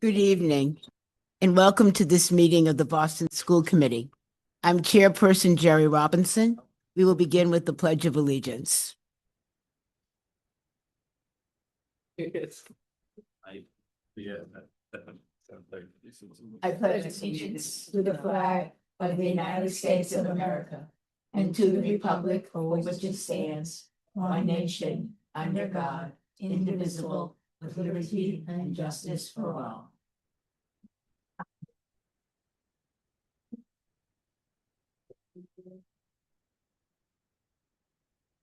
Good evening, and welcome to this meeting of the Boston School Committee. I'm Chairperson Jerry Robinson. We will begin with the Pledge of Allegiance. I pledge allegiance to the flag of the United States of America and to the republic for which it stands, one nation, under God, indivisible, with liberty and justice for all.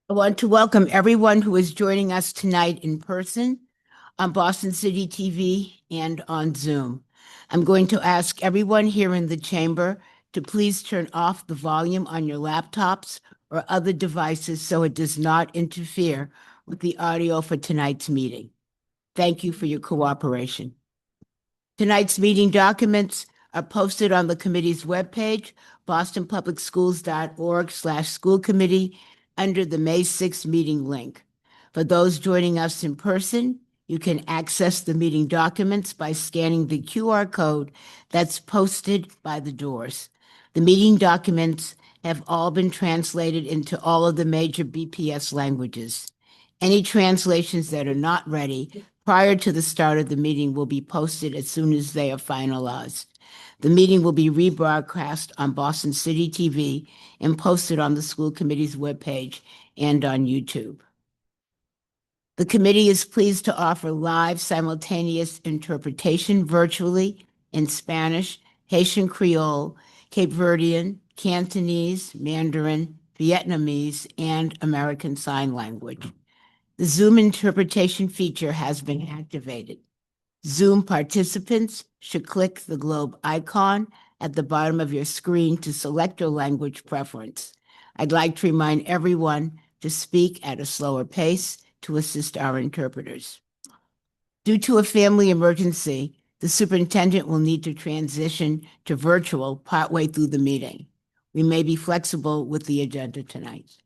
I want to welcome everyone who is joining us tonight in person, on Boston City TV, and on Zoom. I'm going to ask everyone here in the chamber to please turn off the volume on your laptops or other devices so it does not interfere with the audio for tonight's meeting. Thank you for your cooperation. Tonight's meeting documents are posted on the committee's webpage, bostonpublicschools.org/school committee, under the May 6th meeting link. For those joining us in person, you can access the meeting documents by scanning the QR code that's posted by the doors. The meeting documents have all been translated into all of the major BPS languages. Any translations that are not ready prior to the start of the meeting will be posted as soon as they are finalized. The meeting will be rebroadcast on Boston City TV and posted on the school committee's webpage and on YouTube. The committee is pleased to offer live simultaneous interpretation virtually in Spanish, Haitian Creole, Cape Verdean, Cantonese, Mandarin, Vietnamese, and American Sign Language. The Zoom interpretation feature has been activated. Zoom participants should click the globe icon at the bottom of your screen to select your language preference. I'd like to remind everyone to speak at a slower pace to assist our interpreters. Due to a family emergency, the superintendent will need to transition to virtual partway through the meeting. We may be flexible with the agenda tonight.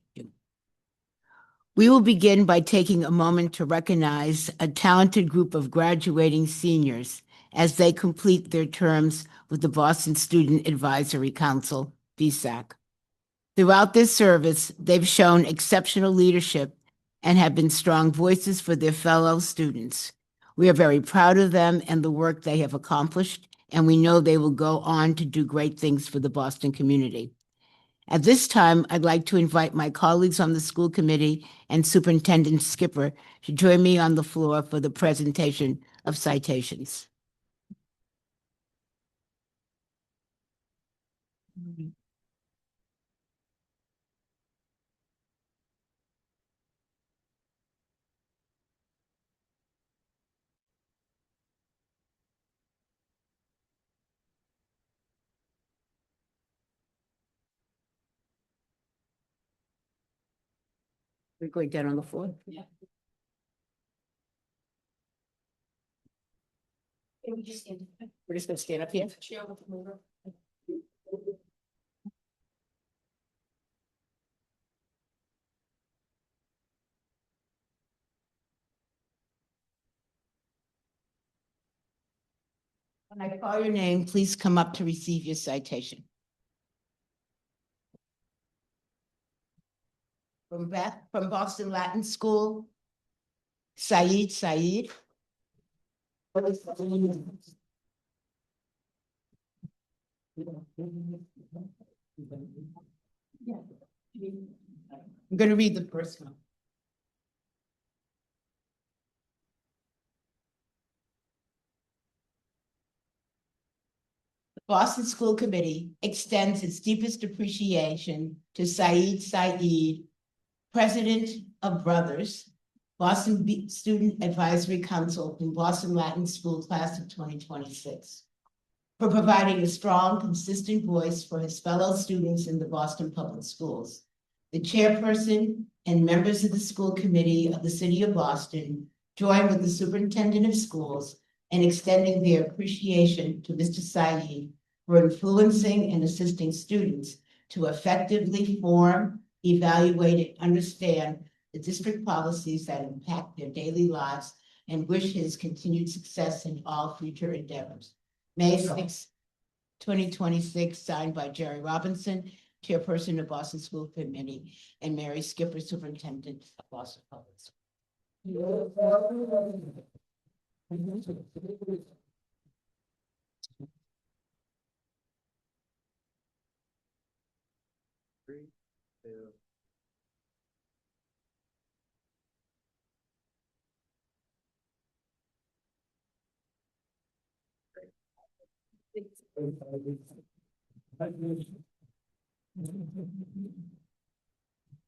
We will begin by taking a moment to recognize a talented group of graduating seniors as they complete their terms with the Boston Student Advisory Council, BSAC. Throughout their service, they've shown exceptional leadership and have been strong voices for their fellow students. We are very proud of them and the work they have accomplished, and we know they will go on to do great things for the Boston community. At this time, I'd like to invite my colleagues on the school committee and Superintendent Skipper to join me on the floor for the presentation of citations. We're going down on the floor. Yeah. We're just going to stand up here. When I call your name, please come up to receive your citation. From Boston Latin School, Saeed Saeed. I'm going to read the first one. The Boston School Committee extends its deepest appreciation to Saeed Saeed, President of Brothers, Boston Student Advisory Council in Boston Latin School Class of 2026, for providing a strong, consistent voice for his fellow students in the Boston Public Schools. The chairperson and members of the school committee of the City of Boston join with the superintendent of schools in extending their appreciation to Mr. Saeed for influencing and assisting students to effectively form, evaluate, and understand the district policies that impact their daily lives and wish his continued success in all future endeavors. May 6, 2026, signed by Jerry Robinson, Chairperson of Boston School Committee, and Mary Skipper, Superintendent of Boston Public Schools.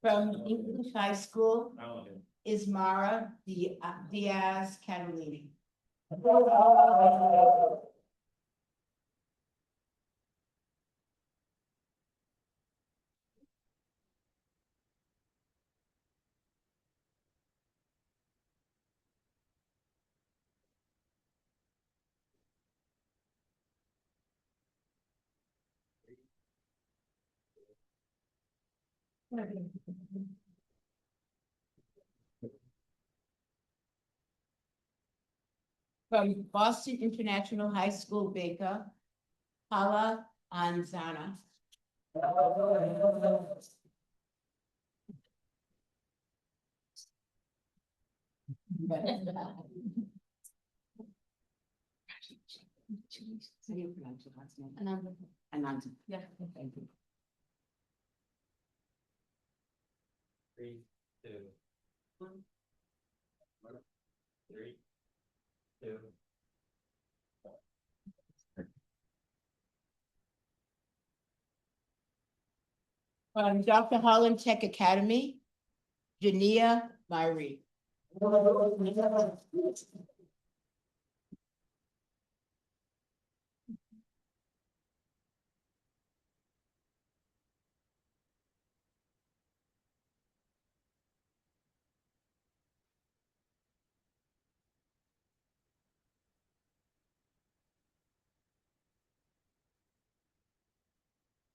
From English High School is Mara Diaz Catalini. From Boston International High School, Baker, Hala Anzana. How do you pronounce your last name? Ananda. Ananda. Yeah. Thank you. 3, 2, 1. 3, 2. From Dr. Holland Tech Academy, Jania Myrie.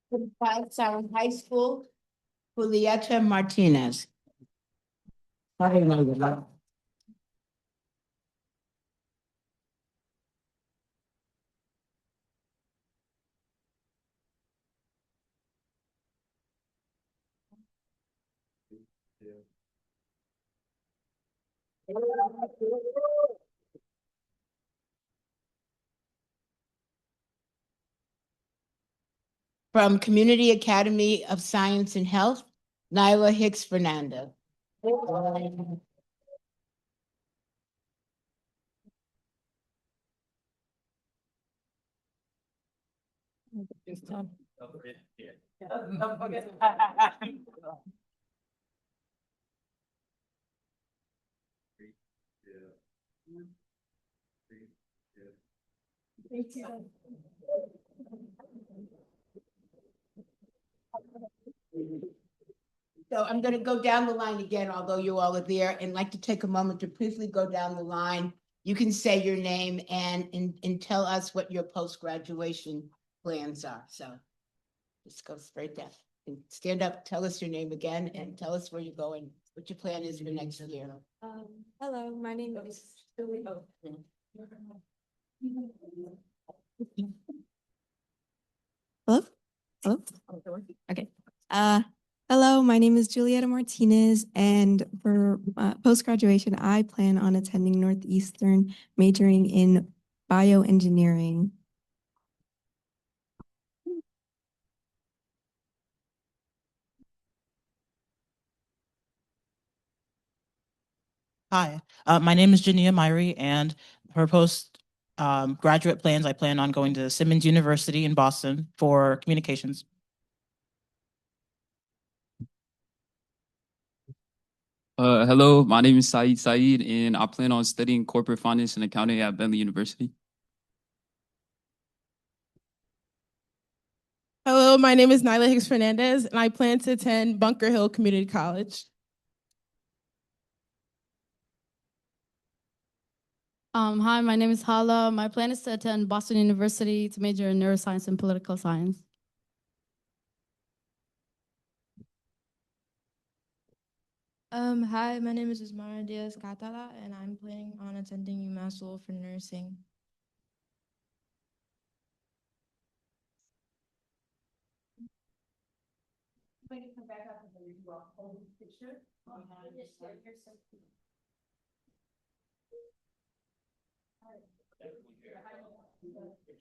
From Five Sound High School, Julieta Martinez. From Community Academy of Science and Health, Nyla Hicks Fernando. So I'm going to go down the line again, although you all are there, and like to take a moment to briefly go down the line. You can say your name and tell us what your post-graduation plans are. So just go straight down. And stand up, tell us your name again, and tell us where you're going, what your plan is for next year. Hello, my name is Julie. Hello? Hello? Okay. Hello, my name is Julieta Martinez, and for post-graduation, I plan on attending Northeastern, majoring in bioengineering. Hi, my name is Jania Myrie, and for post graduate plans, I plan on going to Simmons University in Boston for communications. Hello, my name is Saeed, and I plan on studying corporate finance and accounting at Bentley University. Hello, my name is Nyla Hicks Fernandez, and I plan to attend Bunker Hill Community College. Hi, my name is Hala. My plan is to attend Boston University to major in neuroscience and political science. Hi, my name is Ismara Diaz Catala, and I'm planning on attending UMass Lowell for nursing. If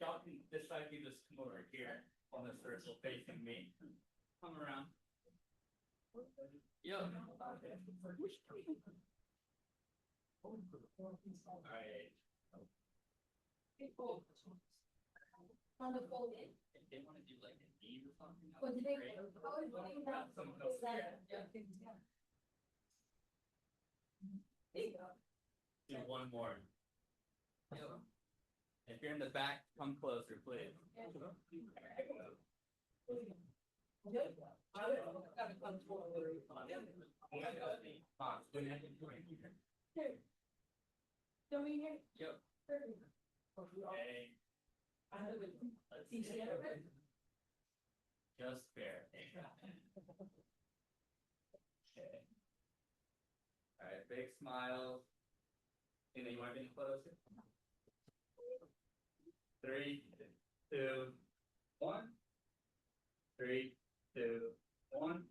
y'all can decide to just come over here on the circle facing me. Come around. Yeah. Alright. On the fold in. If they wanna do like a knee or something. Or do they? Someone else here. Do one more. If you're in the back, come closer, please. Yep. Okay. Just fair. Okay. All right, big smile. And then you want to get closer? 3, 2, 1. 3, 2, 1.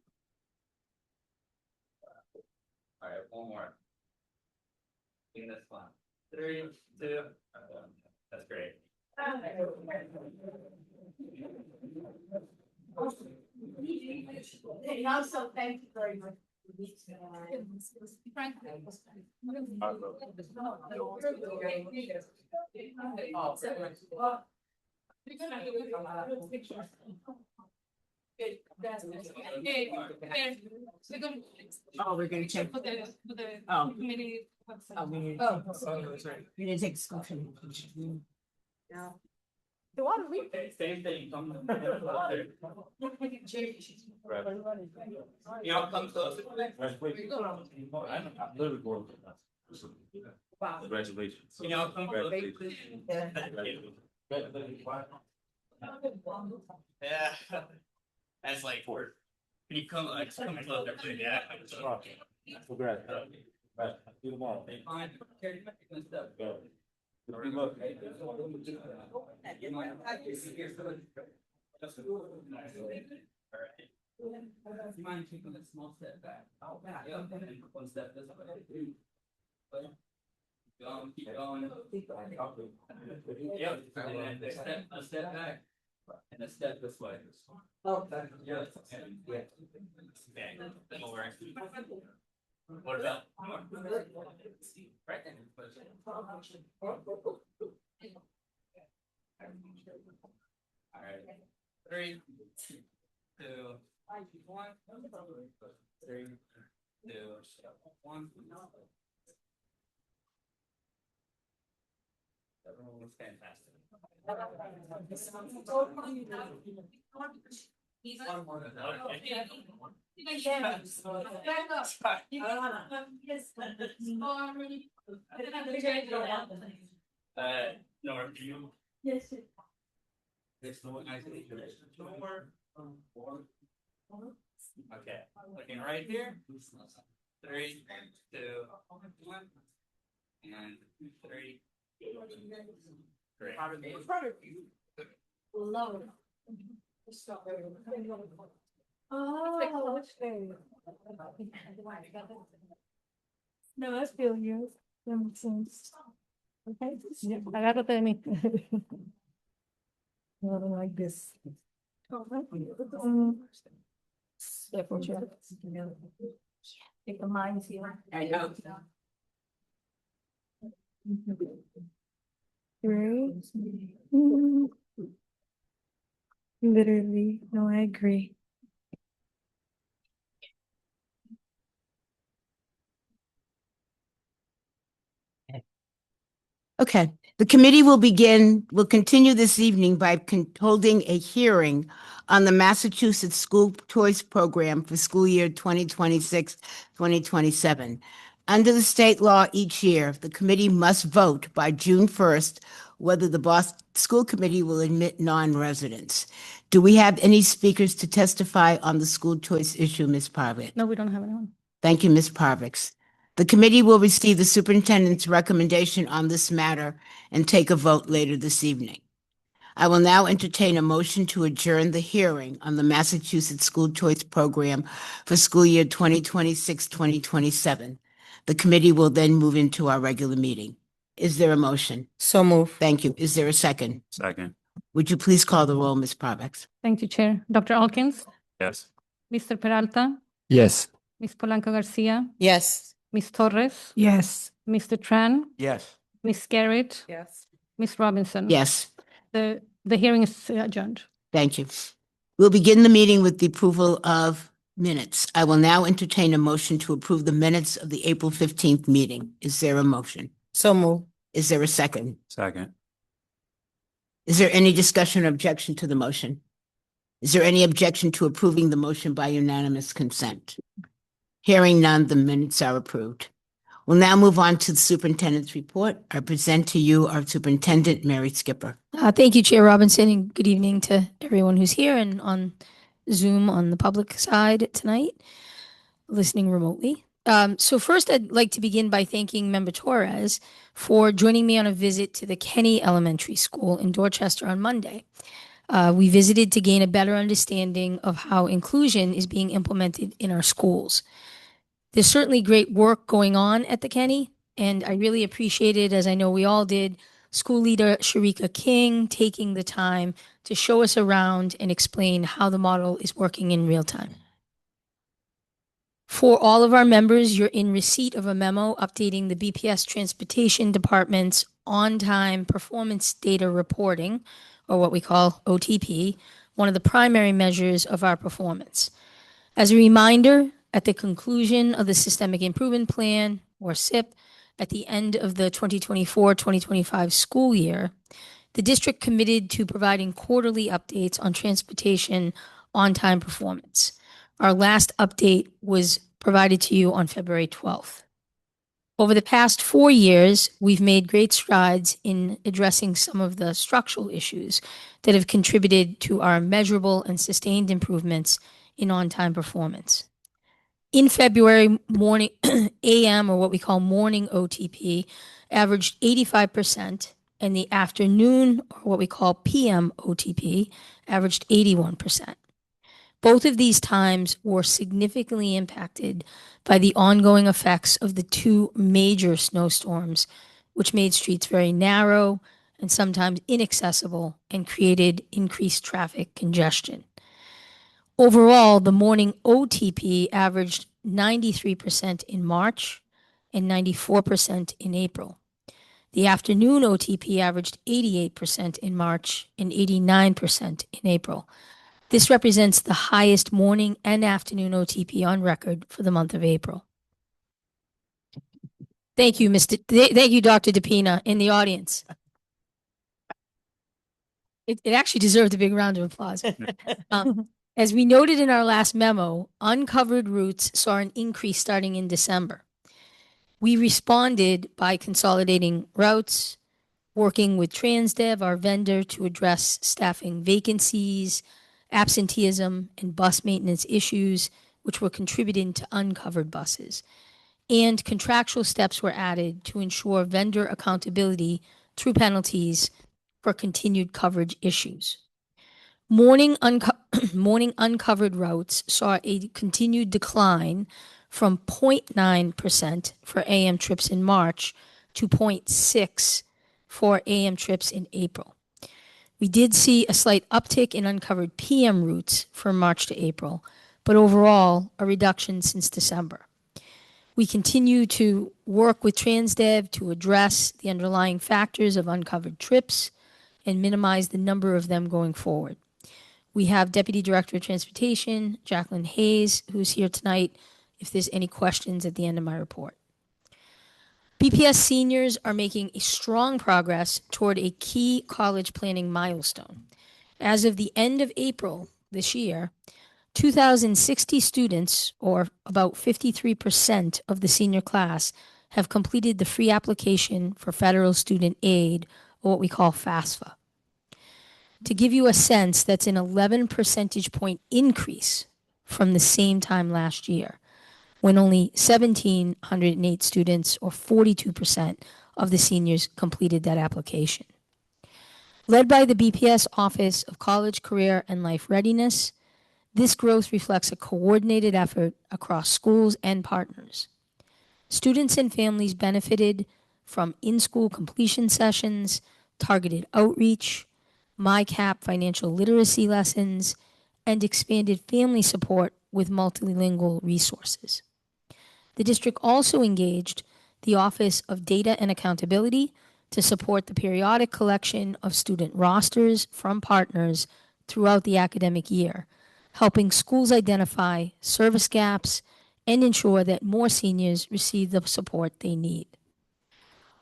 All right, one more. In this one. 3, 2. That's great. And also, thank you very much. Oh, we're gonna check. Oh. Oh, we need. We didn't take the school committee. Yeah. Same thing. Come. You know, come closer. Congratulations. You know, come closer. Yeah. That's like for. Can you come closer, please? Yeah. Congrats. See you tomorrow. Fine. Carry my stuff. Good luck. You mind taking a small step back? Oh, back. Yeah, and one step this way. Keep going. Yep, and then a step back. And a step this way. Oh. Yeah. That'll work. What about? Right then. All right. 3, 2, 1. 3, 2, 1. Everyone was fantastic. Nor do you. Yes. There's no one I think. No more. Okay, looking right here. 3, 2, 1. And 3. Great. Love it. Oh, that's very. No, I feel you. That makes sense. Okay, agárrate de mí. No, like this. Take the minds here. I know. Right? Mhm. Literally, no, I agree. Okay, the committee will continue this evening by holding a hearing on the Massachusetts School Choice Program for school year 2026, 2027. Under the state law each year, the committee must vote by June 1st whether the Boston School Committee will admit non-residents. Do we have any speakers to testify on the school choice issue, Ms. Parvit? No, we don't have anyone. Thank you, Ms. Parvex. The committee will receive the superintendent's recommendation on this matter and take a vote later this evening. I will now entertain a motion to adjourn the hearing on the Massachusetts School Choice Program for school year 2026-2027. The committee will then move into our regular meeting. Is there a motion? So move. Thank you. Is there a second? Second. Would you please call the roll, Ms. Parvex? Thank you, Chair. Dr. Alkins, Yes. Mr. Peralta, Yes. Ms. Polanco Garcia, Yes. Ms. Torres, Yes. Mr. Tran, Yes. Ms. Garrett, Yes. Ms. Robinson. Yes. The hearing is adjourned. Thank you. We'll begin the meeting with the approval of minutes. I will now entertain a motion to approve the minutes of the April 15th meeting. Is there a motion? So move. Is there a second? Second. Is there any discussion or objection to the motion? Is there any objection to approving the motion by unanimous consent? Hearing none, the minutes are approved. We'll now move on to the superintendent's report. I present to you our superintendent, Mary Skipper. Thank you, Chair Robinson, and good evening to everyone who's here and on Zoom on the public side tonight, listening remotely. So first, I'd like to begin by thanking Member Torres for joining me on a visit to the Kenny Elementary School in Dorchester on Monday. We visited to gain a better understanding of how inclusion is being implemented in our schools. There's certainly great work going on at the Kenny, and I really appreciated, as I know we all did, school leader Sharika King taking the time to show us around and explain how the model is working in real time. For all of our members, you're in receipt of a memo updating the BPS Transportation Department's on-time performance data reporting, or what we call OTP, one of the primary measures of our performance. As a reminder, at the conclusion of the Systemic Improvement Plan, or SIP, at the end of the 2024-2025 school year, the district committed to providing quarterly updates on transportation on-time performance. Our last update was provided to you on February 12th. Over the past 4 years, we've made great strides in addressing some of the structural issues that have contributed to our measurable and sustained improvements in on-time performance. In February, morning AM, or what we call morning OTP, averaged 85%, and the afternoon, or what we call PM OTP, averaged 81%. Both of these times were significantly impacted by the ongoing effects of the 2 major snowstorms, which made streets very narrow and sometimes inaccessible and created increased traffic congestion. Overall, the morning OTP averaged 93% in March and 94% in April. The afternoon OTP averaged 88% in March and 89% in April. This represents the highest morning and afternoon OTP on record for the month of April. Thank you, Thank you, Dr. DePina, in the audience. It actually deserved a big round of applause. As we noted in our last memo, uncovered routes saw an increase starting in December. We responded by consolidating routes, working with Transdev, our vendor, to address staffing vacancies, absenteeism, and bus maintenance issues, which were contributing to uncovered buses. And contractual steps were added to ensure vendor accountability through penalties for continued coverage issues. Morning uncovered routes saw a continued decline from 0.9% for AM trips in March to 0.6% for AM trips in April. We did see a slight uptick in uncovered PM routes from March to April, but overall a reduction since December. We continue to work with Transdev to address the underlying factors of uncovered trips and minimize the number of them going forward. We have Deputy Director of Transportation, Jacqueline Hayes, who's here tonight, if there's any questions at the end of my report. BPS seniors are making a strong progress toward a key college planning milestone. As of the end of April this year, 2,060 students, or about 53% of the senior class, have completed the free application for federal student aid, or what we call FAFSA. To give you a sense, that's an 11 percentage point increase from the same time last year. when only 1,708 students, or 42% of the seniors, completed that application. Led by the BPS Office of College, Career, and Life Readiness, this growth reflects a coordinated effort across schools and partners. Students and families benefited from in-school completion sessions, targeted outreach, MyCap financial literacy lessons, and expanded family support with multilingual resources. The district also engaged the Office of Data and Accountability to support the periodic collection of student rosters from partners throughout the academic year, helping schools identify service gaps and ensure that more seniors receive the support they need.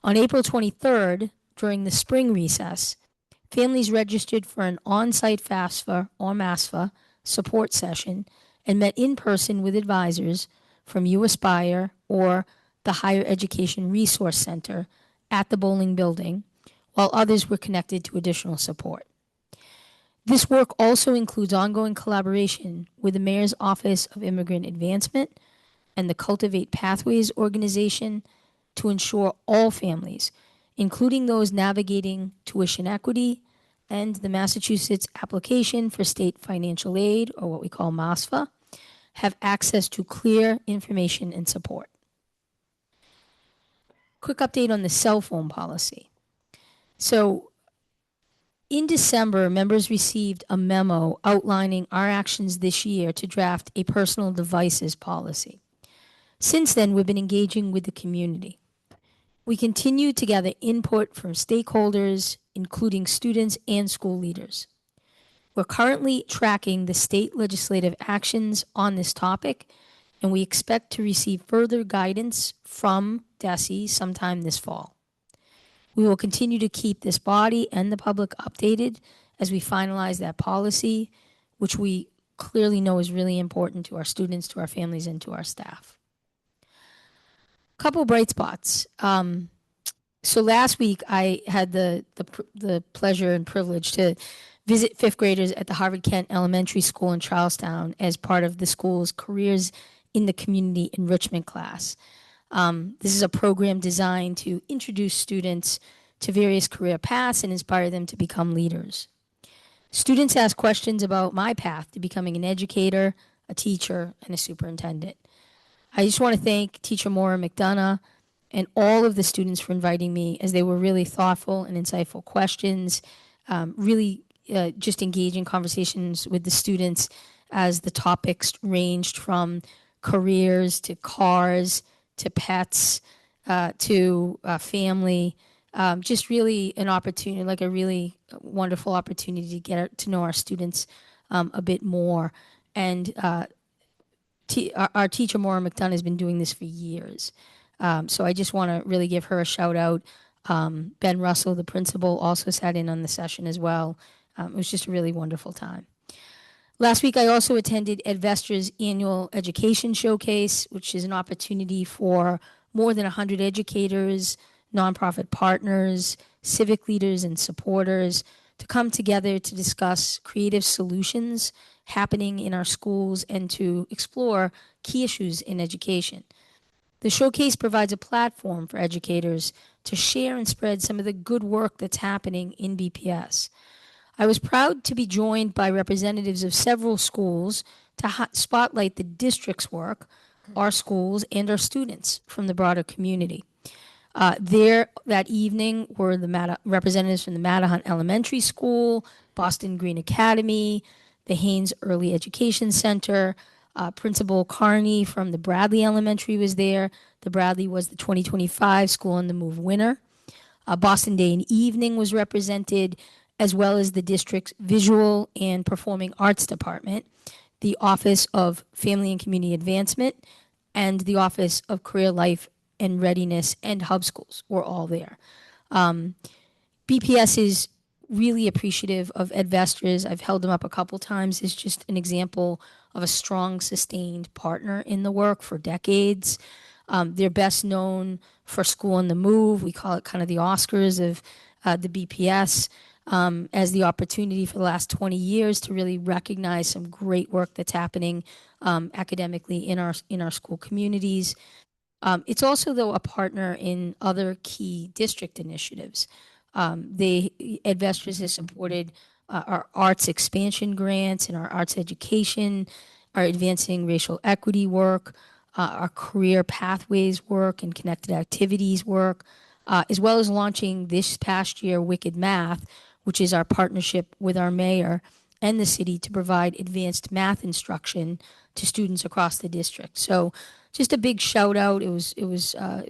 On April 23rd, during the spring recess, families registered for an on-site FAFSA or MASFA support session and met in person with advisors from UAspire or the Higher Education Resource Center at the Bowling Building, while others were connected to additional support. This work also includes ongoing collaboration with the Mayor's Office of Immigrant Advancement and the Cultivate Pathways organization to ensure all families, including those navigating tuition equity and the Massachusetts application for state financial aid, or what we call MASFA, have access to clear information and support. Quick update on the cell phone policy. So in December, members received a memo outlining our actions this year to draft a personal devices policy. Since then, we've been engaging with the community. We continue to gather input from stakeholders, including students and school leaders. We're currently tracking the state legislative actions on this topic, and we expect to receive further guidance from DESE sometime this fall. We will continue to keep this body and the public updated as we finalize that policy, which we clearly know is really important to our students, to our families, and to our staff. Couple bright spots. So last week I had the pleasure and privilege to visit fifth graders at the Harvard Kent Elementary School in Charlestown as part of the school's Careers in the Community enrichment class. This is a program designed to introduce students to various career paths and inspire them to become leaders. Students ask questions about my path to becoming an educator, a teacher, and a superintendent. I just want to thank Teacher Maura McDonough and all of the students for inviting me, as they were really thoughtful and insightful questions, just engaging conversations with the students as the topics ranged from careers to cars to pets to family. Just really an opportunity, like a really wonderful opportunity to get to know our students a bit more. And our teacher, Maura McDonough, has been doing this for years. So I just want to really give her a shout out. Ben Russell, the principal, also sat in on the session as well. It was just a really wonderful time. Last week, I also attended Edvestra's annual education showcase, which is an opportunity for more than 100 educators, nonprofit partners, civic leaders, and supporters to come together to discuss creative solutions happening in our schools and to explore key issues in education. The showcase provides a platform for educators to share and spread some of the good work that's happening in BPS. I was proud to be joined by representatives of several schools to spotlight the district's work, our schools, and our students from the broader community. There that evening were the representatives from the Mattahunt Elementary School, Boston Green Academy, the Haynes Early Education Center. Principal Carney from the Bradley Elementary was there. The Bradley was the 2025 School on the Move winner. Boston Day and Evening was represented, as well as the district's Visual and Performing Arts Department, the Office of Family and Community Advancement, and the Office of Career Life and Readiness and Hub Schools were all there. BPS is really appreciative of Edvestra's. I've held them up a couple times as just an example of a strong, sustained partner in the work for decades. They're best known for School on the Move. We call it kind of the Oscars of the BPS. as the opportunity for the last 20 years to really recognize some great work that's happening academically in our school communities. It's also, though, a partner in other key district initiatives. Ed Vestris has supported our arts expansion grants and our arts education, our advancing racial equity work, our career pathways work and connected activities work, as well as launching this past year Wicked Math, which is our partnership with our mayor and the city to provide advanced math instruction to students across the district. So just a big shout out. It was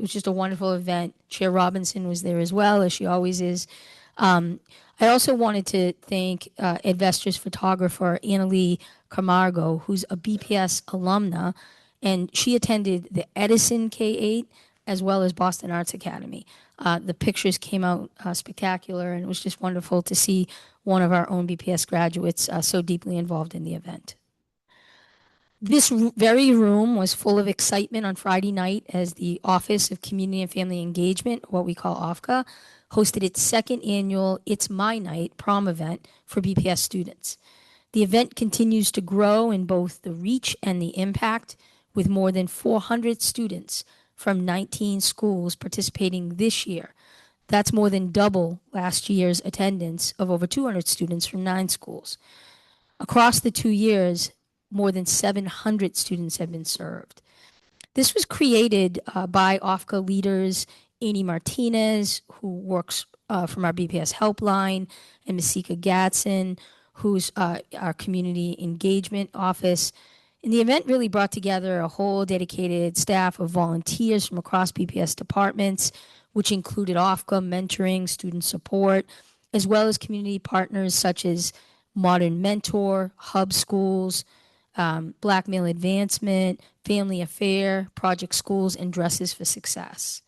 just a wonderful event. Chair Robinson was there as well, as she always is. I also wanted to thank Ed Vestris photographer Annalie Camargo, who's a BPS alumna, and she attended the Edison K-8 as well as Boston Arts Academy. The pictures came out spectacular, and it was just wonderful to see one of our own BPS graduates so deeply involved in the event. This very room was full of excitement on Friday night as the Office of Community and Family Engagement, what we call OFCA, hosted its second annual It's My Night prom event for BPS students. The event continues to grow in both the reach and the impact, with more than 400 students from 19 schools participating this year. That's more than double last year's attendance of over 200 students from 9 schools. Across the 2 years, more than 700 students have been served. This was created by OFCA leaders Amy Martinez, who works from our BPS helpline, and Masika Gatson, who's our community engagement office. And the event really brought together a whole dedicated staff of volunteers from across BPS departments, which included OFCA mentoring, student support, as well as community partners such as Modern Mentor, Hub Schools, Black Male Advancement, Family Affair, Project Schools, and Dress for Success.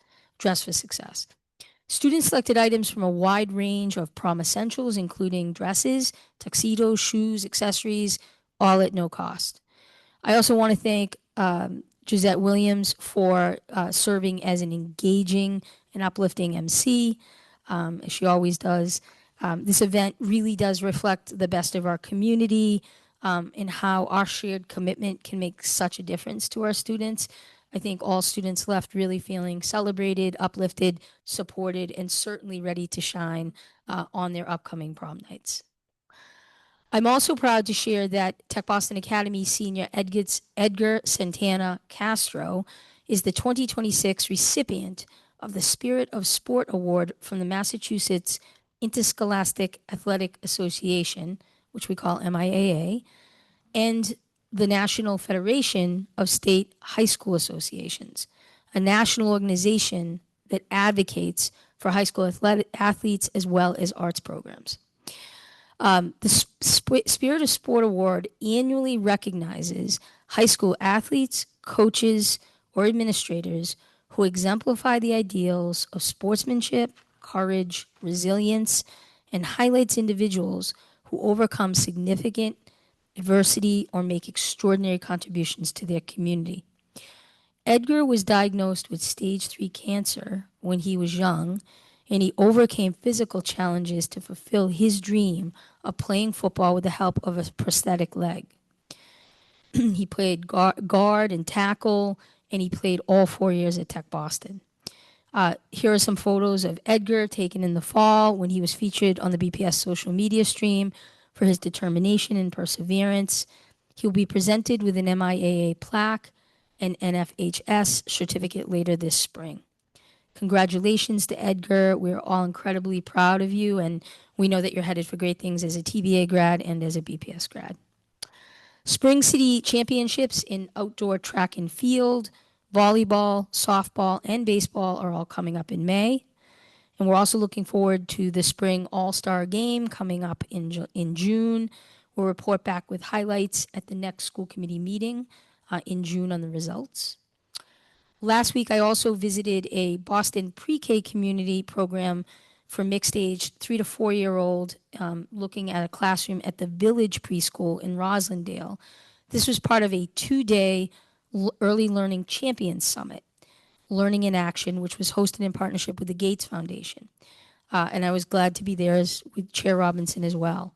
Students selected items from a wide range of prom essentials, including dresses, tuxedos, shoes, accessories, all at no cost. I also want to thank Gisette Williams for serving as an engaging and uplifting MC, as she always does. This event really does reflect the best of our community and how our shared commitment can make such a difference to our students. I think all students left really feeling celebrated, uplifted, supported, and certainly ready to shine on their upcoming prom nights. I'm also proud to share that Tech Boston Academy senior Edgar Santana Castro is the 2026 recipient of the Spirit of Sport Award from the Massachusetts Interscholastic Athletic Association, which we call MIAA, and the National Federation of State High School Associations, a national organization that advocates for high school athletes as well as arts programs. The Spirit of Sport Award annually recognizes high school athletes, coaches, or administrators who exemplify the ideals of sportsmanship, courage, resilience, and highlights individuals who overcome significant adversity or make extraordinary contributions to their community. Edgar was diagnosed with stage 3 cancer when he was young, and he overcame physical challenges to fulfill his dream of playing football with the help of a prosthetic leg. He played guard and tackle, and he played all 4 years at Tech Boston. Here are some photos of Edgar taken in the fall when he was featured on the BPS social media stream for his determination and perseverance. He will be presented with an MIAA plaque and NFHS certificate later this spring. Congratulations to Edgar. We're all incredibly proud of you, and we know that you're headed for great things as a TBA grad and as a BPS grad. Spring City Championships in outdoor track and field, volleyball, softball, and baseball are all coming up in May. And we're also looking forward to the Spring All-Star Game coming up in June. We'll report back with highlights at the next school committee meeting in June on the results. Last week, I also visited a Boston pre-K community program for mixed age 3 to 4 year old, looking at a classroom at the Village Preschool in Roslindale. This was part of a 2-day Early Learning Champions Summit, Learning in Action, which was hosted in partnership with the Gates Foundation. and I was glad to be there with Chair Robinson as well.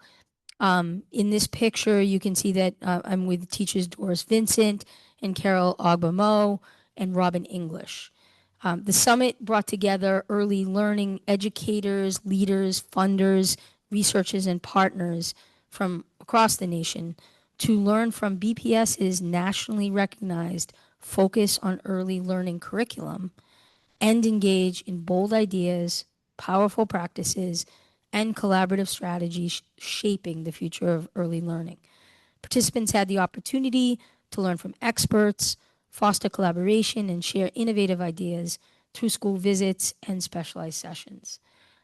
In this picture, you can see that I'm with teachers Doris Vincent and Carol Ogbamo and Robin English. The summit brought together early learning educators, leaders, funders, researchers, and partners from across the nation to learn from BPS's nationally recognized focus on early learning curriculum and engage in bold ideas, powerful practices, and collaborative strategies shaping the future of early learning. Participants had the opportunity to learn from experts, foster collaboration, and share innovative ideas through school visits and specialized sessions.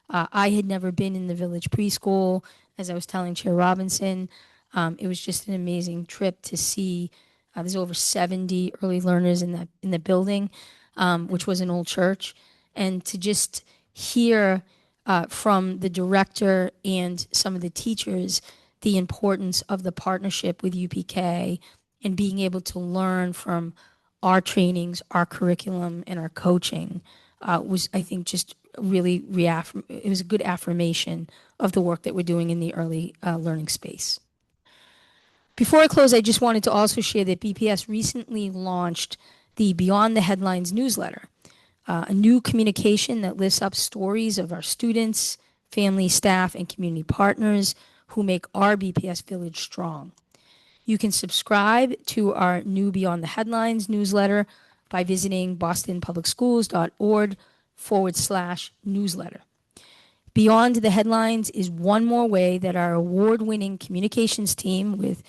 I had never been in the village preschool, as I was telling Chair Robinson. It was just an amazing trip to see. There's over 70 early learners in the building, which was an old church, and to just hear from the director and some of the teachers the importance of the partnership with UPK and being able to learn from our trainings, our curriculum, and our coaching was, I think, just really it was a good affirmation of the work that we're doing in the early learning space. Before I close, I just wanted to also share that BPS recently launched the Beyond the Headlines newsletter, a new communication that lifts up stories of our students, family, staff, and community partners who make our BPS Village strong. You can subscribe to our new Beyond the Headlines newsletter by visiting bostonpublicsschools.org/newsletter. Beyond the Headlines is one more way that our award-winning communications team with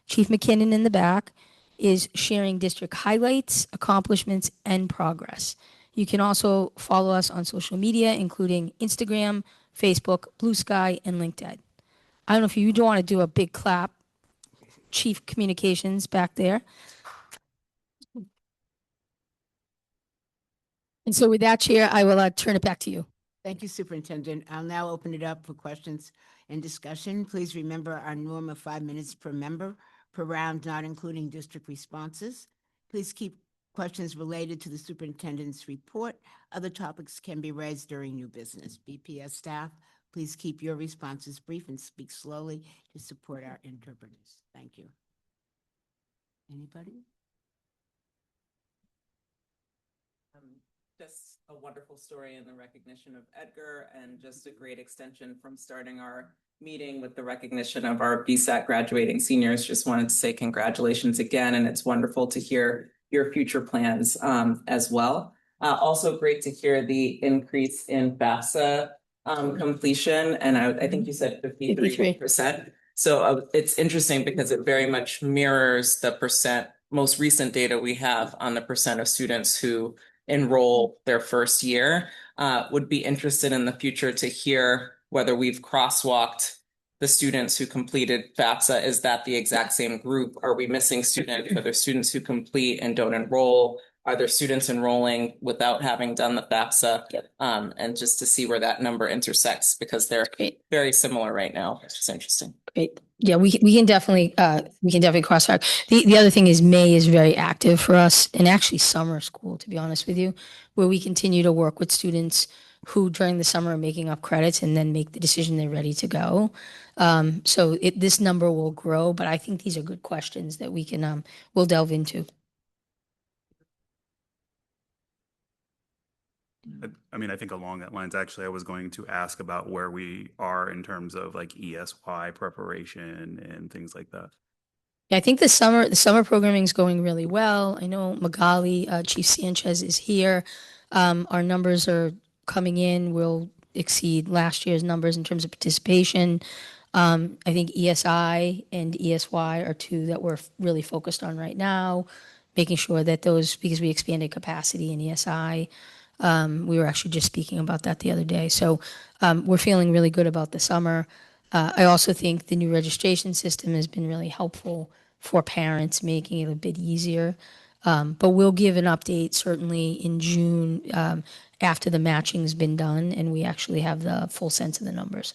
Chief McKinnon in the back is sharing district highlights, accomplishments, and progress. You can also follow us on social media, including Instagram, Facebook, Blue Sky, and LinkedIn. I don't know if you don't want to do a big clap, Chief Communications back there. And so with that, Chair, I will turn it back to you. Thank you, Superintendent. I'll now open it up for questions and discussion. Please remember our norm of 5 minutes per member per round, not including district responses. Please keep questions related to the superintendent's report. Other topics can be raised during new business. BPS staff, please keep your responses brief and speak slowly to support our interpreters. Thank you. Anybody? Just a wonderful story in the recognition of Edgar, and just a great extension from starting our meeting with the recognition of our BSAT graduating seniors. Just wanted to say congratulations again, and it's wonderful to hear your future plans as well. Also great to hear the increase in FAFSA completion, and I think you said 53%. So it's interesting because it very much mirrors the most recent data we have on the percent of students who enroll their first year. Would be interested in the future to hear whether we've crosswalked the students who completed FAFSA. Is that the exact same group? Are we missing students? Are there students who complete and don't enroll? Are there students enrolling without having done the FAFSA? Yep. And just to see where that number intersects, because they're very similar right now. It's interesting. Great. Yeah, we can definitely cross track. The other thing is May is very active for us, and actually summer school, to be honest with you, where we continue to work with students who during the summer are making up credits and then make the decision they're ready to go. So this number will grow, but I think these are good questions that we can we'll delve into. I mean, I think along that lines, actually, I was going to ask about where we are in terms of like ESY preparation and things like that. Yeah, I think the summer programming is going really well. I know Magali, Chief Sanchez is here. Our numbers are coming in. We'll exceed last year's numbers in terms of participation. I think ESI and ESY are two that we're really focused on right now, making sure that those, because we expanded capacity in ESI. We were actually just speaking about that the other day. So we're feeling really good about the summer. I also think the new registration system has been really helpful for parents, making it a bit easier. But we'll give an update certainly in June after the matching's been done and we actually have the full sense of the numbers.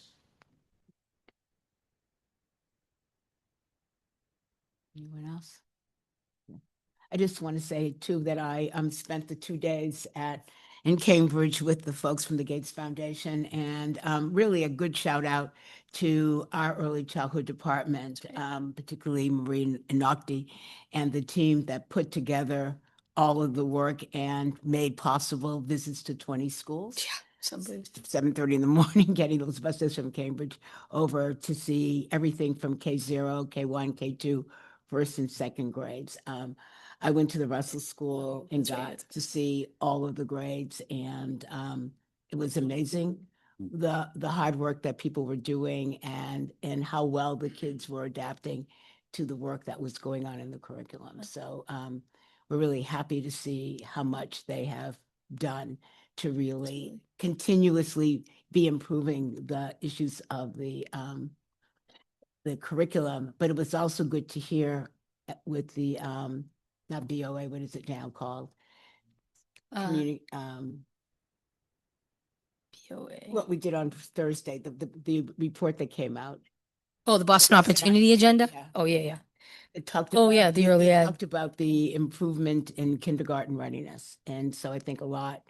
Anyone else? I just want to say too that I spent the 2 days at in Cambridge with the folks from the Gates Foundation, and really a good shout out to our early childhood department, particularly Maureen Inocti and the team that put together all of the work and made possible visits to 20 schools. Yeah, somebody. 7:30 in the morning, getting those buses from Cambridge over to see everything from K0, K1, K2, first and second grades. I went to the Russell School and got to see all of the grades, and it was amazing the hard work that people were doing and how well the kids were adapting to the work that was going on in the curriculum. So we're really happy to see how much they have done to really continuously be improving the issues of the curriculum. But it was also good to hear with the not BOA, what is it now called? Community, BOA. what we did on Thursday, the report that came out. Oh, the Boston Opportunity Agenda? Yeah. Oh, yeah. It talked Oh, about yeah, the early it ed. talked about the improvement in kindergarten readiness. And so I think a lot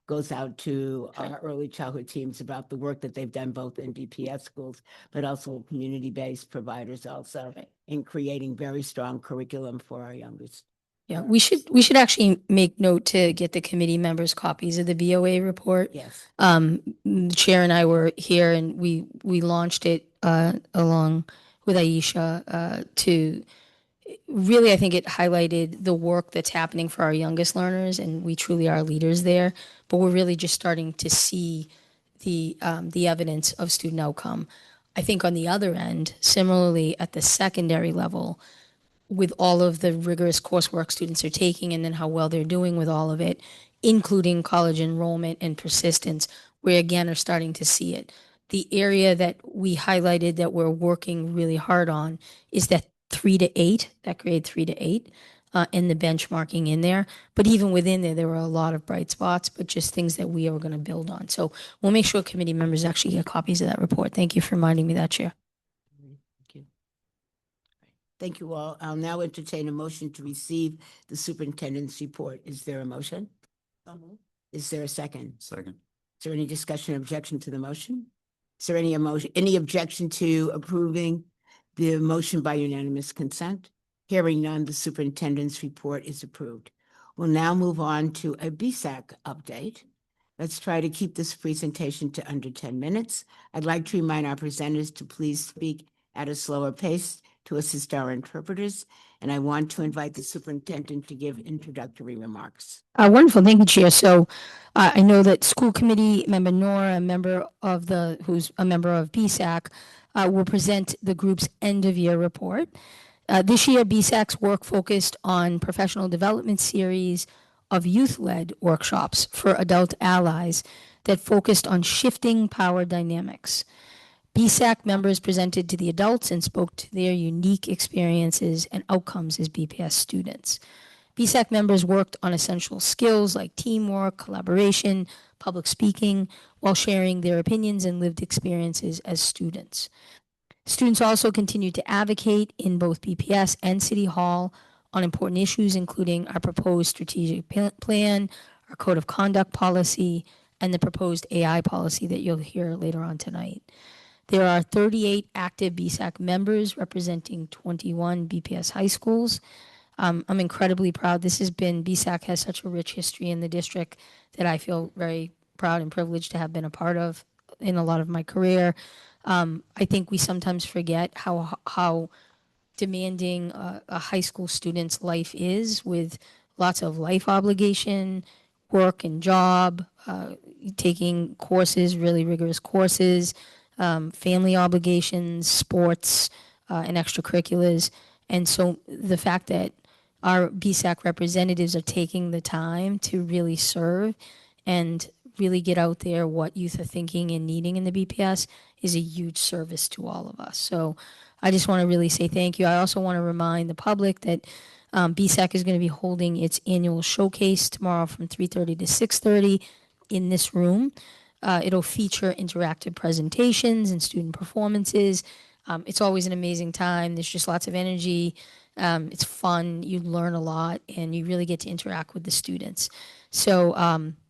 goes out to our early childhood teams about the work that they've done both in BPS schools, but also community-based providers also in creating very strong curriculum for our youngest. Yeah, we should actually make note to get the committee members copies of the BOA report. Yes. The chair and I were here and we launched it along with Aisha to really, I think it highlighted the work that's happening for our youngest learners, and we truly are leaders there. But we're really just starting to see the evidence of student outcome. I think on the other end, similarly at the secondary level, with all of the rigorous coursework students are taking and then how well they're doing with all of it, including college enrollment and persistence, we again are starting to see it. The area that we highlighted that we're working really hard on is that 3 to 8, that grade 3 to 8, and the benchmarking in there. But even within there were a lot of bright spots, but just things that we are going to build on. So we'll make sure committee members actually get copies of that report. Thank you for reminding me that, Chair. Thank you all. I'll now entertain a motion to receive the superintendent's report. Is there a motion? Is there a second? Second. Is there any discussion or objection to the motion? Is there any objection to approving the motion by unanimous consent? Hearing none, the superintendent's report is approved. We'll now move on to a BSAC update. Let's try to keep this presentation to under 10 minutes. I'd like to remind our presenters to please speak at a slower pace to assist our interpreters, and I want to invite the superintendent to give introductory remarks. Wonderful, thank you, Chair. So I know that school committee member Nora, who's a member of BSAC, will present the group's end of year report. This year, BSAC's work focused on professional development series of youth-led workshops for adult allies that focused on shifting power dynamics. BSAC members presented to the adults and spoke to their unique experiences and outcomes as BPS students. BSAC members worked on essential skills like teamwork, collaboration, public speaking, while sharing their opinions and lived experiences as students. Students also continued to advocate in both BPS and City Hall on important issues, including our proposed strategic plan, our code of conduct policy, and the proposed AI policy that you'll hear later on tonight. There are 38 active BSAC members representing 21 BPS high schools. I'm incredibly proud. BSAC has such a rich history in the district that I feel very proud and privileged to have been a part of in a lot of my career. I think we sometimes forget how demanding a high school student's life is, with lots of life obligation, work and job, taking courses, really rigorous courses, family obligations, sports, and extracurriculars. And so the fact that our BSAC representatives are taking the time to really serve and really get out there what youth are thinking and needing in the BPS is a huge service to all of us. So I just want to really say thank you. I also want to remind the public that BSAC is going to be holding its annual showcase tomorrow from 3:30 to 6:30 in this room. It'll feature interactive presentations and student performances. It's always an amazing time. There's just lots of energy. It's fun. You learn a lot, and you really get to interact with the students. So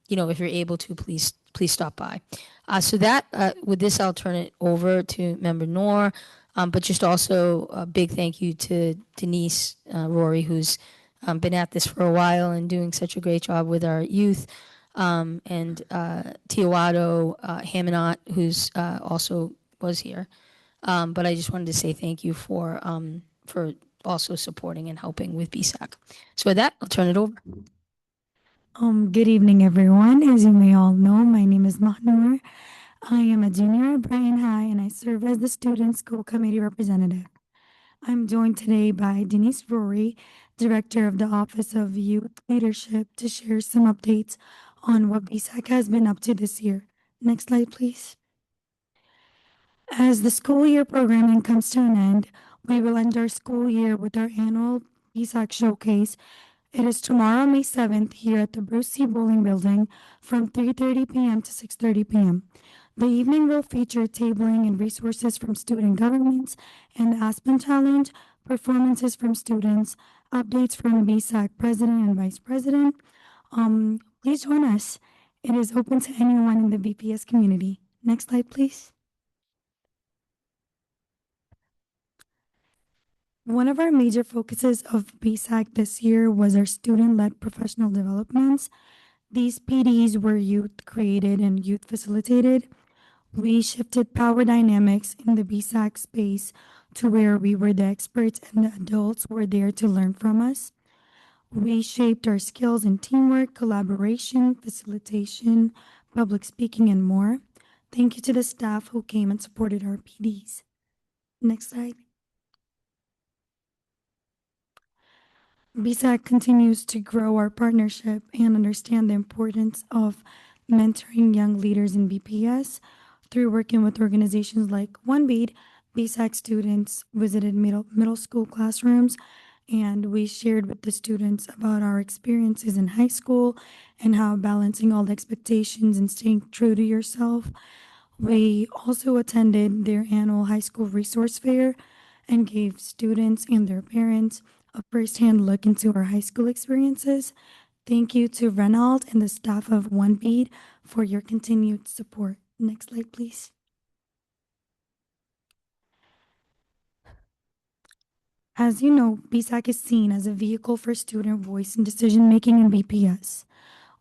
if you're able to, please stop by. With this, I'll turn it over to Member Noor. But just also a big thank you to Denise Rory, who's been at this for a while and doing such a great job with our youth, and Tiawado Hamanot, who's also was here. But I just wanted to say thank you for also supporting and helping with BSAC. So with that, I'll turn it over. Good evening, everyone. As you may all know, my name is Mahnur. I am a junior at Bryan High, and I serve as the Student School Committee representative. I'm joined today by Denise Rory, Director of the Office of Youth Leadership, to share some updates on what BSAC has been up to this year. Next slide, please. As the school year programming comes to an end, we will end our school year with our annual BSAC Showcase. It is tomorrow, May 7th, here at the Bruce C. Bowling Building from 3:30 p.m. to 6:30 p.m. The evening will feature tabling and resources from student governments and the Aspen Challenge, performances from students, updates from BSAC President and Vice President. Please join us. It is open to anyone in the BPS community. Next slide, please. One of our major focuses of BSAC this year was our student-led professional developments. These PDs were youth-created and youth-facilitated. We shifted power dynamics in the BSAC space to where we were the experts and the adults were there to learn from us. We shaped our skills in teamwork, collaboration, facilitation, public speaking, and more. Thank you to the staff who came and supported our PDs. Next slide. BSAC continues to grow our partnership and understand the importance of mentoring young leaders in BPS through working with organizations like OneBead. BSAC students visited middle school classrooms, and we shared with the students about our experiences in high school and how balancing all the expectations and staying true to yourself. We also attended their annual high school resource fair and gave students and their parents a first-hand look into our high school experiences. Thank you to Renault and the staff of OneBead for your continued support. Next slide, please. As you know, BSAC is seen as a vehicle for student voice and decision-making in BPS.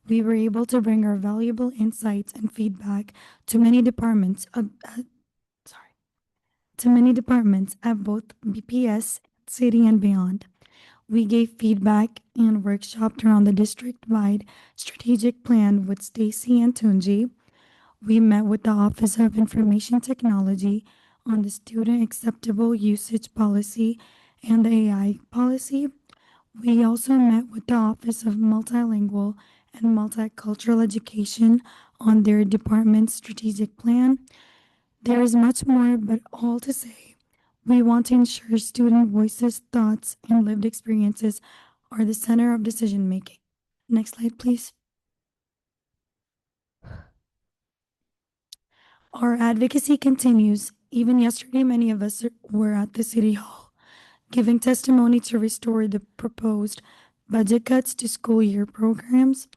We were able to bring our valuable insights and feedback to many departments at both BPS, city, and beyond. We gave feedback and workshopped around the district-wide strategic plan with Stacy and Tunji. We met with the Office of Information Technology on the student acceptable usage policy and the AI policy. We also met with the Office of Multilingual and Multicultural Education on their department's strategic plan. There is much more, but all to say, we want to ensure student voices, thoughts, and lived experiences are the center of decision making. Next slide, please. Our advocacy continues. Even yesterday, many of us were at the City Hall giving testimony to restore the proposed budget cuts to school year programs.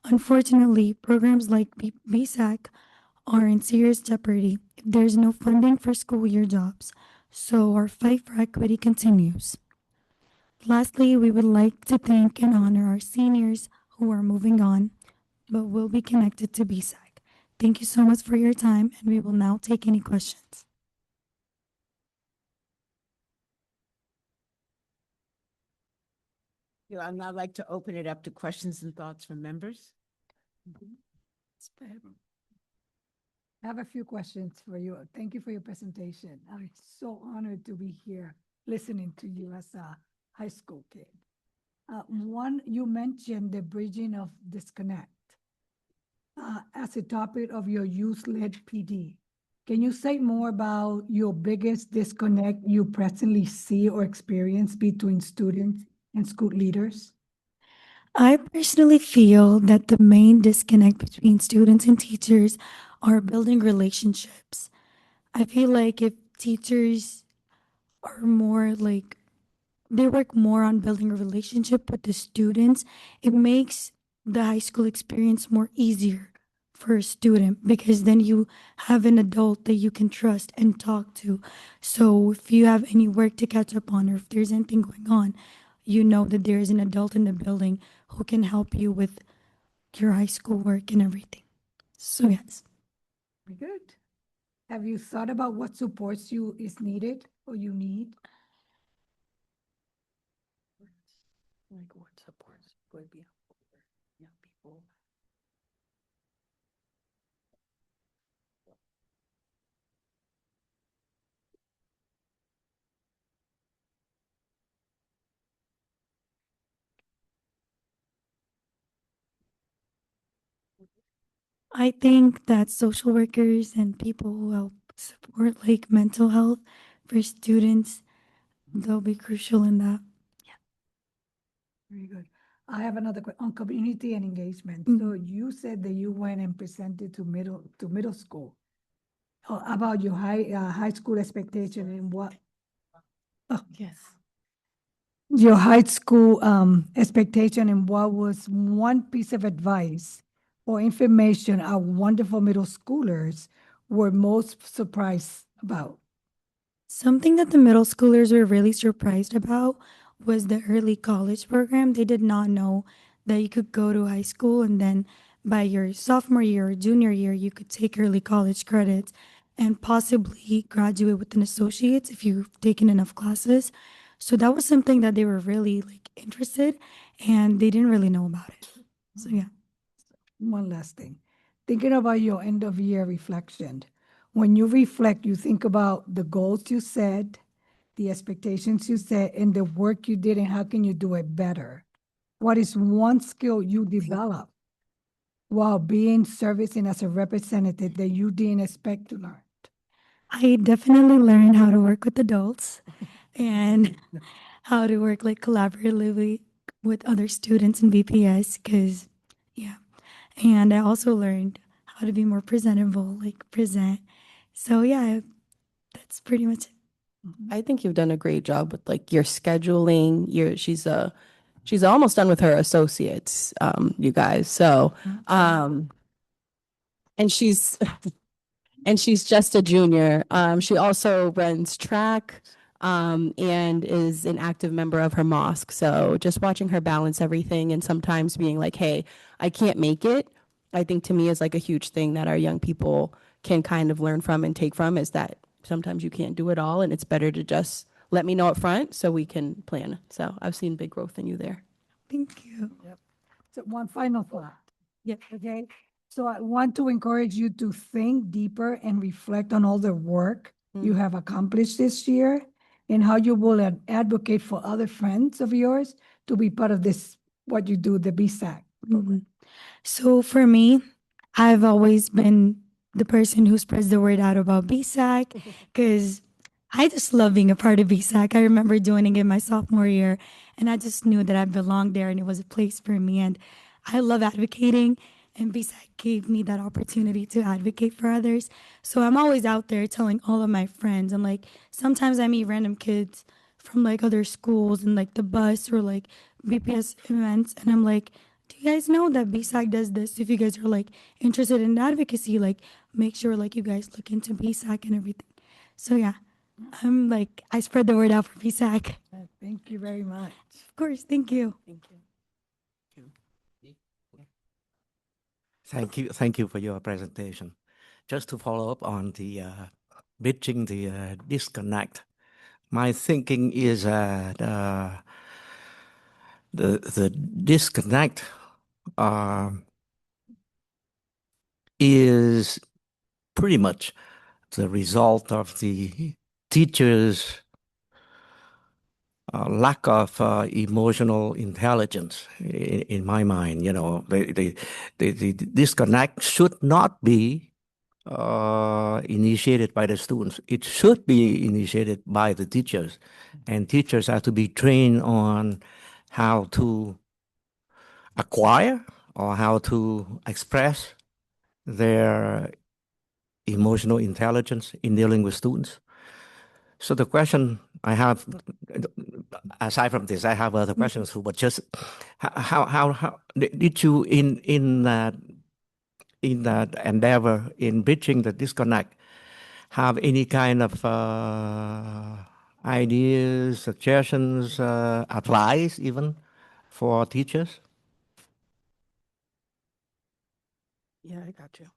Unfortunately, programs like BSAC are in serious jeopardy if there's no funding for school year jobs, so our fight for equity continues. Lastly, we would like to thank and honor our seniors who are moving on, but will be connected to BSAC. Thank you so much for your time, and we will now take any questions. I'd now like to open it up to questions and thoughts from members. I have a few questions for you. Thank you for your presentation. I'm so honored to be here listening to you as a high school kid. One, you mentioned the bridging of disconnect as a topic of your youth-led PD. Can you say more about your biggest disconnect you presently see or experience between students and school leaders? I personally feel that the main disconnect between students and teachers are building relationships. I feel like if teachers are more like, they work more on building a relationship with the students, it makes the high school experience more easier for a student because then you have an adult that you can trust and talk to. So if you have any work to catch up on or if there's anything going on, you know that there is an adult in the building who can help you with your high school work and everything. So yes. Very good. Have you thought about what supports you is needed or you need? Like what supports would be helpful for young people? I think that social workers and people who help support like mental health for students, they'll be crucial in that. Very good. I have another question on community and engagement. So you said that you went and presented to middle school about your high school expectation and what Yes. your high school expectation and what was one piece of advice or information our wonderful middle schoolers were most surprised about. Something that the middle schoolers were really surprised about was the early college program. They did not know that you could go to high school and then by your sophomore year or junior year, you could take early college credits and possibly graduate with an associate's if you've taken enough classes. So that was something that they were really like interested and they didn't really know about it. So yeah. One last thing. Thinking about your end of year reflection. When you reflect, you think about the goals you set, the expectations you set, and the work you did, and how can you do it better? What is one skill you developed while being servicing as a representative that you didn't expect to learn? I definitely learned how to work with adults and how to work like collaboratively with other students in BPS because yeah. And I also learned how to be more presentable, like present. So yeah, that's pretty much it. I think you've done a great job with like your scheduling. She's almost done with her associates, you guys. So and she's and she's just a junior. She also runs track and is an active member of her mosque. So just watching her balance everything and sometimes being like, hey, I can't make it, I think to me is like a huge thing that our young people can kind of learn from and take from is that sometimes you can't do it all and it's better to just let me know up front so we can plan. So I've seen big growth in you there. Thank you. Yep. So one final thought. Yeah. Okay. So I want to encourage you to think deeper and reflect on all the work you have accomplished this year and how you will advocate for other friends of yours to be part of this, what you do, the BSAC. So for me, I've always been the person who spreads the word out about BSAC because I just love being a part of BSAC. I remember joining it my sophomore year and I just knew that I belonged there and it was a place for me. And I love advocating and BSAC gave me that opportunity to advocate for others. So I'm always out there telling all of my friends. I'm like, sometimes I meet random kids from like other schools and like the bus or like BPS events. And I'm like, do you guys know that BSAC does this? If you guys are like interested in advocacy, like make sure like you guys look into BSAC and everything. So yeah, I'm like, I spread the word out for BSAC. Thank you very much. Of course, thank you. Thank you. Thank you for your presentation. Just to follow up on the bridging the disconnect, my thinking is that the disconnect is pretty much the result of the teachers' lack of emotional intelligence in my mind. You know, the disconnect should not be initiated by the students. It should be initiated by the teachers, and teachers have to be trained on how to acquire or how to express their emotional intelligence in dealing with students. So the question I have, aside from this, I have other questions too, but just how did you in that endeavor in bridging the disconnect have any kind of ideas, suggestions, advice even for teachers? Yeah, I got you.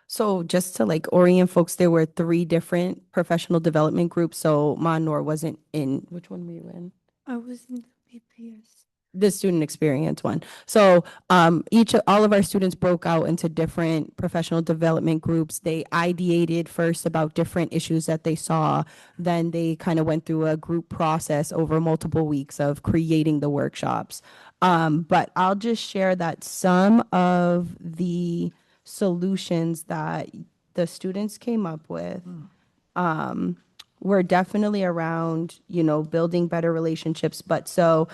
So just to like orient folks, there were 3 different professional development groups. So Manor wasn't in, which one were you in? I was in the PPS. The student experience one. So all of our students broke out into different professional development groups. They ideated first about different issues that they saw. Then they kind of went through a group process over multiple weeks of creating the workshops. But I'll just share that some of the solutions that the students came up with were definitely around, building better relationships. But so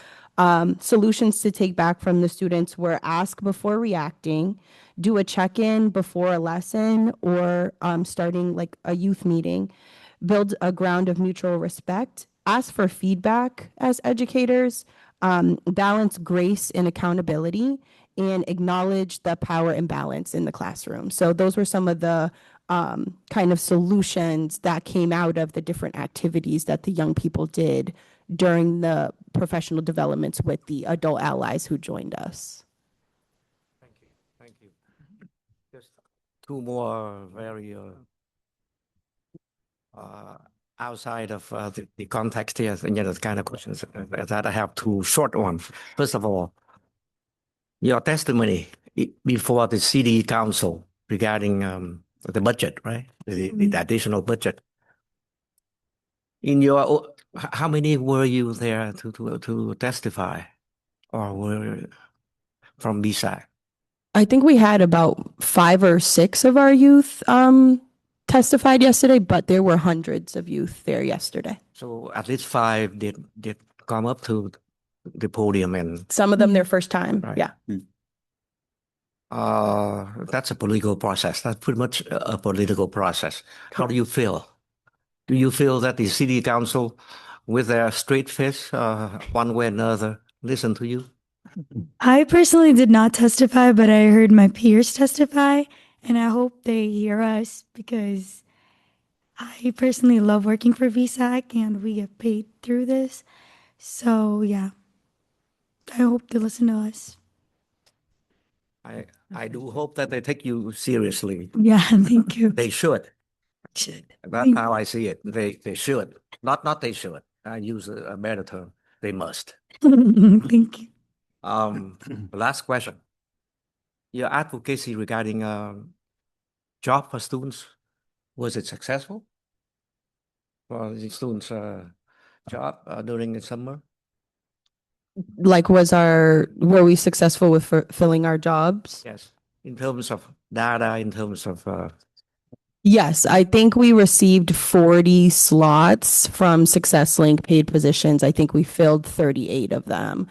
solutions to take back from the students were ask before reacting, do a check-in before a lesson or starting like a youth meeting, build a ground of mutual respect, ask for feedback as educators, balance grace and accountability, and acknowledge the power imbalance in the classroom. So those were some of the kind of solutions that came out of the different activities that the young people did during the professional developments with the adult allies who joined us. Thank you. Just 2 more very outside of the context here, the kind of questions that I have 2 short ones. First of all, your testimony before the city council regarding the budget, right? The additional budget. In your, how many were you there to testify, or were from BSAC? I think we had about 5 or 6 of our youth testified yesterday, but there were hundreds of youth there yesterday. So at least 5 did come up to the podium, and some of them their first time. Right. Yeah. That's a political process. That's pretty much a political process. How do you feel? Do you feel that the city council, with their straight face, one way or another, listen to you? I personally did not testify, but I heard my peers testify, and I hope they hear us because I personally love working for VSAC and we get paid through this. So yeah, I hope they listen to us. I do hope that they take you seriously. Yeah, thank you. They should. That's how I see it. They should. Not they should. I use a better term. They must. Thank you. Last question. Your advocacy regarding job for students, was it successful for the students' job during the summer? Like, were we successful with filling our jobs? Yes. In terms of data, in terms of Yes, I think we received 40 slots from SuccessLink paid positions. I think we filled 38 of them,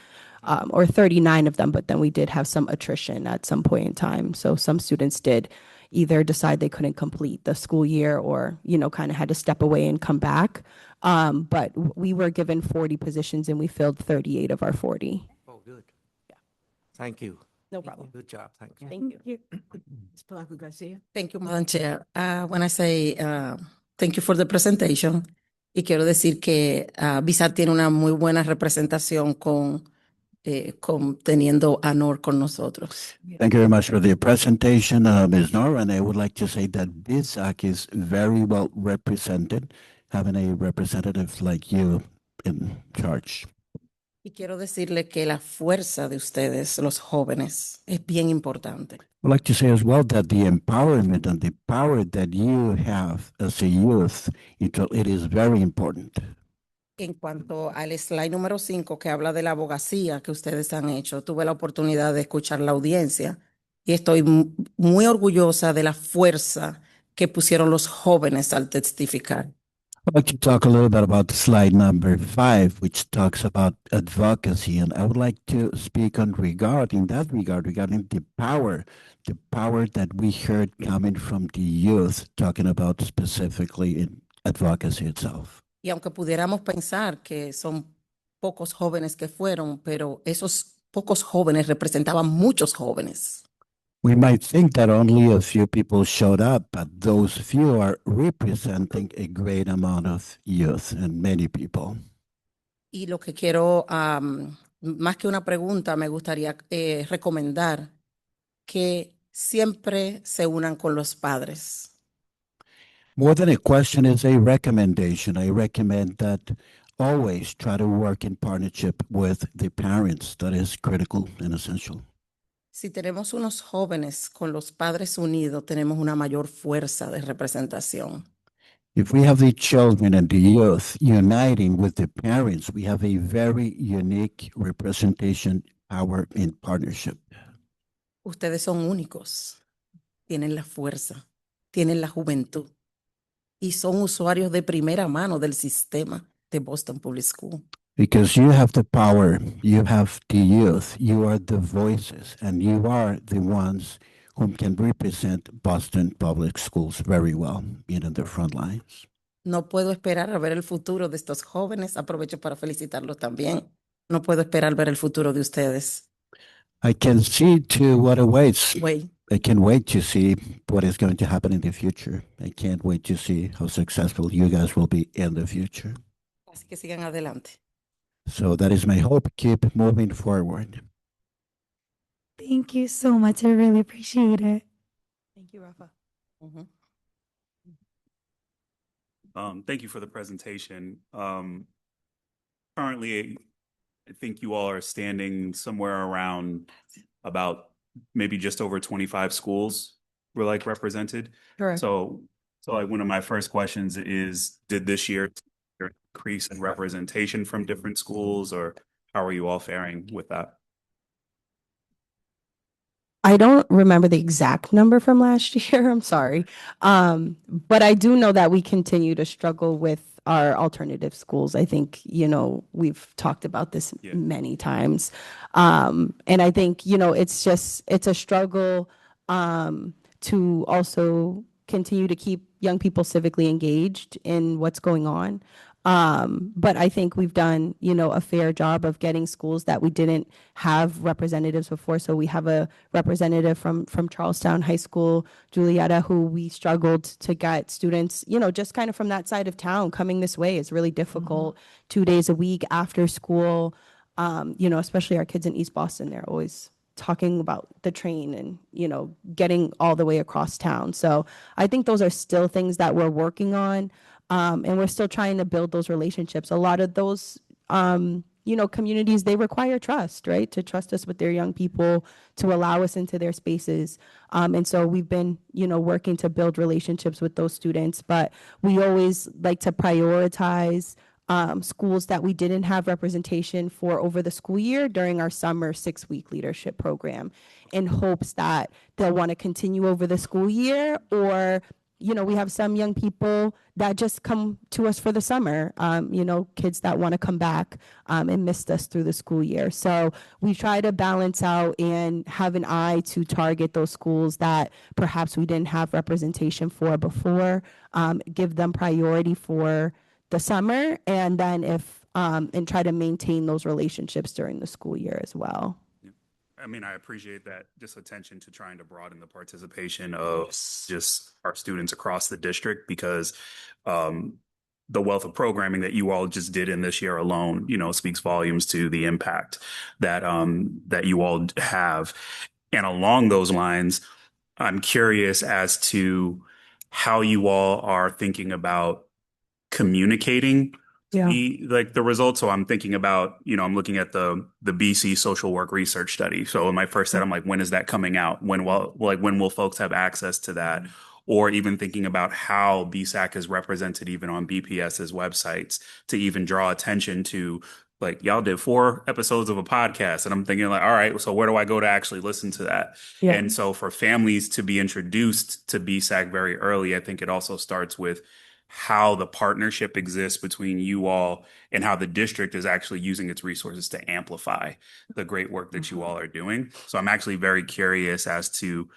or 39 of them, but then we did have some attrition at some point in time. So some students did either decide they couldn't complete the school year or, kind of had to step away and come back. But we were given 40 positions and we filled 38 of our 40. Oh, good. Yeah. Thank you. No problem. Good job. Thank you. Thank you. Ms. Polanco Garcia. Thank you, Madam Chair. When I say thank you for the presentation, y quiero decir que VISA tiene una muy buena representación teniendo a NOR con nosotros. Thank you very much for the presentation, Ms. Nor, and I would like to say that BISAC is very well represented, having a representative like you in charge. Y quiero decirle que la fuerza de ustedes, los jóvenes, es bien importante. I'd like to say as well that the empowerment and the power that you have as a youth, it is very important. En cuanto al slide número 5 que habla de la abogacía que ustedes han hecho, tuve la oportunidad de escuchar la audiencia y estoy muy orgullosa de la fuerza que pusieron los jóvenes al testificar. I'd like to talk a little bit about slide number 5, which talks about advocacy, and I would like to speak regarding the power that we heard coming from the youth, talking about specifically in advocacy itself. Y aunque pudiéramos pensar que son pocos jóvenes que fueron, pero esos pocos jóvenes representaban muchos jóvenes. We might think that only a few people showed up, but those few are representing a great amount of youth and many people. Y lo que quiero, más que una pregunta, me gustaría recomendar que siempre se unan con los padres. More than a question, is a recommendation. I recommend that always try to work in partnership with the parents. That is critical and essential. Si tenemos unos jóvenes con los padres unidos, tenemos una mayor fuerza de representación. If we have the children and the youth uniting with the parents, we have a very unique representation power in partnership. Ustedes son únicos, tienen la fuerza, tienen la juventud y son usuarios de primera mano del sistema de Boston Public School. Because you have the power, you have the youth, you are the voices, and you are the ones who can represent Boston Public Schools very well, being in the front lines. No puedo esperar a ver el futuro de estos jóvenes. Aprovecho para felicitarlos también. No puedo esperar ver el futuro de ustedes. I can see to what awaits. Wait. I can wait to see what is going to happen in the future. I can't wait to see how successful you guys will be in the future. Así que sigan adelante. So that is my hope. Keep moving forward. Thank you so much. I really appreciate it. Thank you, Rafa. Thank you for the presentation. Currently, I think you all are standing somewhere around about maybe just over 25 schools were like represented. Correct. So like one of my first questions is, did this year increase in representation from different schools, or how are you all faring with that? I don't remember the exact number from last year. I'm sorry. But I do know that we continue to struggle with our alternative schools. I think, we've talked about this many times. And I think, it's a struggle to also continue to keep young people civically engaged in what's going on. But I think we've done, a fair job of getting schools that we didn't have representatives before. So we have a representative from Charlestown High School, Julietta, who we struggled to get students, just kind of from that side of town coming this way. It's really difficult. 2 days a week after school, especially our kids in East Boston, they're always talking about the train and, getting all the way across town. So I think those are still things that we're working on. And we're still trying to build those relationships. A lot of those, communities, they require trust, right? To trust us with their young people, to allow us into their spaces. And so we've been, working to build relationships with those students, but we always like to prioritize schools that we didn't have representation for over the school year during our summer 6-week leadership program, in hopes that they'll want to continue over the school year, or we have some young people that just come to us for the summer, kids that want to come back and missed us through the school year. So we try to balance out and have an eye to target those schools that perhaps we didn't have representation for before, give them priority for the summer, and then and try to maintain those relationships during the school year as well. I mean, I appreciate that just attention to trying to broaden the participation of just our students across the district, because the wealth of programming that you all just did in this year alone, speaks volumes to the impact that that you all have. And along those lines, I'm curious as to how you all are thinking about communicating the results. So I'm thinking about, I'm looking at the BC social work research study. So in my first set, I'm like, when is that coming out? When will folks have access to that? Or even thinking about how BSAC is represented even on BPS's websites, to even draw attention to, like, y'all did 4 episodes of a podcast. And I'm thinking, like, all right, so where do I go to actually listen to that? Yeah. And so for families to be introduced to BSAC very early, I think it also starts with how the partnership exists between you all and how the district is actually using its resources to amplify the great work that you all are doing. So I'm actually very curious as to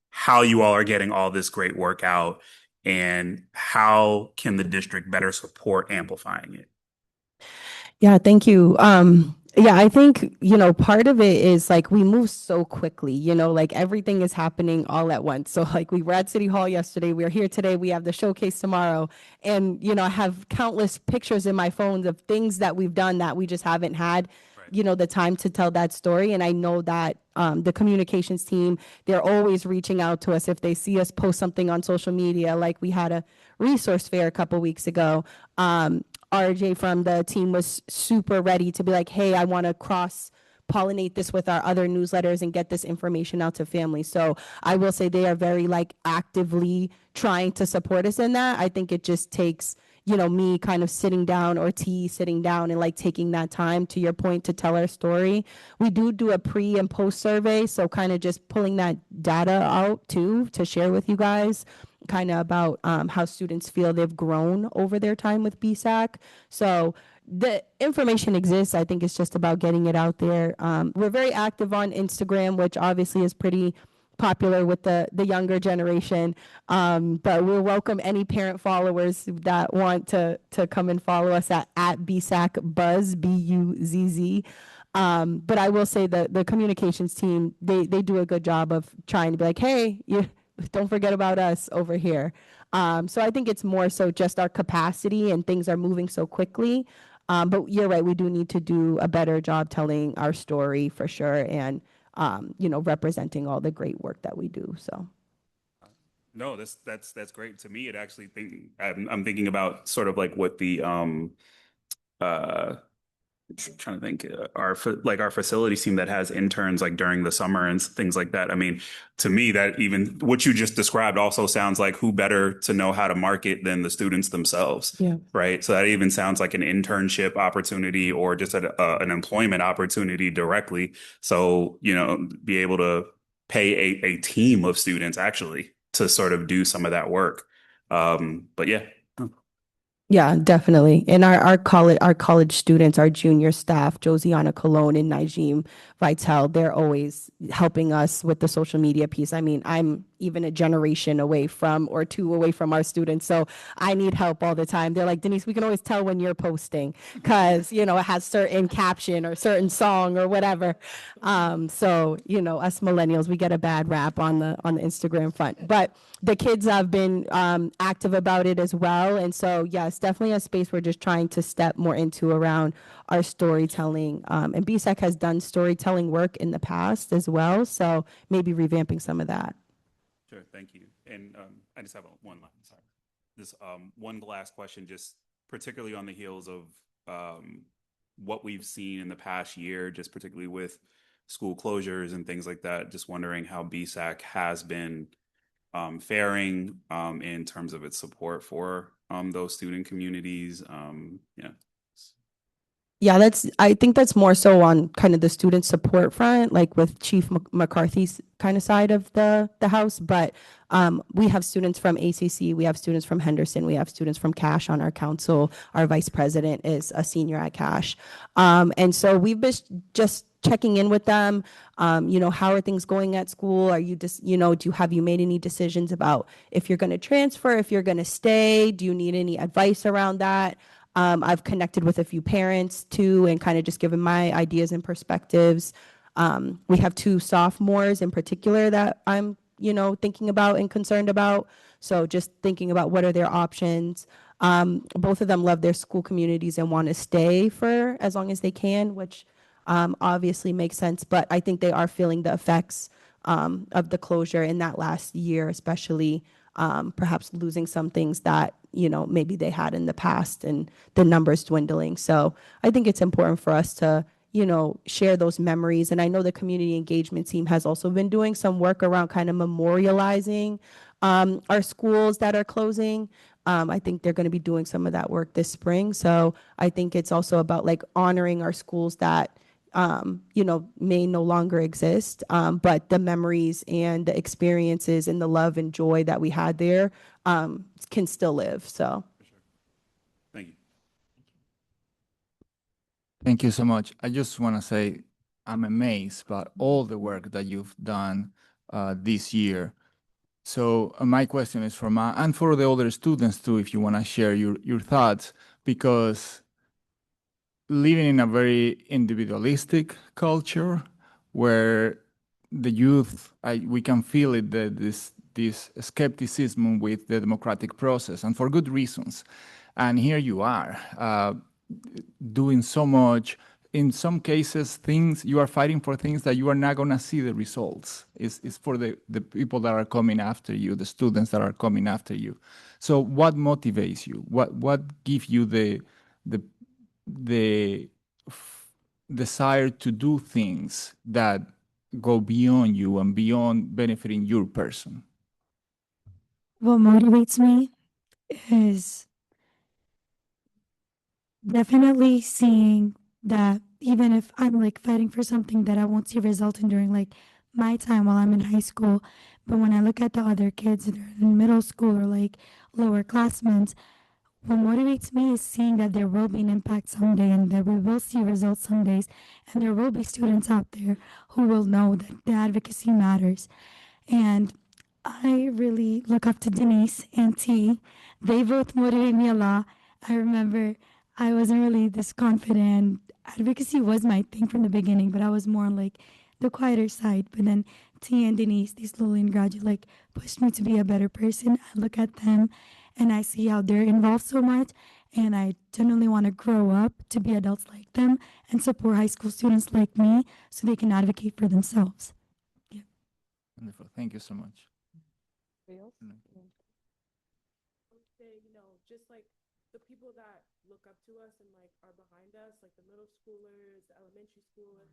how you all are getting all this great work out, and how can the district better support amplifying it? Yeah, thank you. Yeah, I think, part of it is like we move so quickly, like everything is happening all at once. So like we were at City Hall yesterday, we're here today, we have the showcase tomorrow. And, I have countless pictures in my phone of things that we've done that we just haven't had, the time to tell that story. And I know that the communications team, they're always reaching out to us if they see us post something on social media, like we had a resource fair a couple weeks ago. RJ from the team was super ready to be like, hey, I want to cross pollinate this with our other newsletters and get this information out to families. So I will say they are very like actively trying to support us in that. I think it just takes, me kind of sitting down or T sitting down and like taking that time, to your point, to tell our story. We do a pre and post survey. So kind of just pulling that data out too to share with you guys, kind of about how students feel they've grown over their time with BSAC. So the information exists. I think it's just about getting it out there. We're very active on Instagram, which obviously is pretty popular with the younger generation. But we'll welcome any parent followers that want to come and follow us at BSAC Buzz, BUZZ. But I will say that the communications team, they do a good job of trying to be like, hey, don't forget about us over here. So I think it's more so just our capacity, and things are moving so quickly. But you're right, we do need to do a better job telling our story for sure, and representing all the great work that we do. So. No, that's great. To me, it actually I'm thinking about sort of like what the trying to think our facilities team that has interns like during the summer and things like that. I mean, to me, that even what you just described also sounds like who better to know how to market than the students themselves. Yeah. Right. So that even sounds like an internship opportunity or just an employment opportunity directly. So, be able to pay a team of students actually to sort of do some of that work. But yeah. Yeah, definitely. And our college students, our junior staff, Josiana Colon and Najim Vitel, they're always helping us with the social media piece. I mean, I'm even a generation away from, or two away from, our students, so I need help all the time. They're like, Denise, we can always tell when you're posting because, it has certain caption or certain song or whatever. So, us millennials, we get a bad rap on the Instagram front. But the kids have been active about it as well. And so, yes, definitely a space we're just trying to step more into around our storytelling. And BSAC has done storytelling work in the past as well. So maybe revamping some of that. Sure, thank you. And I just have one line. Sorry, this one last question, just particularly on the heels of what we've seen in the past year, just particularly with school closures and things like that. Just wondering how BSAC has been faring in terms of its support for those student communities. Yeah. Yeah, I think that's more so on kind of the student support front, like with Chief McCarthy's kind of side of the house. But we have students from ACC, we have students from Henderson, we have students from Cash on our council. Our vice president is a senior at Cash. And so we've been just checking in with them. How are things going at school? Are you just, have you made any decisions about if you're going to transfer, if you're going to stay? Do you need any advice around that? I've connected with a few parents too, and kind of just given my ideas and perspectives. We have two sophomores in particular that I'm, thinking about and concerned about. So just thinking about what are their options. Both of them love their school communities and want to stay for as long as they can, which obviously makes sense. But I think they are feeling the effects of the closure in that last year, especially perhaps losing some things that maybe they had in the past, and the numbers dwindling. So I think it's important for us to share those memories. And I know the community engagement team has also been doing some work around kind of memorializing our schools that are closing. I think they're going to be doing some of that work this spring. So I think it's also about like honoring our schools that may no longer exist, but the memories and the experiences and the love and joy that we had there can still live. So, Thank you. Thank you so much. I just want to say I'm amazed by all the work that you've done this year So my question is for Ma and for the other students too, if you want to share your thoughts, because living in a very individualistic culture where the youth, we can feel it, that this skepticism with the democratic process, and for good reasons. And here you are, doing so much. In some cases, things you are fighting for things that you are not going to see the results. It's for the people that are coming after you, the students that are coming after you. So what motivates you? What gives you the desire to do things that go beyond you and beyond benefiting your person? What motivates me is definitely seeing that even if I'm like fighting for something that I won't see result in during like my time while I'm in high school, but when I look at the other kids that are in middle school or like lower classmen, what motivates me is seeing that there will be an impact someday and that we will see results some days, and there will be students out there who will know that the advocacy matters. And I really look up to Denise and T. They both motivate me a lot. I remember I wasn't really this confident. Advocacy was my thing from the beginning, but I was more on like the quieter side. But then T and Denise, they slowly and gradually like pushed me to be a better person. I look at them and I see how they're involved so much. And I genuinely want to grow up to be adults like them and support high school students like me so they can advocate for themselves. Wonderful. Thank you so much. Say, just like the people that look up to us and like are behind us, like the middle schoolers, the elementary schoolers,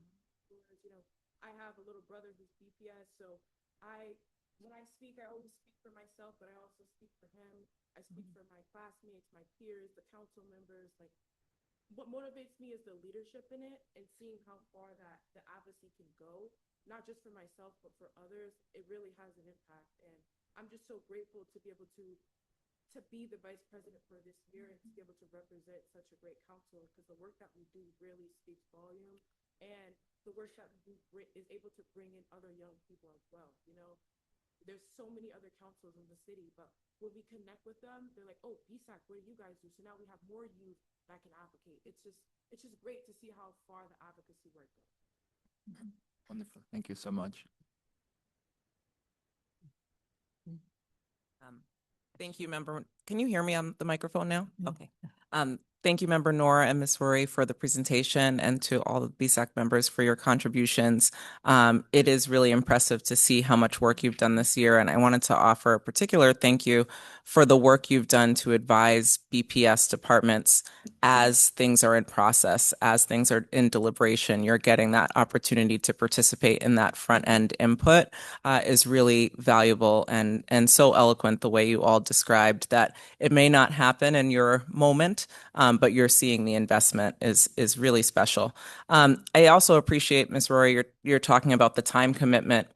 I have a little brother who's BPS, so when I speak, I always speak for myself, but I also speak for him. I speak for my classmates, my peers, the council members. Like, what motivates me is the leadership in it and seeing how far that the advocacy can go, not just for myself, but for others. It really has an impact. And I'm just so grateful to be able to be the vice president for this year and to be able to represent such a great council, because the work that we do really speaks volume, and the work that we do is able to bring in other young people as well. There's so many other councils in the city, but when we connect with them, they're like, oh, BSAC, what do you guys do? So now we have more youth that can advocate. It's just great to see how far the advocacy work goes. Wonderful. Thank you so much. Thank you, member. Can you hear me on the microphone now? Okay. Thank you, member Nora and Ms. Rory, for the presentation, and to all the BSAC members for your contributions. It is really impressive to see how much work you've done this year, and I wanted to offer a particular thank you for the work you've done to advise BPS departments as things are in process, as things are in deliberation. You're getting that opportunity to participate in that front end input is really valuable and so eloquent, the way you all described that it may not happen in your moment, but you're seeing the investment is really special. I also appreciate, Ms. Rory, you're talking about the time commitment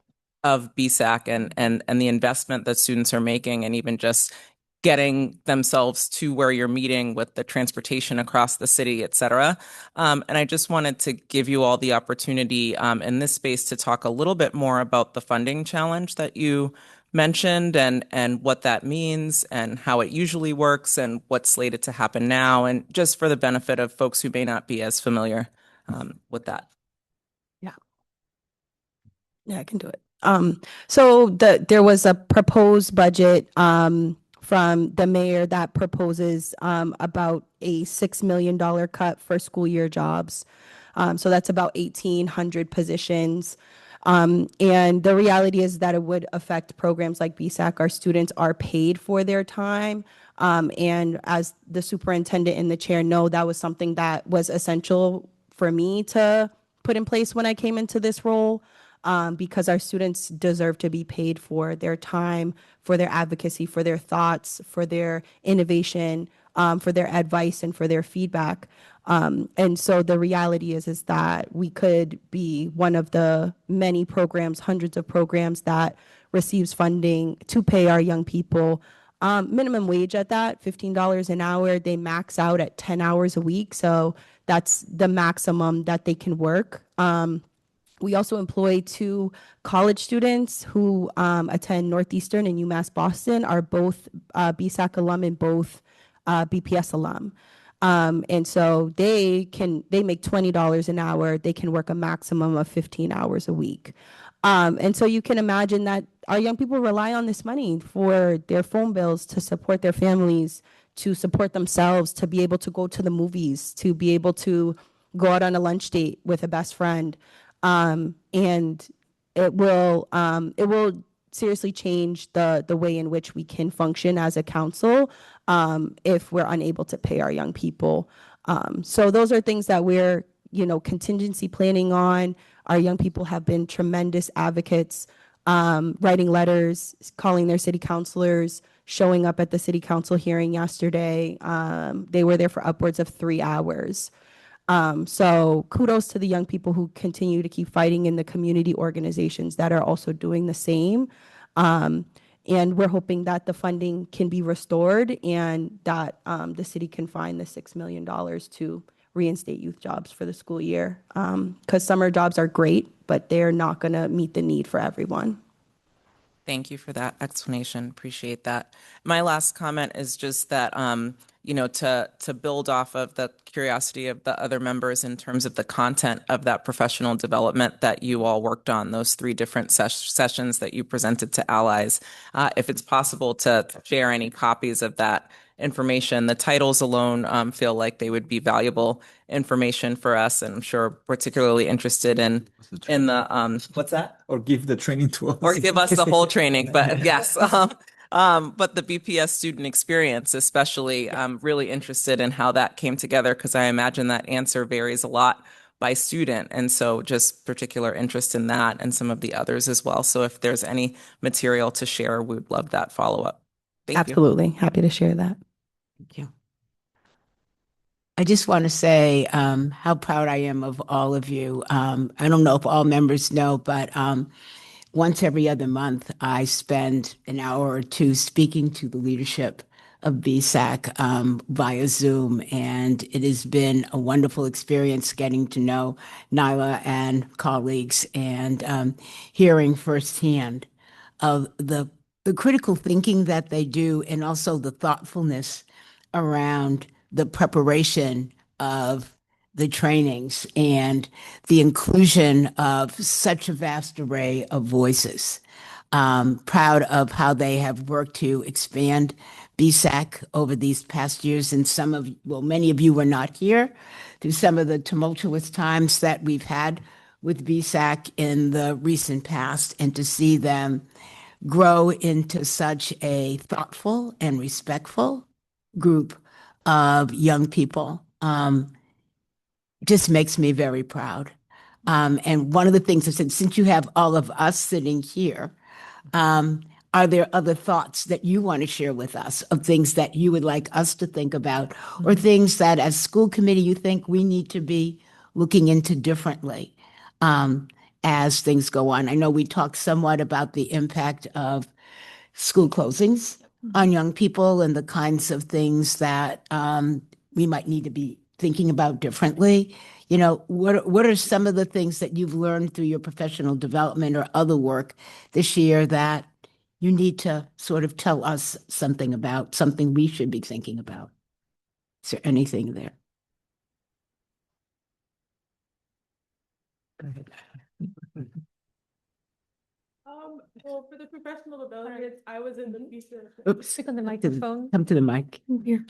of BSAC and the investment that students are making, and even just getting themselves to where you're meeting with the transportation across the city, et cetera. And I just wanted to give you all the opportunity in this space to talk a little bit more about the funding challenge that you mentioned, and what that means and how it usually works and what's slated to happen now, and just for the benefit of folks who may not be as familiar with that. Yeah, I can do it. So there was a proposed budget from the mayor that proposes about a $6 million cut for school year jobs. So that's about 1,800 positions. And the reality is that it would affect programs like BSAC. Our students are paid for their time. And as the superintendent and the chair know, that was something that was essential for me to put in place when I came into this role. Because our students deserve to be paid for their time, for their advocacy, for their thoughts, for their innovation, for their advice, and for their feedback. And so the reality is that we could be one of the many programs, hundreds of programs that receives funding to pay our young people minimum wage at that, $15 an hour. They max out at 10 hours a week. So that's the maximum that they can work. We also employ 2 college students who attend Northeastern and UMass Boston, are both BSAC alum and both BPS alum. And so they make $20 an hour. They can work a maximum of 15 hours a week. And so you can imagine that our young people rely on this money for their phone bills, to support their families, to support themselves, to be able to go to the movies, to be able to go out on a lunch date with a best friend. And it will seriously change the way in which we can function as a council if we're unable to pay our young people. So those are things that we're contingency planning on. Our young people have been tremendous advocates, writing letters, calling their city councilors, showing up at the city council hearing yesterday. They were there for upwards of 3 hours. So kudos to the young people who continue to keep fighting in the community organizations that are also doing the same. And we're hoping that the funding can be restored and that the city can find the $6 million to reinstate youth jobs for the school year. Because summer jobs are great, but they're not going to meet the need for everyone. Thank you for that explanation. Appreciate that. My last comment is just that, to build off of the curiosity of the other members in terms of the content of that professional development that you all worked on, those 3 different sessions that you presented to allies. If it's possible to share any copies of that information, the titles alone feel like they would be valuable information for us, and I'm sure particularly interested in the what's that? Or give the training to us. Or give us the whole training, but yes. But the BPS student experience, especially, I'm really interested in how that came together, because I imagine that answer varies a lot by student. And so just particular interest in that and some of the others as well. So if there's any material to share, we would love that follow-up. Thank you. Absolutely. Happy to share that. Thank you. I just want to say how proud I am of all of you. I don't know if all members know, but once every other month, I spend an hour or 2 speaking to the leadership of BSAC via Zoom. And it has been a wonderful experience getting to know Nyla and colleagues and hearing firsthand of the critical thinking that they do, and also the thoughtfulness around the preparation of the trainings and the inclusion of such a vast array of voices. Proud of how they have worked to expand BSAC over these past years. And many of you were not here through some of the tumultuous times that we've had with BSAC in the recent past, and to see them grow into such a thoughtful and respectful group of young people just makes me very proud. And one of the things I said, since you have all of us sitting here, are there other thoughts that you want to share with us of things that you would like us to think about, or things that as school committee you think we need to be looking into differently as things go on? I know we talked somewhat about the impact of school closings on young people and the kinds of things that we might need to be thinking about differently. What are some of the things that you've learned through your professional development or other work this year that you need to sort of tell us something about, something we should be thinking about? Is there anything there? Go ahead. Well, for the professional development, I was in the future. Oops. Click on the microphone. Come to the mic. Here.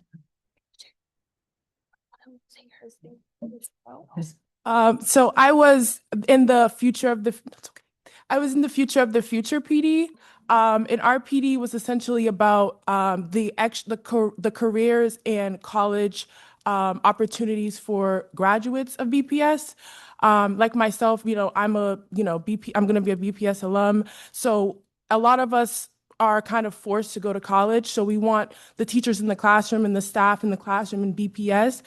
So I was in the future of the. That's okay. I was in the future of the future PD. And our PD was essentially about the careers and college opportunities for graduates of BPS. Like myself, I'm I'm going to be a BPS alum. So a lot of us are kind of forced to go to college. So we want the teachers in the classroom and the staff in the classroom in BPS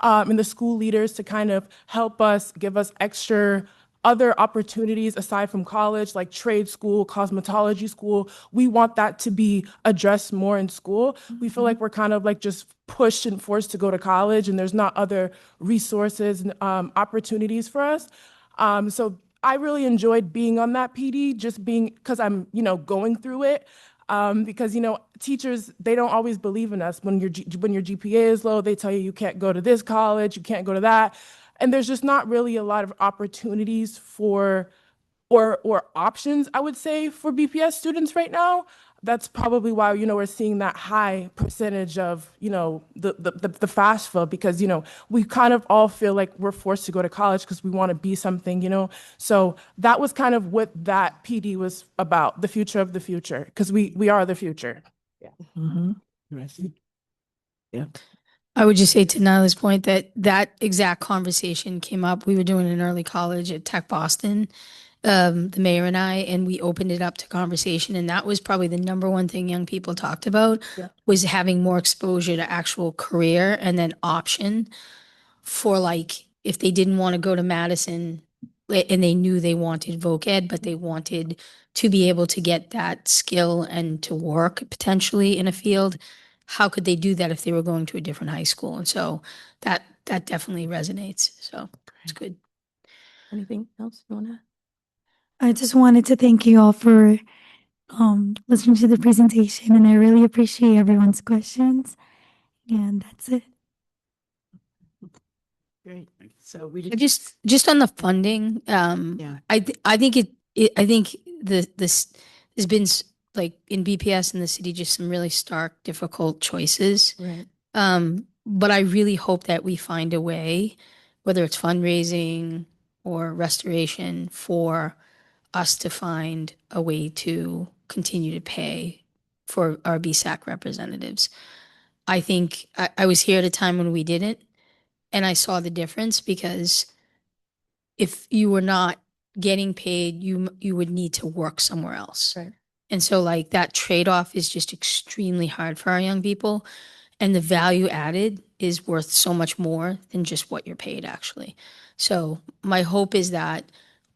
and the school leaders to kind of help us, give us extra other opportunities aside from college, like trade school, cosmetology school. We want that to be addressed more in school. We feel like we're kind of like just pushed and forced to go to college, and there's not other resources and opportunities for us. So I really enjoyed being on that PD, just being because I'm, going through it. Because teachers, they don't always believe in us. When when your GPA is low, they tell you you can't go to this college, you can't go to that, and there's just not really a lot of opportunities for or options, I would say, for BPS students right now. That's probably why, we're seeing that high percentage of, the FAFSA, because, we kind of all feel like we're forced to go to college because we want to be something, So that was kind of what that PD was about, the future of the future, because we are the future. Yeah. Yeah. I would just say to Nyla's point that that exact conversation came up. We were doing an early college at Tech Boston, the mayor and I, and we opened it up to conversation. And that was probably the number one thing young people talked about was having more exposure to actual career and then option for like if they didn't want to go to Madison and they knew they wanted voc ed, but they wanted to be able to get that skill and to work potentially in a field. How could they do that if they were going to a different high school? And so that definitely resonates. So it's good. Anything else you want to? I just wanted to thank you all for listening to the presentation, and I really appreciate everyone's questions. And that's it. Great. So we Just on the funding, I think I think there's been like in BPS in the city just some really stark, difficult choices. Right. But I really hope that we find a way, whether it's fundraising or restoration, for us to find a way to continue to pay for our BSAC representatives. I think I was here at a time when we didn't, and I saw the difference because if you were not getting paid, you would need to work somewhere else. Right. And so like that trade-off is just extremely hard for our young people. And the value added is worth so much more than just what you're paid actually. So my hope is that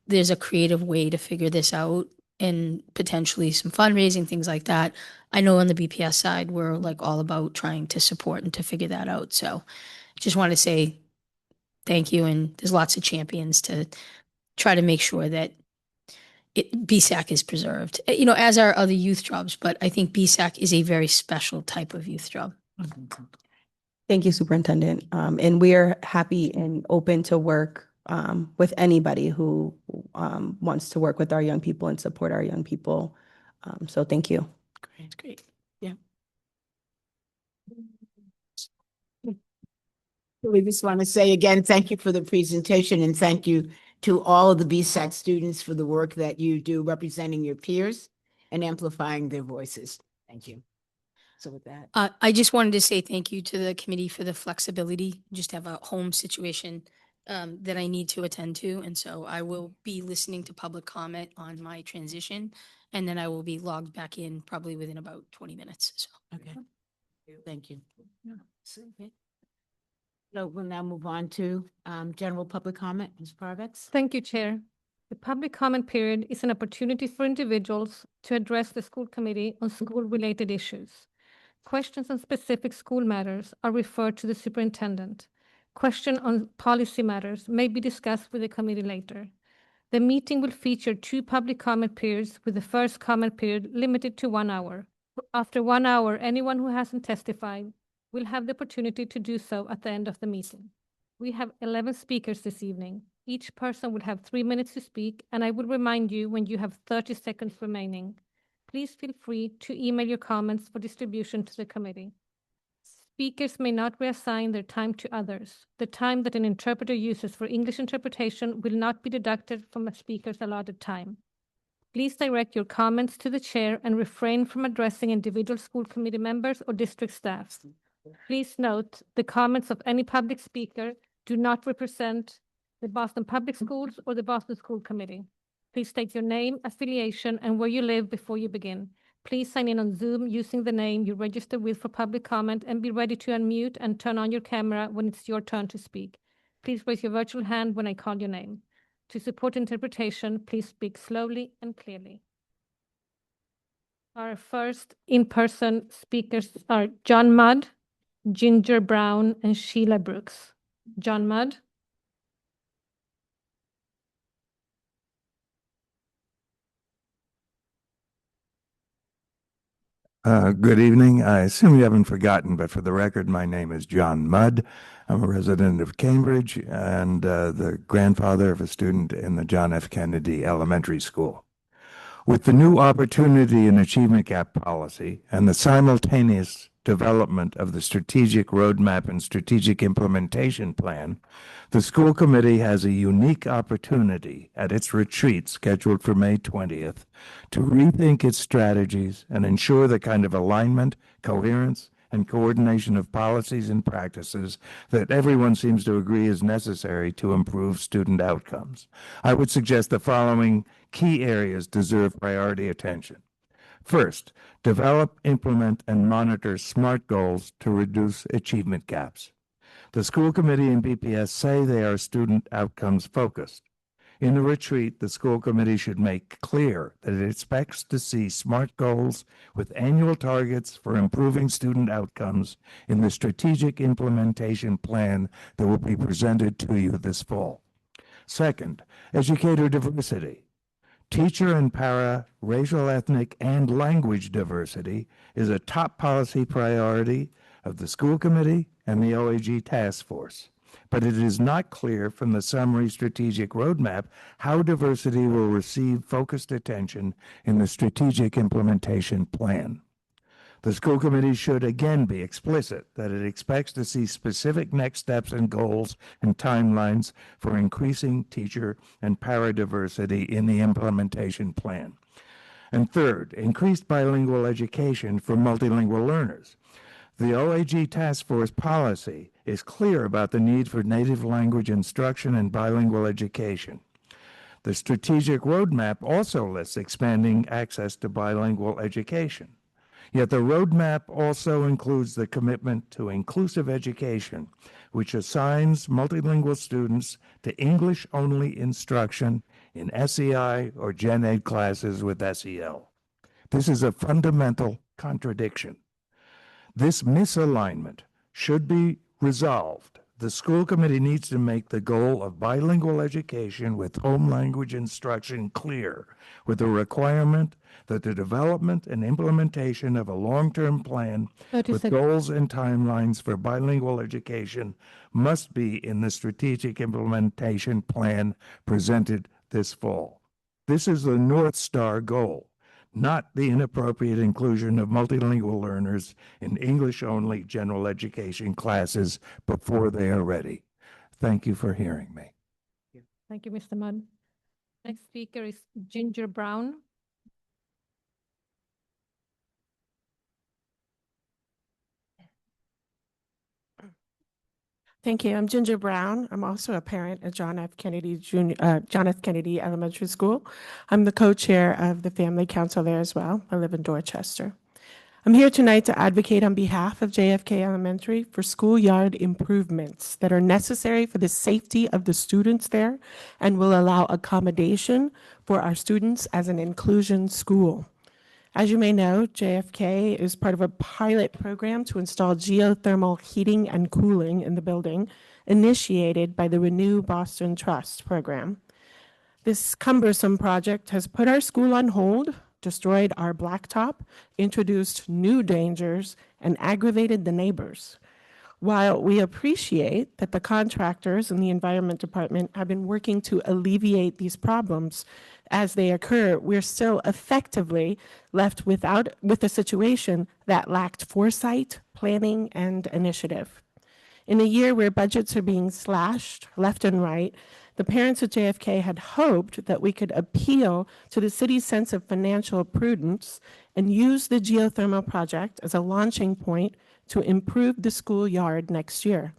there's a creative way to figure this out and potentially some fundraising, things like that. I know on the BPS side, we're like all about trying to support and to figure that out. So just want to say thank you. And there's lots of champions to try to make sure that BSAC is preserved, as are other youth jobs. But I think BSAC is a very special type of youth job. Thank you, Superintendent. And we are happy and open to work with anybody who wants to work with our young people and support our young people. So thank you. Great. Yeah. We just want to say again, thank you for the presentation and thank you to all of the BSAC students for the work that you do representing your peers and amplifying their voices. Thank you. So with that. I just wanted to say thank you to the committee for the flexibility. Just have a home situation that I need to attend to. And so I will be listening to public comment on my transition, and then I will be logged back in probably within about 20 minutes. So. Okay. Thank you. So we'll now move on to general public comment. Ms. Parvex. Thank you, Chair. The public comment period is an opportunity for individuals to address the school committee on school-related issues. Questions on specific school matters are referred to the superintendent. Questions on policy matters may be discussed with the committee later. The meeting will feature 2 public comment periods, with the first comment period limited to 1 hour. After 1 hour, anyone who hasn't testified will have the opportunity to do so at the end of the meeting. We have 11 speakers this evening. Each person will have 3 minutes to speak, and I will remind you when you have 30 seconds remaining. Please feel free to email your comments for distribution to the committee. Speakers may not reassign their time to others. The time that an interpreter uses for English interpretation will not be deducted from a speaker's allotted time. Please direct your comments to the chair and refrain from addressing individual school committee members or district staff. Please note, the comments of any public speaker do not represent the Boston Public Schools or the Boston School Committee. Please state your name, affiliation, and where you live before you begin. Please sign in on Zoom using the name you registered with for public comment and be ready to unmute and turn on your camera when it's your turn to speak. Please raise your virtual hand when I call your name. To support interpretation, please speak slowly and clearly. Our first in-person speakers are John Mudd, Ginger Brown, and Sheila Brooks. John Mudd. Good evening. I assume you haven't forgotten, but for the record, my name is John Mudd. I'm a resident of Cambridge and the grandfather of a student in the John F. Kennedy Elementary School. With the new opportunity and achievement gap policy and the simultaneous development of the strategic roadmap and strategic implementation plan, the school committee has a unique opportunity at its retreat scheduled for May 20th to rethink its strategies and ensure the kind of alignment, coherence, and coordination of policies and practices that everyone seems to agree is necessary to improve student outcomes. I would suggest the following key areas deserve priority attention. First, develop, implement, and monitor SMART goals to reduce achievement gaps. The school committee and BPS say they are student outcomes focused. In the retreat, the school committee should make clear that it expects to see SMART goals with annual targets for improving student outcomes in the strategic implementation plan that will be presented to you this fall. Second, educator diversity. Teacher and para, racial, ethnic, and language diversity is a top policy priority of the school committee and the OAG task force. But it is not clear from the summary strategic roadmap how diversity will receive focused attention in the strategic implementation plan. The school committee should again be explicit that it expects to see specific next steps and goals and timelines for increasing teacher and para-diversity in the implementation plan. And third, increased bilingual education for multilingual learners. The OAG Task Force policy is clear about the need for native language instruction and bilingual education. The strategic roadmap also lists expanding access to bilingual education. Yet the roadmap also includes the commitment to inclusive education, which assigns multilingual students to English-only instruction in SEI or Gen Ed classes with SEL. This is a fundamental contradiction. This misalignment should be resolved. The school committee needs to make the goal of bilingual education with home language instruction clear, with the requirement that the development and implementation of a long-term plan with goals and timelines for bilingual education must be in the strategic implementation plan presented this fall. This is the North Star goal, not the inappropriate inclusion of multilingual learners in English-only general education classes before they are ready. Thank you for hearing me. Thank you, Mr. Mudd. Next speaker is Ginger Brown. Thank you. I'm Ginger Brown. I'm also a parent at John F. Kennedy Elementary School. I'm the co-chair of the Family Council there as well. I live in Dorchester. I'm here tonight to advocate on behalf of JFK Elementary for schoolyard improvements that are necessary for the safety of the students there and will allow accommodation for our students as an inclusion school. As you may know, JFK is part of a pilot program to install geothermal heating and cooling in the building, initiated by the Renew Boston Trust program. This cumbersome project has put our school on hold, destroyed our blacktop, introduced new dangers, and aggravated the neighbors. While we appreciate that the contractors in the Environment Department have been working to alleviate these problems as they occur, we're still effectively left with a situation that lacked foresight, planning, and initiative. In a year where budgets are being slashed left and right, the parents at JFK had hoped that we could appeal to the city's sense of financial prudence and use the geothermal project as a launching point to improve the schoolyard next year.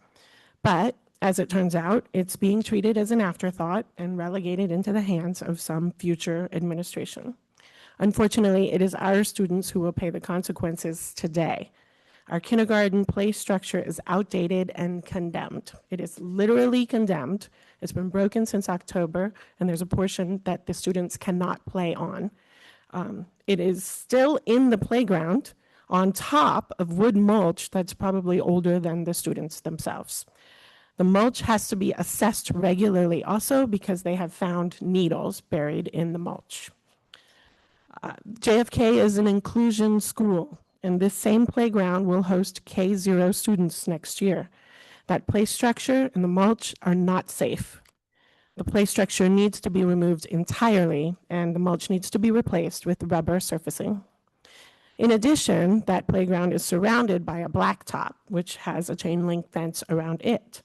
But as it turns out, it's being treated as an afterthought and relegated into the hands of some future administration. Unfortunately, it is our students who will pay the consequences today. Our kindergarten play structure is outdated and condemned. It is literally condemned. It's been broken since October, and there's a portion that the students cannot play on. It is still in the playground on top of wood mulch that's probably older than the students themselves. The mulch has to be assessed regularly also because they have found needles buried in the mulch. JFK is an inclusion school, and this same playground will host K0 students next year. That play structure and the mulch are not safe. The play structure needs to be removed entirely, and the mulch needs to be replaced with rubber surfacing. In addition, that playground is surrounded by a blacktop, which has a chain link fence around it.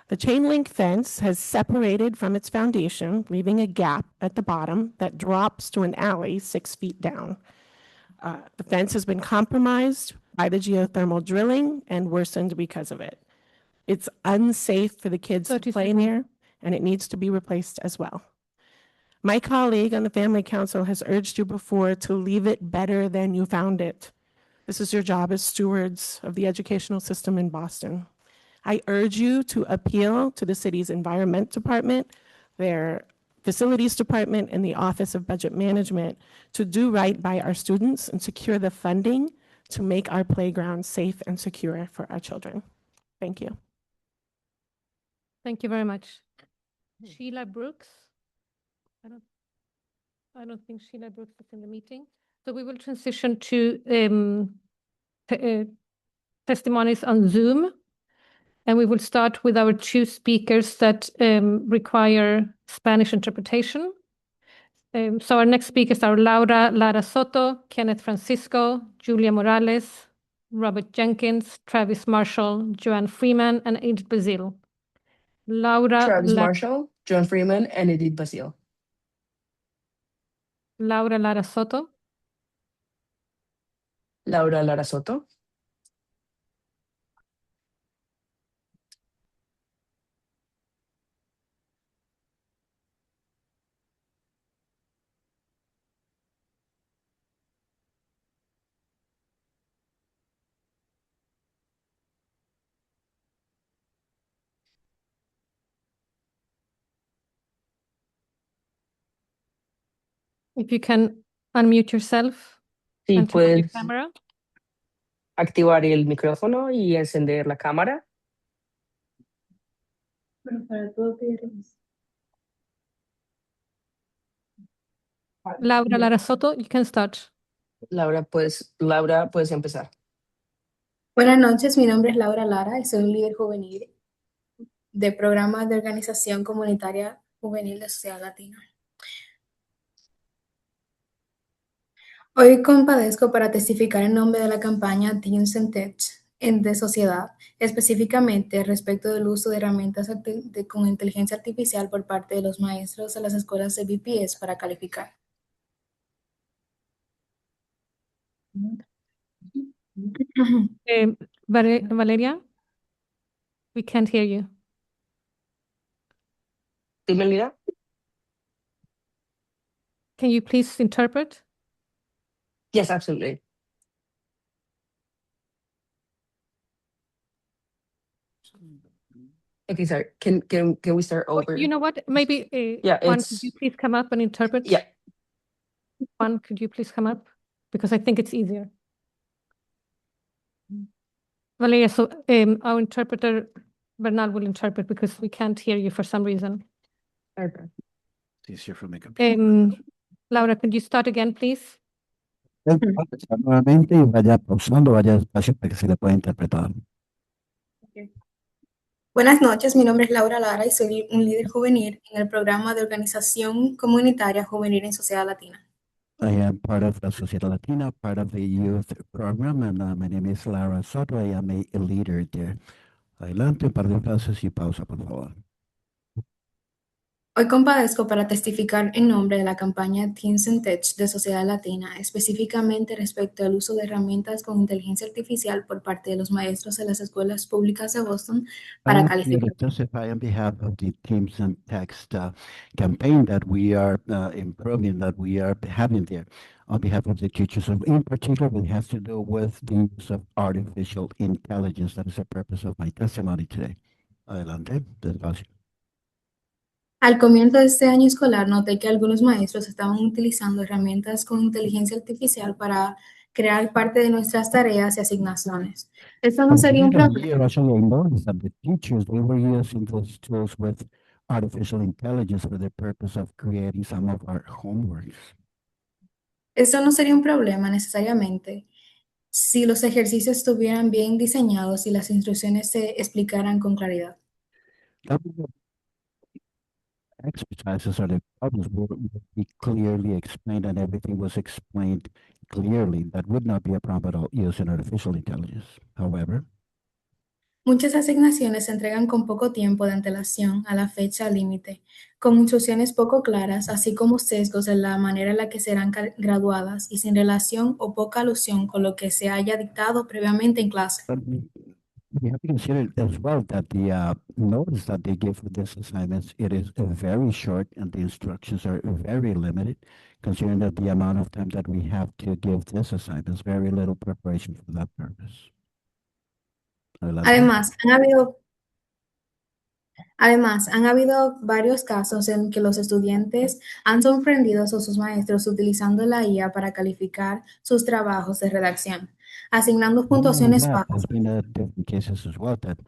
The chain link fence has separated from its foundation, leaving a gap at the bottom that drops to an alley 6 feet down. The fence has been compromised by the geothermal drilling and worsened because of it. It's unsafe for the kids to play near, and it needs to be replaced as well. My colleague on the Family Council has urged you before to leave it better than you found it. This is your job as stewards of the educational system in Boston. I urge you to appeal to the city's Environment Department, their Facilities Department, and the Office of Budget Management to do right by our students and secure the funding to make our playground safe and secure for our children. Thank you. Thank you very much. Sheila Brooks. I don't think Sheila Brooks is in the meeting. So we will transition to testimonies on Zoom. And we will start with our two speakers that require Spanish interpretation. So our next speakers are Laura Lara Soto, Kenneth Francisco, Julia Morales, Robert Jenkins, Travis Marshall, Joanne Freeman, and Edith Bazil. Travis Marshall, Joan Freeman, and Edith Bazil. Laura Lara Soto. Laura Lara Soto. If you can unmute yourself Sí, and turn on your puedes camera. activar el micrófono y encender la cámara. Laura Lara Soto, you can start. Laura, puedes empezar. Buenas noches, mi nombre es Laura Lara y soy un líder juvenil de programas de organización comunitaria juvenil de Sociedad Latina. Hoy compadezco para testificar en nombre de la campaña Teens and Tech de Sociedad, específicamente respecto del uso de herramientas con inteligencia artificial por parte de los maestros de las escuelas de BPS para calificar. Valeria, we can't hear you. Melina? Can you please interpret? Yes, absolutely. Okay, sorry. Can we start over? You know what? Maybe Yeah, Juan, could you please come up and interpret? Yeah. Juan, could you please come up? Because I think it's easier. Valeria, so our interpreter, Bernal, will interpret because we can't hear you for some reason. Okay. It's easier for me. Laura, could you start again, please? Nuevamente y vaya pausando, vaya despacio para que se le pueda interpretar. Buenas noches, mi nombre es Laura Lara y soy un líder juvenil en el programa de organización comunitaria juvenil en Sociedad Latina. I am part of the Sociedad Latina, part of the youth program, and my name is Lara Soto. I am a leader there. Adelante, un par de frases y pausa, por favor. Hoy compadezco para testificar en nombre de la campaña Teens and Tech de Sociedad Latina, específicamente respecto al uso de herramientas con inteligencia artificial por parte de los maestros de las escuelas públicas de Boston para I am here calificar. to testify on behalf of the Teams and Text campaign that we are improving, that we are having there on behalf of the teachers. And in particular, it has to do with the use of artificial intelligence. That is the purpose of my testimony today. Adelante, despacio. Al comienzo de este año escolar, noté que algunos maestros estaban utilizando herramientas con inteligencia artificial para crear parte de nuestras tareas y asignaciones. Esto no sería un problema. Here, actually, I noticed that the teachers, they were using those tools with artificial intelligence for the purpose of creating some of our homeworks. Esto no sería un problema necesariamente si los ejercicios estuvieran bien diseñados y las instrucciones se explicaran con claridad. Exercises or the problems would be clearly explained and everything was explained clearly. That would not be a problem at all using artificial intelligence. However, Muchas asignaciones se entregan con poco tiempo de antelación a la fecha límite, con instrucciones poco claras, así como sesgos en la manera en la que serán graduadas y sin relación o poca alusión con lo que se haya dictado previamente en clase. we have to consider as well that the notice that they give for this assignments, it is very short and the instructions are very limited, considering that the amount of time that we have to give this assignments, very little preparation for that purpose. Adelante. Además, han habido varios casos en que los estudiantes han sorprendido a sus maestros utilizando la IA para calificar sus trabajos de redacción, asignando Not only puntuaciones that, bajas. there's been different cases as well that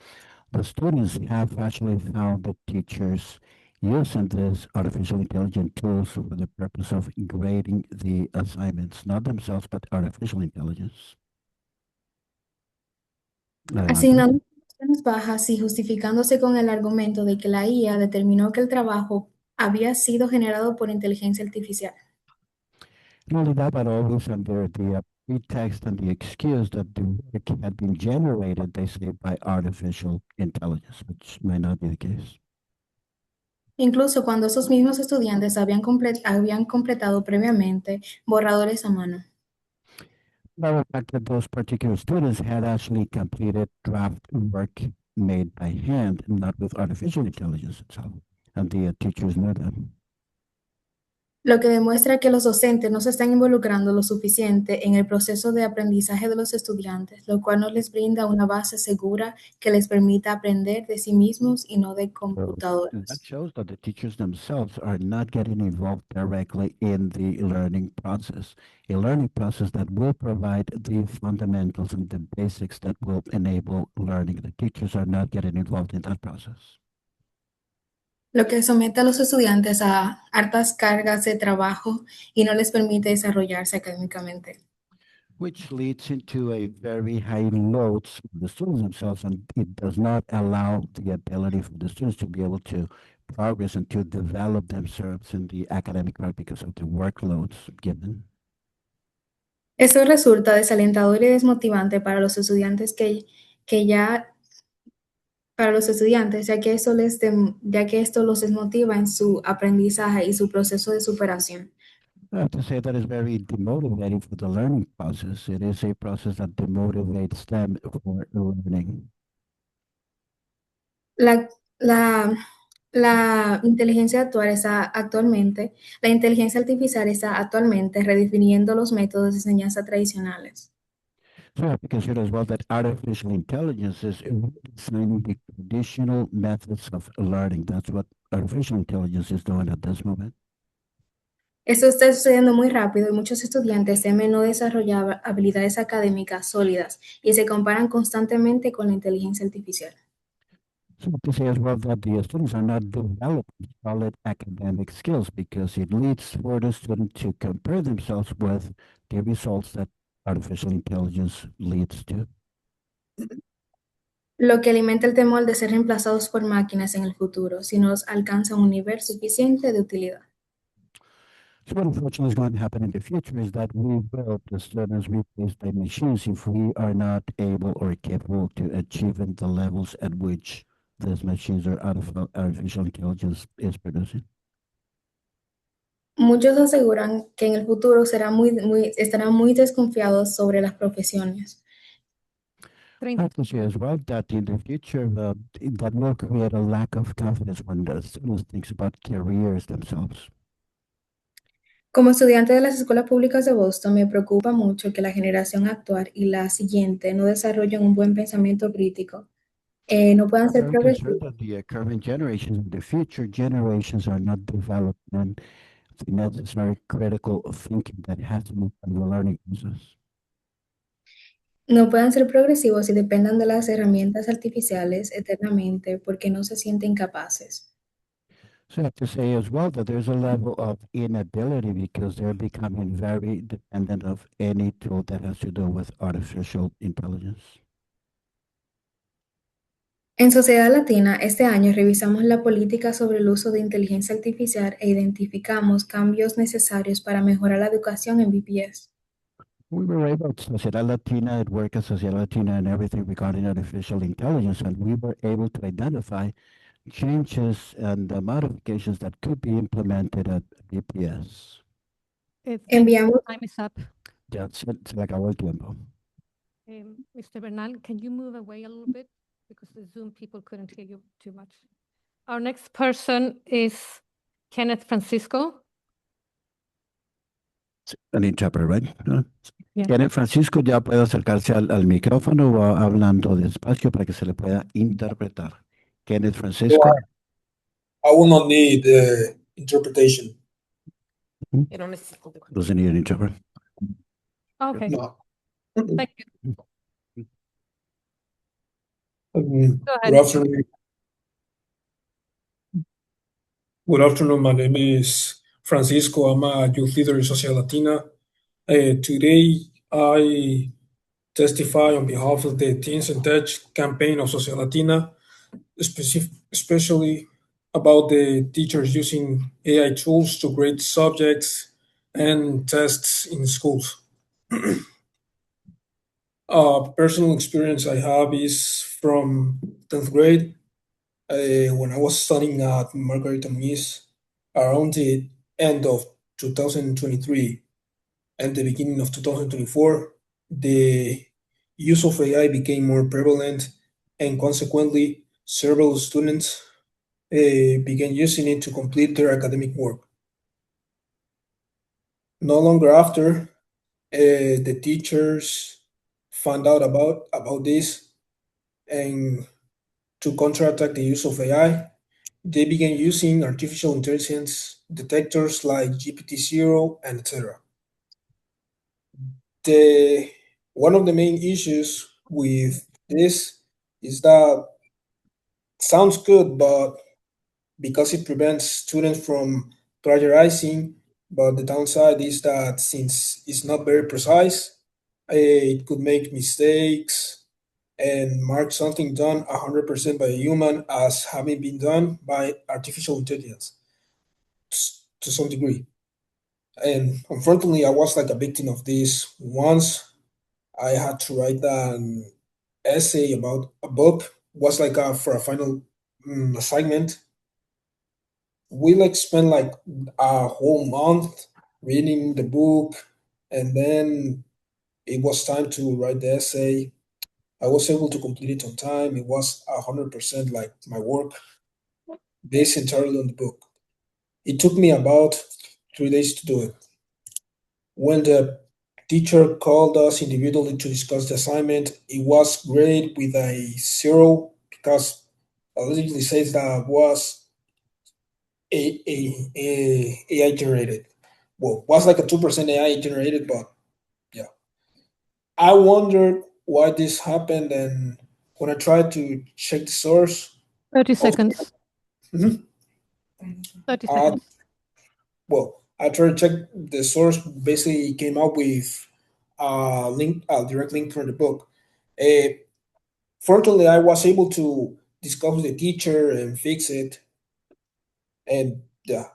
the students have actually found that teachers using this artificial intelligence tools for the purpose of grading the assignments, not themselves, but artificial intelligence. Adelante. Asignando puntuaciones bajas y justificándose con el argumento de que la IA determinó que el trabajo había sido generado por inteligencia artificial. Not only that, but always under the pretext and the excuse that the work had been generated, they say, by artificial intelligence, which might not be the case. Incluso cuando esos mismos estudiantes habían completado previamente borradores a mano. The fact that those particular students had actually completed draft work made by hand, not with artificial intelligence itself, and the teachers know that. Lo que demuestra que los docentes no se están involucrando lo suficiente en el proceso de aprendizaje de los estudiantes, lo cual no les brinda una base segura que les permita aprender de sí mismos y no de So computadoras. that shows that the teachers themselves are not getting involved directly in the learning process, a learning process that will provide the fundamentals and the basics that will enable learning. The teachers are not getting involved in that process. Lo que somete a los estudiantes a hartas cargas de trabajo y no les permite desarrollarse académicamente. Which leads into a very high load for the students themselves, and it does not allow the ability for the students to be able to progress and to develop themselves in the academic part because of the workloads given. Esto resulta desalentador y desmotivante para los estudiantes para los estudiantes, ya que esto los desmotiva en su aprendizaje y su proceso de superación. I have to say that is very demotivating for the learning process. It is a process that demotivates them for learning. La, la, la inteligencia la inteligencia artificial está actualmente redefiniendo los métodos de enseñanza tradicionales. So I have to consider as well that artificial intelligence is redesigning the traditional methods of learning. That's what artificial intelligence is doing at this moment. Esto está sucediendo muy rápido y muchos estudiantes temen no desarrollar habilidades académicas sólidas y se comparan constantemente con la inteligencia artificial. So to say as well that the students are not developing solid academic skills because it leads for the student to compare themselves with the results that artificial intelligence leads to. Lo que alimenta el temor de ser reemplazados por máquinas en el futuro si no alcanzan un nivel suficiente de utilidad. So what unfortunately is going to happen in the future is that we will, the students, replace by machines if we are not able or capable to achieve the levels at which these machines or artificial intelligence is producing. Muchos aseguran que en el futuro estarán muy desconfiados sobre las profesiones. I have to say as well that in the future, that will create a lack of confidence when the students think about careers themselves. Como estudiante de las escuelas públicas de Boston, me preocupa mucho que la generación actual y la siguiente no desarrollen un buen pensamiento crítico, no puedan ser I'm concerned progresivos. that the current generations and the future generations are not developing the necessary critical thinking that has to be part of the learning process. No puedan ser progresivos y dependan de las herramientas artificiales eternamente porque no se sienten capaces. So I have to say as well that there's a level of inability because they're becoming very dependent of any tool that has to do with artificial intelligence. En Sociedad Latina, este año revisamos la política sobre el uso de inteligencia artificial e identificamos cambios necesarios para mejorar la educación en BPS. We were able to, Sociedad Latina, at work at Sociedad Latina and everything regarding artificial intelligence, and we were able to identify changes and modifications that could be implemented at BPS. Enviamos. Time is up. Ya se me acabó el tiempo. Mr. Bernal, can you move away a little bit? Because the Zoom people couldn't hear you too much. Our next person is Kenneth Francisco. An interpreter, right? Yeah. Kenneth Francisco ya puede acercarse al micrófono o hablando despacio para que se le pueda interpretar. Kenneth Francisco. I will not need interpretation. Doesn't need an interpreter. Okay. No. Thank you. Go Good ahead. afternoon. Good afternoon. My name is Francisco. I'm a youth leader in Sociedad Latina. Today, I testify on behalf of the Teens and Tech campaign of Sociedad Latina, especially about the teachers using AI tools to grade subjects and tests in schools. Personal experience I have is from 10th grade when I was studying at Margarita Muniz around the end of 2023 and the beginning of 2024. The use of AI became more prevalent, and consequently, several students began using it to complete their academic work. No longer after, the teachers found out about this, and to counterattack the use of AI, they began using artificial intelligence detectors like GPT-0 and etc. One of the main issues with this is that it sounds good, but because it prevents students from plagiarizing, but the downside is that since it's not very precise, it could make mistakes and mark something done 100% by a human as having been done by artificial intelligence to some degree. And unfortunately, I was like a victim of this. Once I had to write an essay about a book, was like for a final assignment. We like spent like a whole month reading the book, and then it was time to write the essay. I was able to complete it on time. It was 100% like my work based entirely on the book. It took me about 3 days to do it. When the teacher called us individually to discuss the assignment, it was great with a 0 because allegedly says that was AI generated. Well, was like a 2% AI generated, but yeah. I wondered why this happened, and when I tried to check the source, 30 seconds. 30 seconds. Well, I tried to check the source. Basically, it came up with a direct link from the book. Fortunately, I was able to discuss with the teacher and fix it, and yeah,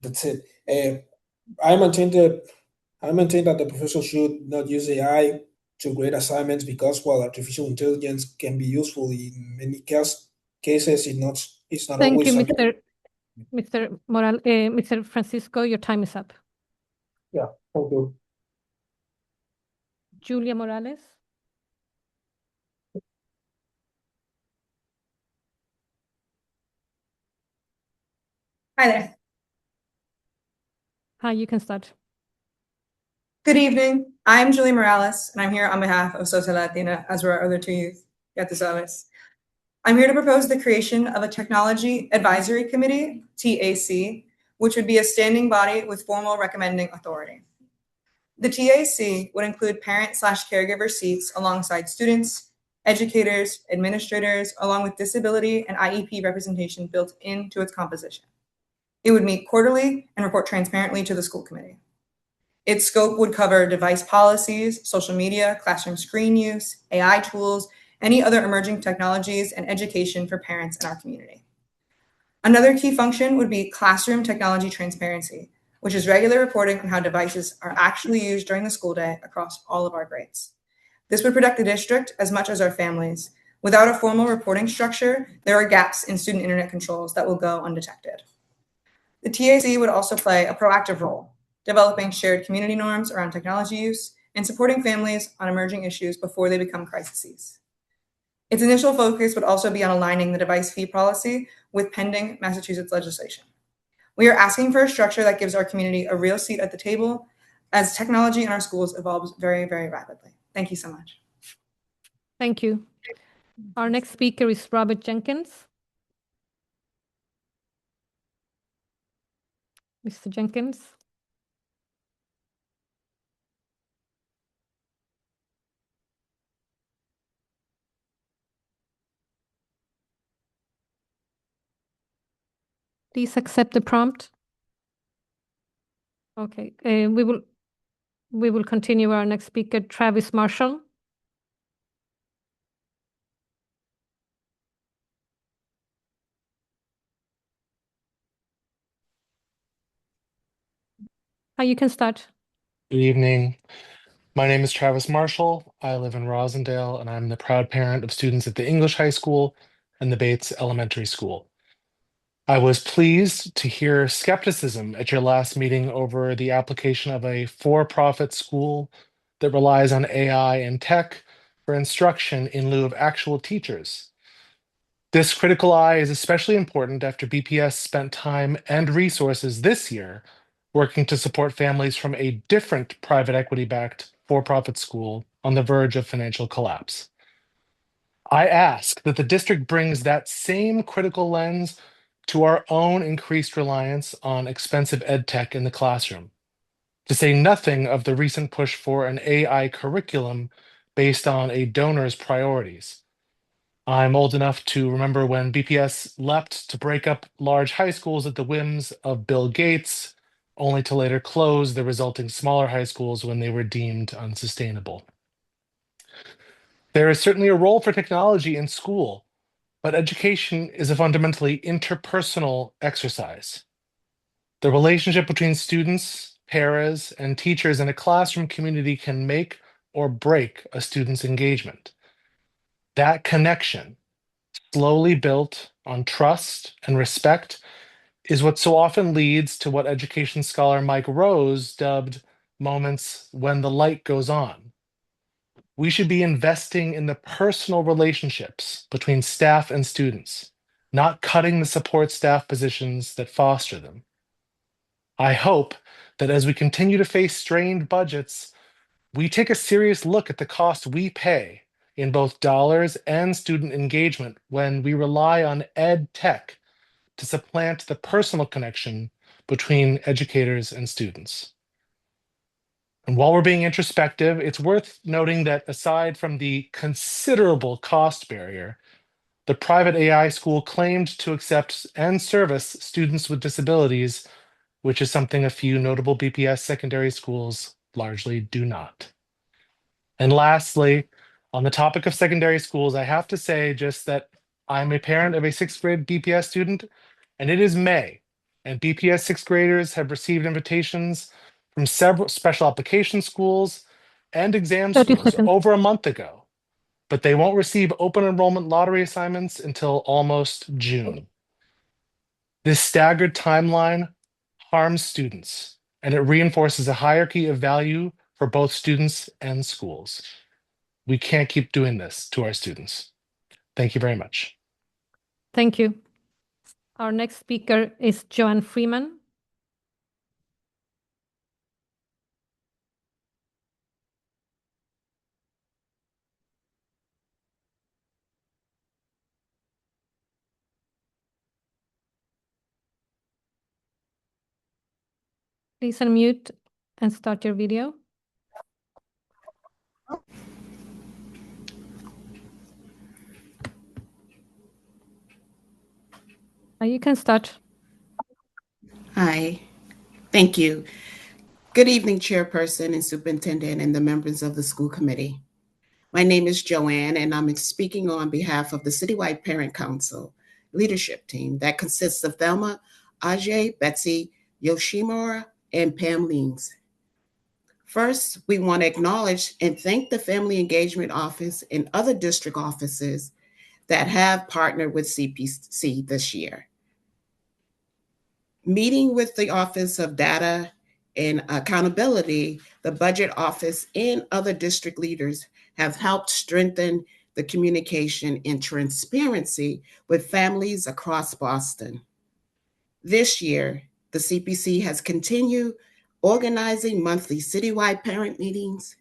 that's it. I maintain that the professor should not use AI to grade assignments because while artificial intelligence can be useful in many cases, it's not Thank always. you, Mr. Francisco. Your time is up. Yeah, thank you. Julia Morales. Hi there. Hi, you can start. Good evening. I'm Julie Morales, and I'm here on behalf of Sociedad Latina, as were our other two youth. I'm here to propose the creation of a Technology Advisory Committee, TAC, which would be a standing body with formal recommending authority. The TAC would include parent/caregiver seats alongside students, educators, administrators, along with disability and IEP representation built into its composition. It would meet quarterly and report transparently to the school committee. Its scope would cover device policies, social media, classroom screen use, AI tools, any other emerging technologies, and education for parents in our community. Another key function would be classroom technology transparency, which is regular reporting on how devices are actually used during the school day across all of our grades. This would protect the district as much as our families. Without a formal reporting structure, there are gaps in student internet controls that will go undetected. The TAC would also play a proactive role, developing shared community norms around technology use and supporting families on emerging issues before they become crises. Its initial focus would also be on aligning the device fee policy with pending Massachusetts legislation. We are asking for a structure that gives our community a real seat at the table as technology in our schools evolves very, very rapidly. Thank you so much. Thank you. Our next speaker is Robert Jenkins. Mr. Jenkins. Please accept the prompt. Okay, we will continue our next speaker, Travis Marshall. You can start. Good evening. My name is Travis Marshall. I live in Rosendale, and I'm the proud parent of students at the English High School and the Bates Elementary School. I was pleased to hear skepticism at your last meeting over the application of a for-profit school that relies on AI and tech for instruction in lieu of actual teachers. This critical eye is especially important after BPS spent time and resources this year working to support families from a different private equity-backed for-profit school on the verge of financial collapse. I ask that the district brings that same critical lens to our own increased reliance on expensive ed tech in the classroom, to say nothing of the recent push for an AI curriculum based on a donor's priorities. I'm old enough to remember when BPS leapt to break up large high schools at the whims of Bill Gates, only to later close the resulting smaller high schools when they were deemed unsustainable. There is certainly a role for technology in school, but education is a fundamentally interpersonal exercise. The relationship between students, paras, and teachers in a classroom community can make or break a student's engagement. That connection, slowly built on trust and respect, is what so often leads to what education scholar Mike Rose dubbed moments when the light goes on. We should be investing in the personal relationships between staff and students, not cutting the support staff positions that foster them. I hope that as we continue to face strained budgets, we take a serious look at the cost we pay in both dollars and student engagement when we rely on ed tech to supplant the personal connection between educators and students. And while we're being introspective, it's worth noting that aside from the considerable cost barrier, the private AI school claimed to accept and service students with disabilities, which is something a few notable BPS secondary schools largely do not. And lastly, on the topic of secondary schools, I have to say just that I'm a parent of a sixth grade BPS student, and it is May, and BPS sixth graders have received invitations from several special application schools and exam 30 schools seconds. over a month ago, but they won't receive open enrollment lottery assignments until almost June. This staggered timeline harms students, and it reinforces a hierarchy of value for both students and schools. We can't keep doing this to our students. Thank you very much. Thank you. Our next speaker is Joanne Freeman. Please unmute and start your video. You can start. Hi, thank you. Good evening, Chairperson and Superintendent and the members of the school committee. My name is Joanne, and I'm speaking on behalf of the Citywide Parent Council leadership team that consists of Thelma, Ajay, Betsy, Yoshimura, and Pam Leans. First, we want to acknowledge and thank the Family Engagement Office and other district offices that have partnered with CPC this year. Meeting with the Office of Data and Accountability, the Budget Office, and other district leaders have helped strengthen the communication and transparency with families across Boston. This year, the CPC has continued organizing monthly citywide parent meetings,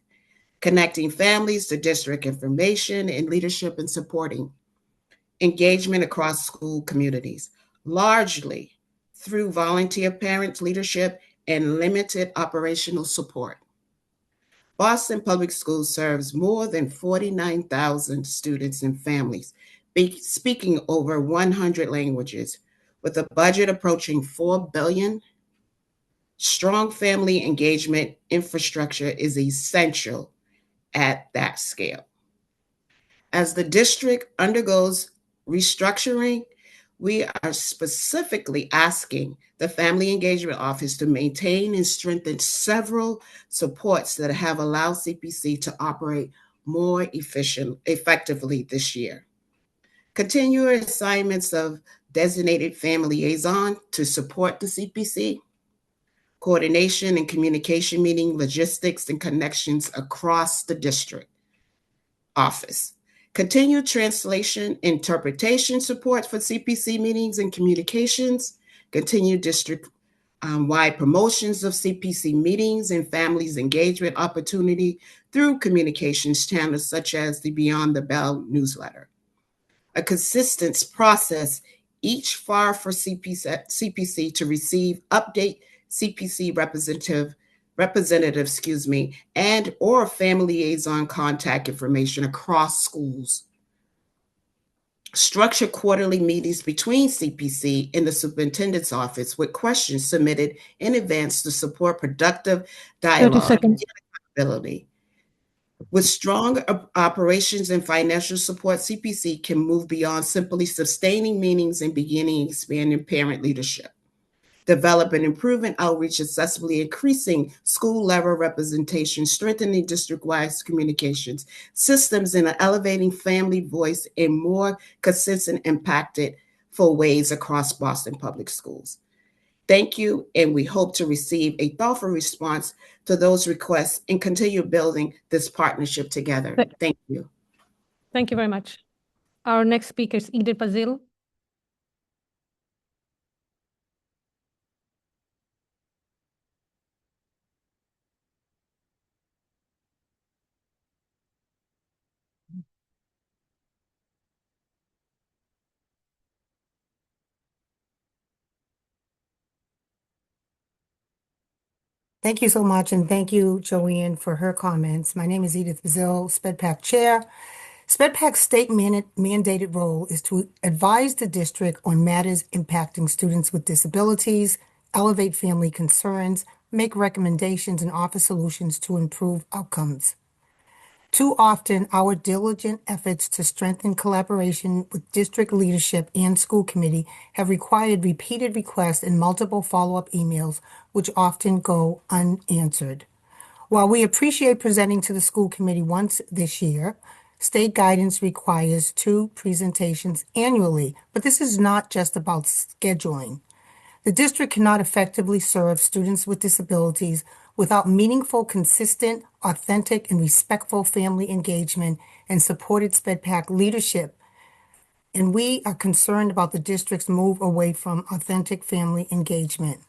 connecting families to district information and leadership and supporting engagement across school communities, largely through volunteer parent leadership and limited operational support. Boston Public Schools serves more than 49,000 students and families, speaking over 100 languages. With a budget approaching $4 billion, strong family engagement infrastructure is essential at that scale. As the district undergoes restructuring, we are specifically asking the Family Engagement Office to maintain and strengthen several supports that have allowed CPC to operate more effectively this year. Continuing assignments of designated family liaison to support the CPC, coordination and communication meeting logistics and connections across the district office. Continued translation, interpretation support for CPC meetings and communications, continued district-wide promotions of CPC meetings and families engagement opportunity through communications channels such as the Beyond the Bell newsletter. A consistent process each far for CPC to receive update CPC representative, and or family liaison contact information across schools. Structure quarterly meetings between CPC and the superintendent's office with questions submitted in advance to support productive dialogue and accountability. With strong operations and financial support, CPC can move beyond simply sustaining meetings and beginning expanding parent leadership. Develop and improving outreach, accessibly increasing school-level representation, strengthening district-wide communications, systems, and elevating family voice in more consistent, impactful ways across Boston Public Schools. Thank you, and we hope to receive a thoughtful response to those requests and continue building this partnership together. Thank you. Thank you very much. Our next speaker is Edith Bazil. Thank you so much, and thank you, Joanne, for her comments. My name is Edith Bazil, SPEDPAC Chair. SPEDPAC's state mandated role is to advise the district on matters impacting students with disabilities, elevate family concerns, make recommendations, and offer solutions to improve outcomes. Too often, our diligent efforts to strengthen collaboration with district leadership and school committee have required repeated requests and multiple follow-up emails, which often go unanswered. While we appreciate presenting to the school committee once this year, state guidance requires 2 presentations annually, but this is not just about scheduling. The district cannot effectively serve students with disabilities without meaningful, consistent, authentic, and respectful family engagement and supported SPEDPAC leadership. And we are concerned about the district's move away from authentic family engagement.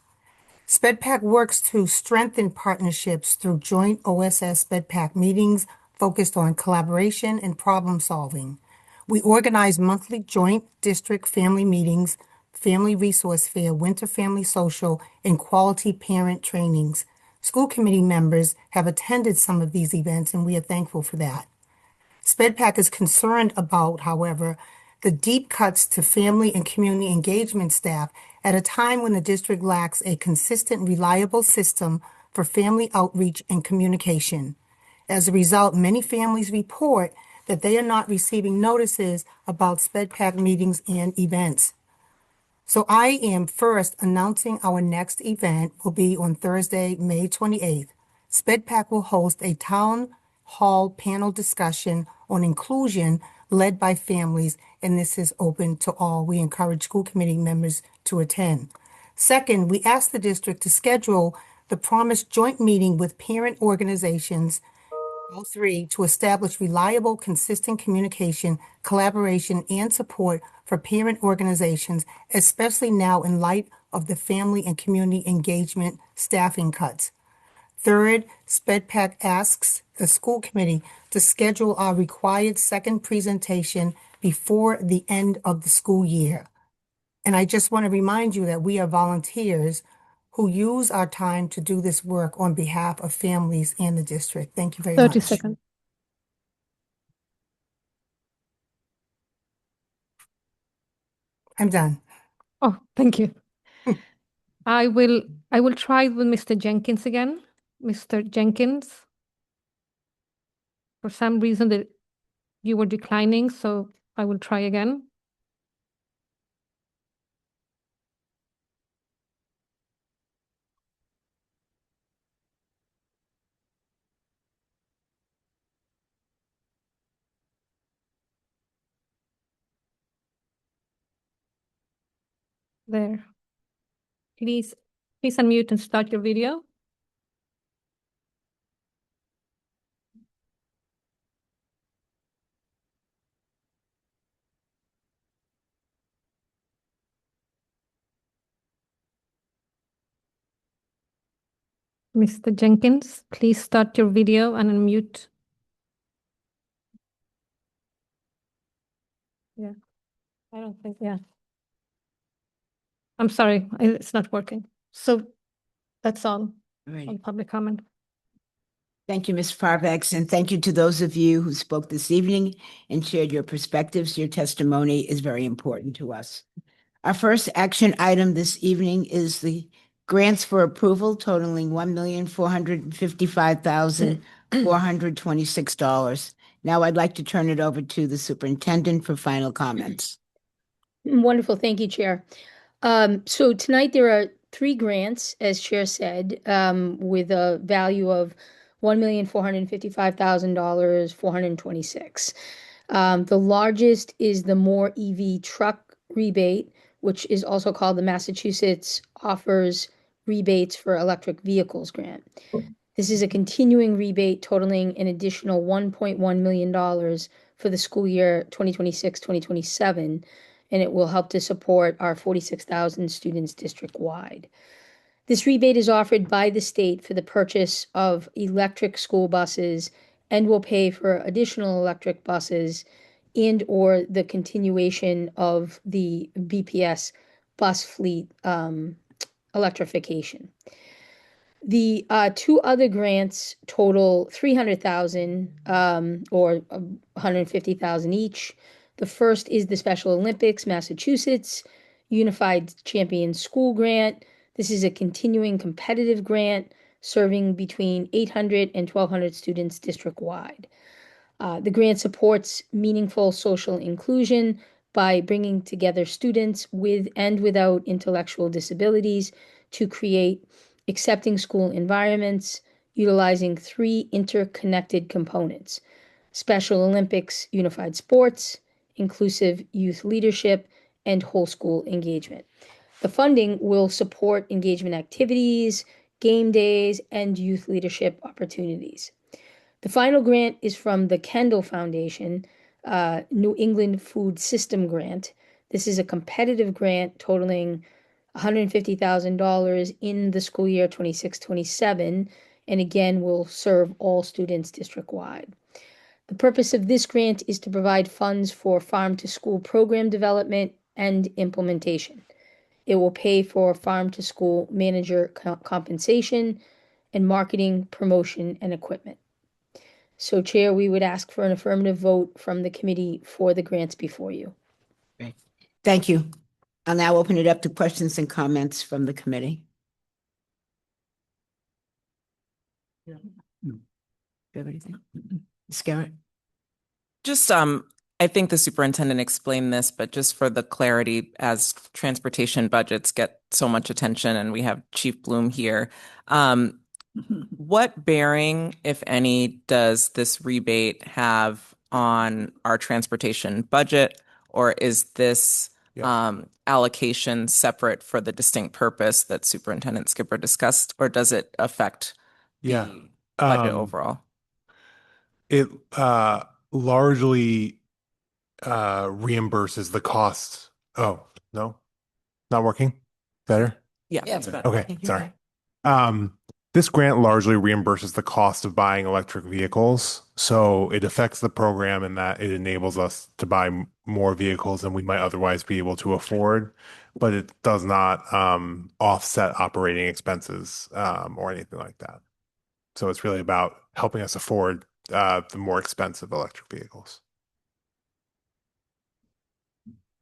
SPEDPAC works to strengthen partnerships through joint OSS SPEDPAC meetings focused on collaboration and problem solving. We organize monthly joint district family meetings, family resource fair, winter family social, and quality parent trainings. School committee members have attended some of these events, and we are thankful for that. SPEDPAC is concerned about, however, the deep cuts to family and community engagement staff at a time when the district lacks a consistent, reliable system for family outreach and communication. As a result, many families report that they are not receiving notices about SPEDPAC meetings and events. So I am first announcing our next event will be on Thursday, May 28th. SPEDPAC will host a town hall panel discussion on inclusion led by families, and this is open to all. We encourage school committee members to attend. Second, we ask the district to schedule the promised joint meeting with parent organizations, all three, to establish reliable, consistent communication, collaboration, and support for parent organizations, especially now in light of the family and community engagement staffing cuts. Third, SPEDPAC asks the school committee to schedule our required second presentation before the end of the school year. And I just want to remind you that we are volunteers who use our time to do this work on behalf of families and the district. Thank you very 30 much. seconds. I'm done. Oh, thank you. I will try with Mr. Jenkins again. Mr. Jenkins. For some reason that you were declining, so I will try again. There. Please unmute and start your video. Mr. Jenkins, please start your video and unmute. Yeah, I don't think, yeah. I'm sorry, it's not working. So that's all on public comment. Thank you, Ms. Parvex, and thank you to those of you who spoke this evening and shared your perspectives. Your testimony is very important to us. Our first action item this evening is the grants for approval totaling $1,455,426. Now I'd like to turn it over to the superintendent for final comments. Wonderful. Thank you, Chair. So tonight there are 3 grants, as Chair said, with a value of $1,455,000, 426. The largest is the More EV Truck Rebate, which is also called the Massachusetts Offers Rebates for Electric Vehicles Grant. This is a continuing rebate totaling an additional $1.1 million for the school year 2026-2027, and it will help to support our 46,000 students district-wide. This rebate is offered by the state for the purchase of electric school buses and will pay for additional electric buses and or the continuation of the BPS bus fleet electrification. The 2 other grants total $300,000 or $150,000 each. The first is the Special Olympics Massachusetts Unified Champion School Grant. This is a continuing competitive grant serving between 800 and 1,200 students district-wide. The grant supports meaningful social inclusion by bringing together students with and without intellectual disabilities to create accepting school environments, utilizing 3 interconnected components: Special Olympics Unified Sports, inclusive youth leadership, and whole school engagement. The funding will support engagement activities, game days, and youth leadership opportunities. The final grant is from the Kendall Foundation, New England Food System Grant. This is a competitive grant totaling $150,000 in the school year 26-27, and again will serve all students district-wide. The purpose of this grant is to provide funds for farm-to-school program development and implementation. It will pay for farm-to-school manager compensation and marketing, promotion, and equipment. So, Chair, we would ask for an affirmative vote from the committee for the grants before you. Great. Thank you. I'll now open it up to questions and comments from the committee. Do you have anything? Ms. Garrett? Just, I think the superintendent explained this, but just for the clarity, as transportation budgets get so much attention and we have Chief Bloom here, what bearing, if any, does this rebate have on our transportation budget? Or is this allocation separate for the distinct purpose that Superintendent Skipper discussed? Or does it affect the budget overall? It largely reimburses the cost. Oh, no, not working. Better? Yeah, it's better. Okay, sorry. This grant largely reimburses the cost of buying electric vehicles. So it affects the program in that it enables us to buy more vehicles than we might otherwise be able to afford, but it does not offset operating expenses or anything like that. So it's really about helping us afford the more expensive electric vehicles.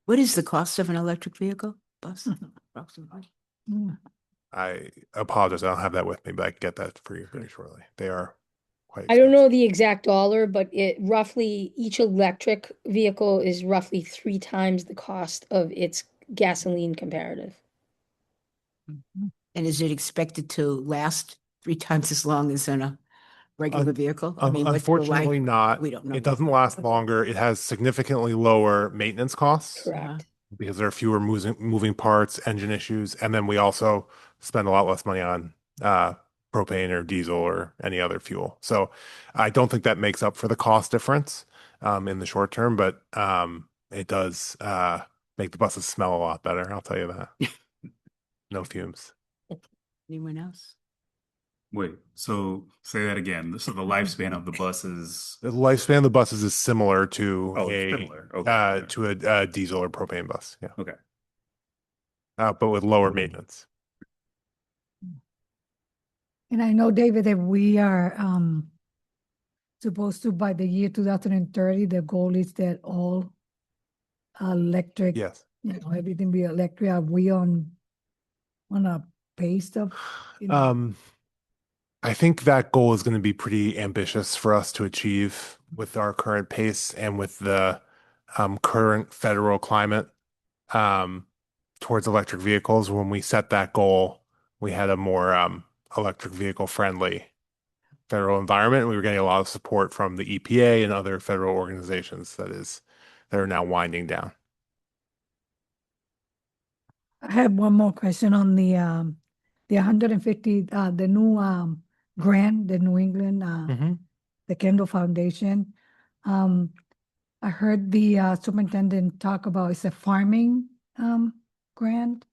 What is the cost of an electric vehicle bus approximately? I apologize. I don't have that with me, but I can get that for you very shortly. They are quite I don't know the exact dollar, but it roughly, each electric vehicle is roughly 3 times the cost of its gasoline comparative. And is it expected to last 3 times as long as in a regular vehicle? I mean, what's the unfortunately life? not. We don't know. It doesn't last longer. It has significantly lower maintenance costs. Correct. Because there are fewer moving parts, engine issues, and then we also spend a lot less money on propane or diesel or any other fuel. So I don't think that makes up for the cost difference in the short term, but it does make the buses smell a lot better. I'll tell you that. No fumes. Anyone else? Wait, so say that again. So the lifespan of the buses. The lifespan of the buses is similar to similar. Okay. to a diesel or propane bus. Yeah. Okay. But with lower maintenance. And I know, David, that we are supposed to, by the year 2030, the goal is that all electric, yes, everything be electric. Are we on a pace of, I think that goal is going to be pretty ambitious for us to achieve with our current pace and with the current federal climate towards electric vehicles. When we set that goal, we had a more electric vehicle friendly federal environment. We were getting a lot of support from the EPA and other federal organizations that are now winding down. I have one more question on the 150, the new grant, the New England, the Kendall Foundation. I heard the superintendent talk about it's a farming grant.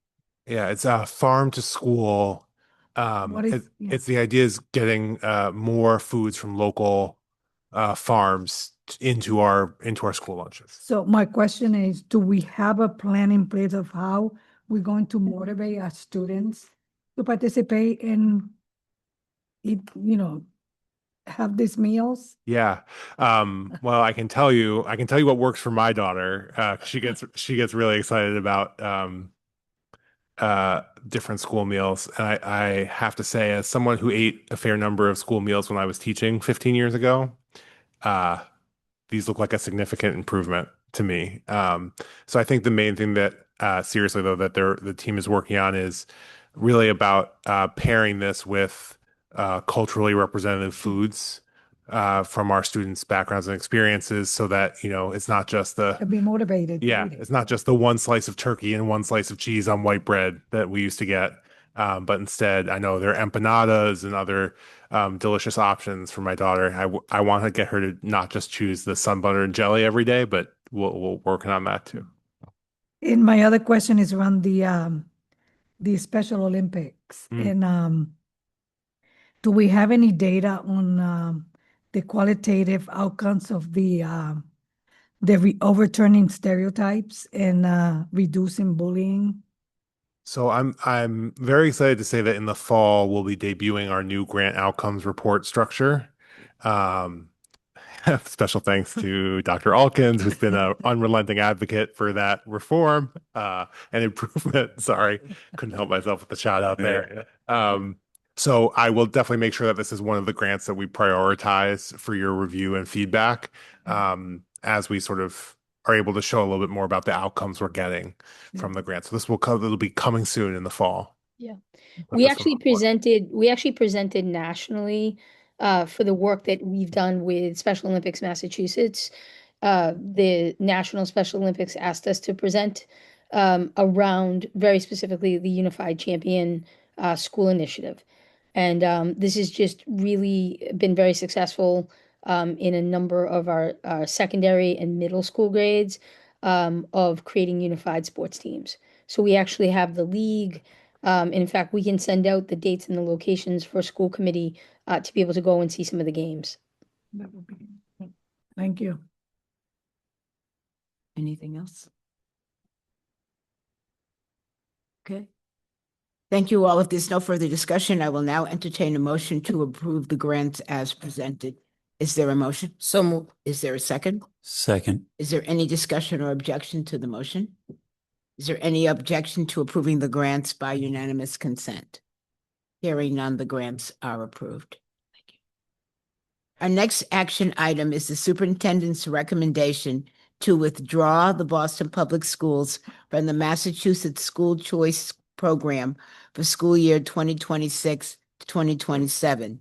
Yeah, it's a farm to school. It's the idea is getting more foods from local farms into our school lunches. So my question is, do we have a plan in place of how we're going to motivate our students to participate and eat, have these meals? Yeah. Well, I can tell you what works for my daughter. She gets really excited about different school meals. And I have to say, as someone who ate a fair number of school meals when I was teaching 15 years ago, these look like a significant improvement to me. So I think the main thing that seriously though that the team is working on is really about pairing this with culturally representative foods from our students' backgrounds and experiences, so that it's not just To be motivated. it's not just the one slice of turkey and one slice of cheese on white bread that we used to get, but instead I know there are empanadas and other delicious options for my daughter. I want to get her to not just choose the sun butter and jelly every day, but we'll working on that too. And my other question is around the Special Olympics. And do we have any data on the qualitative outcomes of the overturning stereotypes and reducing bullying? So I'm very excited to say that in the fall we'll be debuting our new grant outcomes report structure. Special thanks to Dr. Alkins, who's been an unrelenting advocate for that reform and improvement. Sorry, couldn't help myself with the shout out there. So I will definitely make sure that this is one of the grants that we prioritize for your review and feedback as we sort of are able to show a little bit more about the outcomes we're getting from the grant. So this will come, it'll be coming soon in the fall. Yeah. Put We this one actually on board. presented nationally for the work that we've done with Special Olympics Massachusetts. The National Special Olympics asked us to present around very specifically the Unified Champion School Initiative. And this has just really been very successful in a number of our secondary and middle school grades of creating unified sports teams. So we actually have the league. In fact, we can send out the dates and the locations for school committee to be able to go and see some of the games. That would be, thank you. Anything else? Okay. Thank you all. If there's no further discussion, I will now entertain a motion to approve the grants as presented. Is there a motion? So moved. Is there a second? Second. Is there any discussion or objection to the motion? Is there any objection to approving the grants by unanimous consent? Hearing none, the grants are approved. Thank you. Our next action item is the superintendent's recommendation to withdraw the Boston Public Schools from the Massachusetts School Choice Program for school year 2026 to 2027.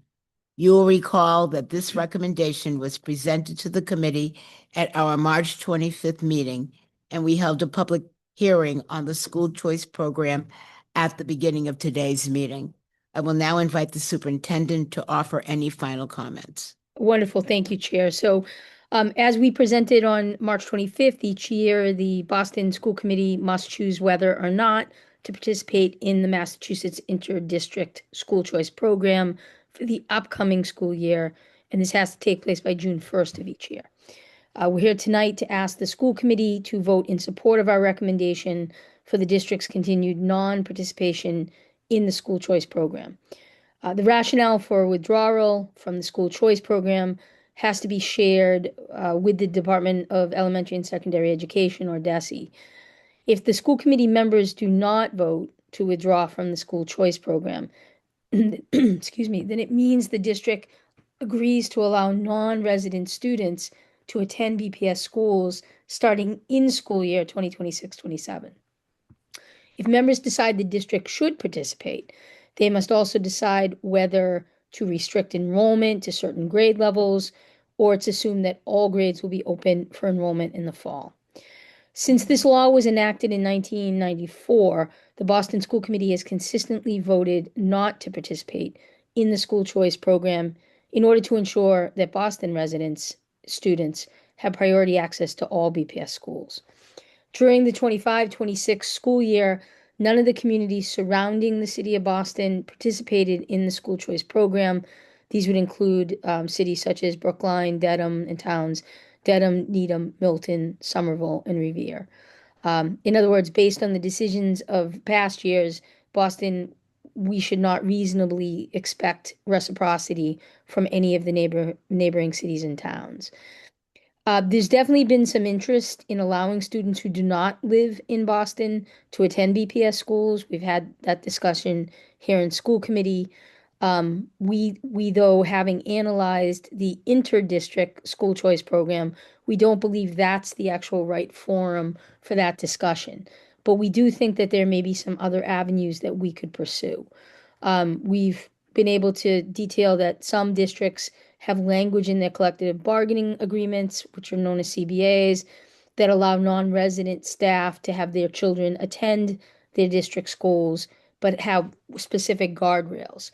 You will recall that this recommendation was presented to the committee at our March 25th meeting, and we held a public hearing on the school choice program at the beginning of today's meeting. I will now invite the superintendent to offer any final comments. Wonderful. Thank you, Chair. So as we presented on March 25th, each year, the Boston School Committee must choose whether or not to participate in the Massachusetts Inter-District School Choice Program for the upcoming school year, and this has to take place by June 1st of each year. We're here tonight to ask the school committee to vote in support of our recommendation for the district's continued non-participation in the school choice program. The rationale for withdrawal from the school choice program has to be shared with the Department of Elementary and Secondary Education, or DESE. If the school committee members do not vote to withdraw from the school choice program, excuse me, then it means the district agrees to allow non-resident students to attend BPS schools starting in school year 2026-27. If members decide the district should participate, they must also decide whether to restrict enrollment to certain grade levels, or it's assumed that all grades will be open for enrollment in the fall. Since this law was enacted in 1994, the Boston School Committee has consistently voted not to participate in the school choice program in order to ensure that Boston students have priority access to all BPS schools. During the 25-26 school year, none of the communities surrounding the city of Boston participated in the school choice program. These would include cities such as Brookline, Dedham, and towns Dedham, Needham, Milton, Somerville, and Revere. In other words, based on the decisions of past years, Boston, we should not reasonably expect reciprocity from any of the neighboring cities and towns. There's definitely been some interest in allowing students who do not live in Boston to attend BPS schools. We've had that discussion here in school committee. We though, having analyzed the inter-district school choice program, we don't believe that's the actual right forum for that discussion. But we do think that there may be some other avenues that we could pursue. We've been able to detail that some districts have language in their collective bargaining agreements, which are known as CBAs, that allow non-resident staff to have their children attend their district schools, but have specific guardrails.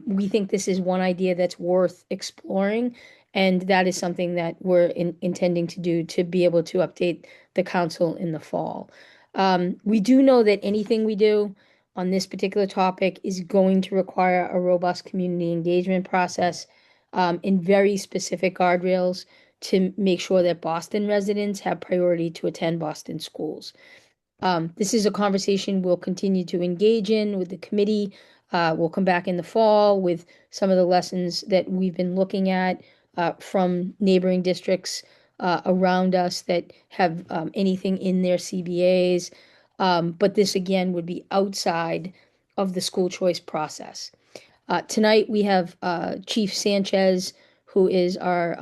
We think this is one idea that's worth exploring, and that is something that we're intending to do to be able to update the council in the fall. We do know that anything we do on this particular topic is going to require a robust community engagement process in very specific guardrails to make sure that Boston residents have priority to attend Boston schools. This is a conversation we'll continue to engage in with the committee. We'll come back in the fall with some of the lessons that we've been looking at from neighboring districts around us that have anything in their CBAs. But this again would be outside of the school choice process. Tonight we have Chief Sanchez, who is our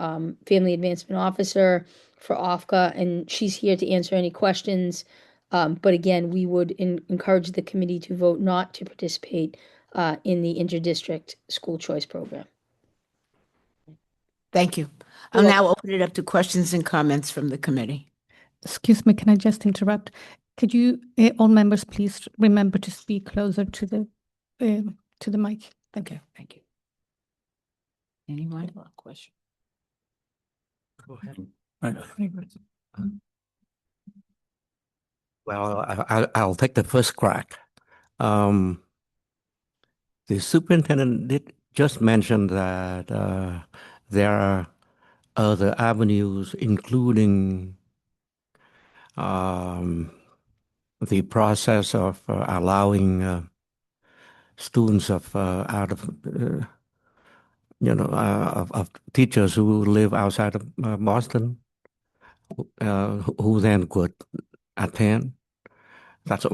Family Advancement Officer for OFCA, and she's here to answer any questions. But again, we would encourage the committee to vote not to participate in the interdistrict school choice program. Thank you. I'll now open it up to questions and comments from the committee. Excuse me, can I just interrupt? Could you, all members, please remember to speak closer to the mic? Thank you. Thank you. Anyone? Question? Go ahead. Very good. Well, I'll take the first crack. The superintendent did just mention that there are other avenues, including the process of allowing students of out of of teachers who live outside of Boston, who then could attend. That's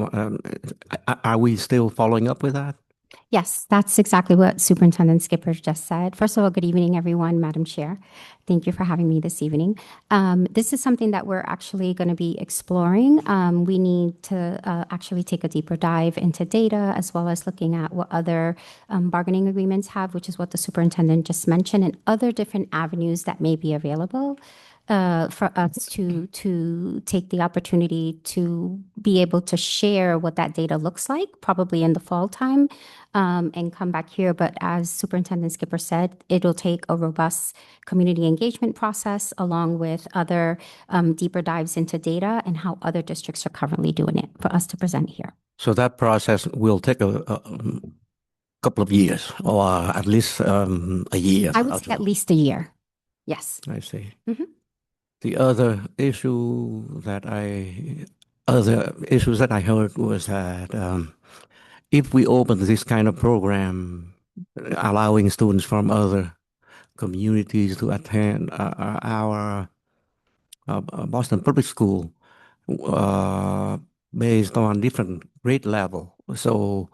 are we still following up with that? Yes, that's exactly what Superintendent Skipper just said. First of all, good evening, everyone, Madam Chair. Thank you for having me this evening. This is something that we're actually going to be exploring. We need to actually take a deeper dive into data, as well as looking at what other bargaining agreements have, which is what the superintendent just mentioned, and other different avenues that may be available for us to take the opportunity to be able to share what that data looks like, probably in the fall time, and come back here. But as Superintendent Skipper said, it'll take a robust community engagement process along with other deeper dives into data and how other districts are currently doing it for us to present here. So that process will take a couple of years, or at least a year. I would say at least a year. Yes. I see. Mm-hmm. The other issues that I heard was that if we open this kind of program, allowing students from other communities to attend our Boston Public School based on different grade level. So,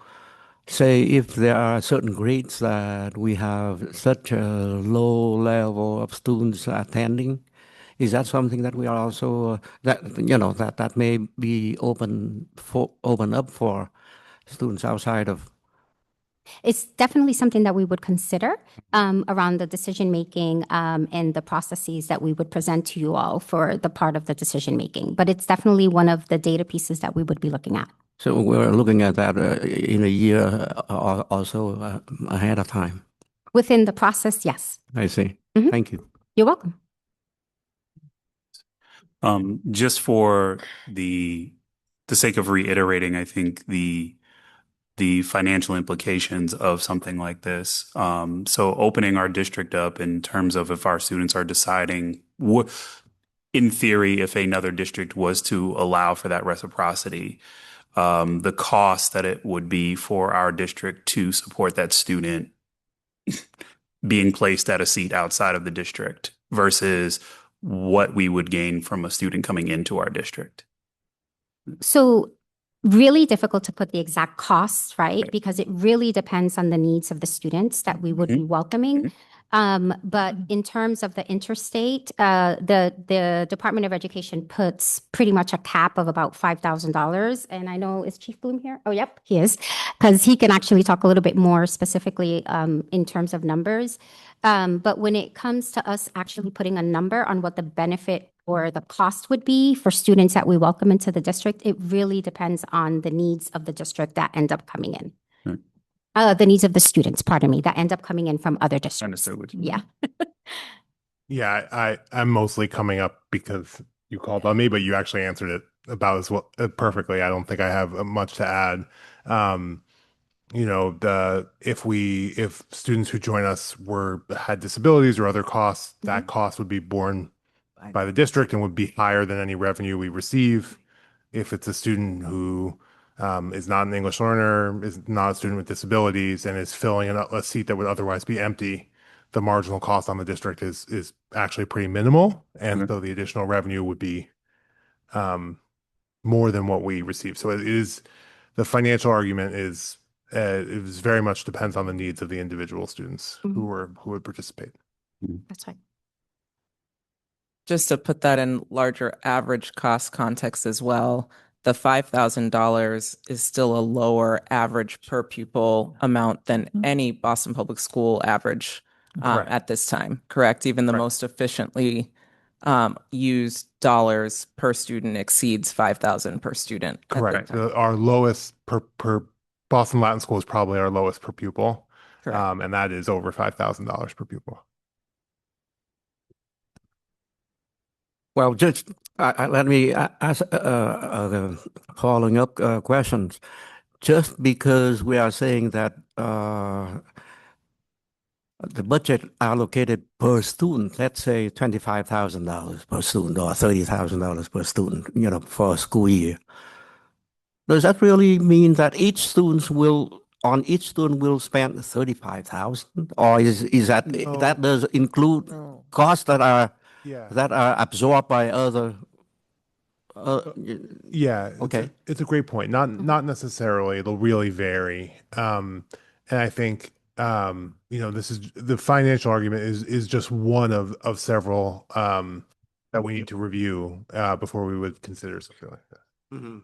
say if there are certain grades that we have such a low level of students attending, is that something that we are also that may be open up for students outside of? It's definitely something that we would consider around the decision making and the processes that we would present to you all for the part of the decision making. But it's definitely one of the data pieces that we would be looking at. So we're looking at that in a year or so ahead of time. Within the process, yes. I see. Mm-hmm. Thank you. You're welcome. Just for the sake of reiterating, I think the financial implications of something like this. So opening our district up in terms of if our students are deciding what, in theory, if another district was to allow for that reciprocity, the cost that it would be for our district to support that student being placed at a seat outside of the district versus what we would gain from a student coming into our district. So really difficult to put the exact costs, right? Because it really depends on the needs of the students that we would be welcoming. But in terms of the interstate, the Department of Education puts pretty much a cap of about $5,000. And I know, is Chief Bloom here? Oh, yep, he is. Because he can actually talk a little bit more specifically in terms of numbers. But when it comes to us actually putting a number on what the benefit or the cost would be for students that we welcome into the district, it really depends on the needs of the district that end up coming in. The needs of the students, pardon me, that end up coming in from other districts. Understood what you mean. Yeah. Yeah, I'm mostly coming up because you called on me, but you actually answered it about as well perfectly. I don't think I have much to add. If students who join us had disabilities or other costs, that cost would be borne by the district and would be higher than any revenue we receive. If it's a student who is not an English learner, is not a student with disabilities, and is filling a seat that would otherwise be empty, the marginal cost on the district is actually pretty minimal, and so the additional revenue would be more than what we receive. So it is the financial argument is it is very much depends on the needs of the individual students who would participate. That's right. Just to put that in larger average cost context as well, the $5,000 is still a lower average per pupil amount than any Boston Public School average at this time, correct? Even the most efficiently used dollars per student exceeds $5,000 per student. Correct. Our lowest per Boston Latin School is probably our lowest per pupil. Correct. And that is over $5,000 per pupil. Well, just let me ask following up questions. Just because we are saying that the budget allocated per student, let's say $25,000 per student or $30,000 per student, for a school year, does that really mean that each student will spend 35,000, or is that that does include costs that are absorbed by other? Yeah. Okay. It's a great point. Not necessarily. It'll really vary. And I think this is the financial argument is just one of several that we need to review before we would consider something like that. Mm-hmm.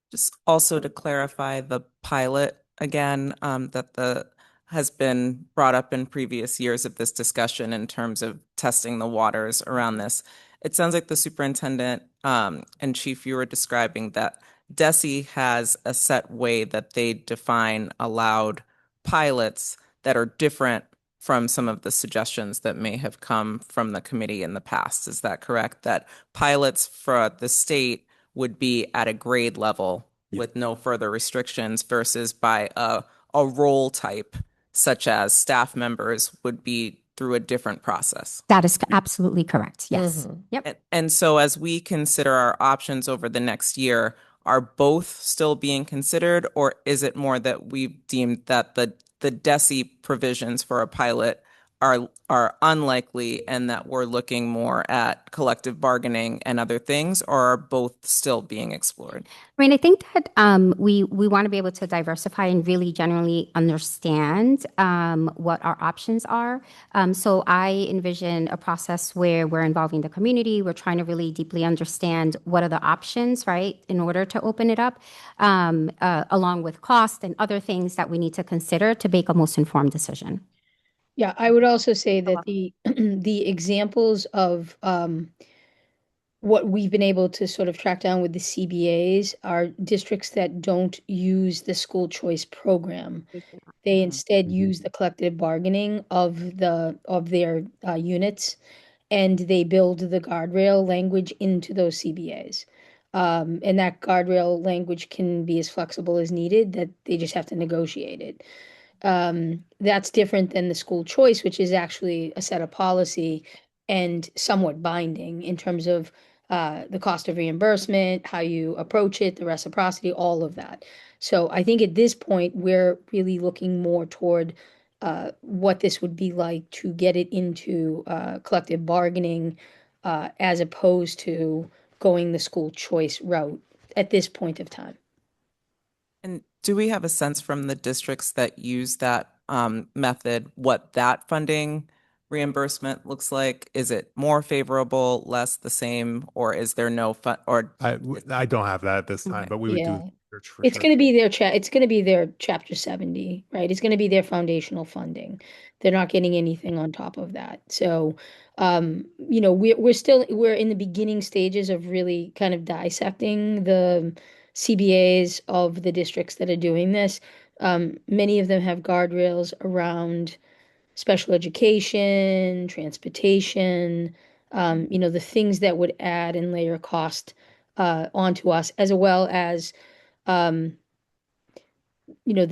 Just also to clarify the pilot again, that has been brought up in previous years of this discussion in terms of testing the waters around this. It sounds like the superintendent and chief, you were describing that DESE has a set way that they define allowed pilots that are different from some of the suggestions that may have come from the committee in the past. Is that correct? That pilots for the state would be at a grade level with no further restrictions versus by a role type, such as staff members would be through a different process. That is absolutely correct. Yes. Yep. And so as we consider our options over the next year, are both still being considered, or is it more that we've deemed that the DESE provisions for a pilot are unlikely and that we're looking more at collective bargaining and other things, or are both still being explored? I mean, I think that we want to be able to diversify and really generally understand what our options are. So I envision a process where we're involving the community. We're trying to really deeply understand what are the options, right, in order to open it up, along with cost and other things that we need to consider to make a most informed decision. Yeah, I would also say that the the examples of what we've been able to sort of track down with the CBAs are districts that don't use the school choice program. They instead use the collective bargaining of their units, and they build the guardrail language into those CBAs. And that guardrail language can be as flexible as needed, that they just have to negotiate it. That's different than the school choice, which is actually a set of policy and somewhat binding in terms of the cost of reimbursement, how you approach it, the reciprocity, all of that. So I think at this point, we're really looking more toward what this would be like to get it into collective bargaining as opposed to going the school choice route at this point of time. And do we have a sense from the districts that use that method what that funding reimbursement looks like? Is it more favorable, less, the same, or is there no fund? Or I don't have that at this time, but we would do research for It's sure. going to be it's going to be their Chapter 70, right? It's going to be their foundational funding. They're not getting anything on top of that. So, we're in the beginning stages of really kind of dissecting the CBAs of the districts that are doing this. Many of them have guardrails around special education, transportation, the things that would add and layer cost onto us, as well as the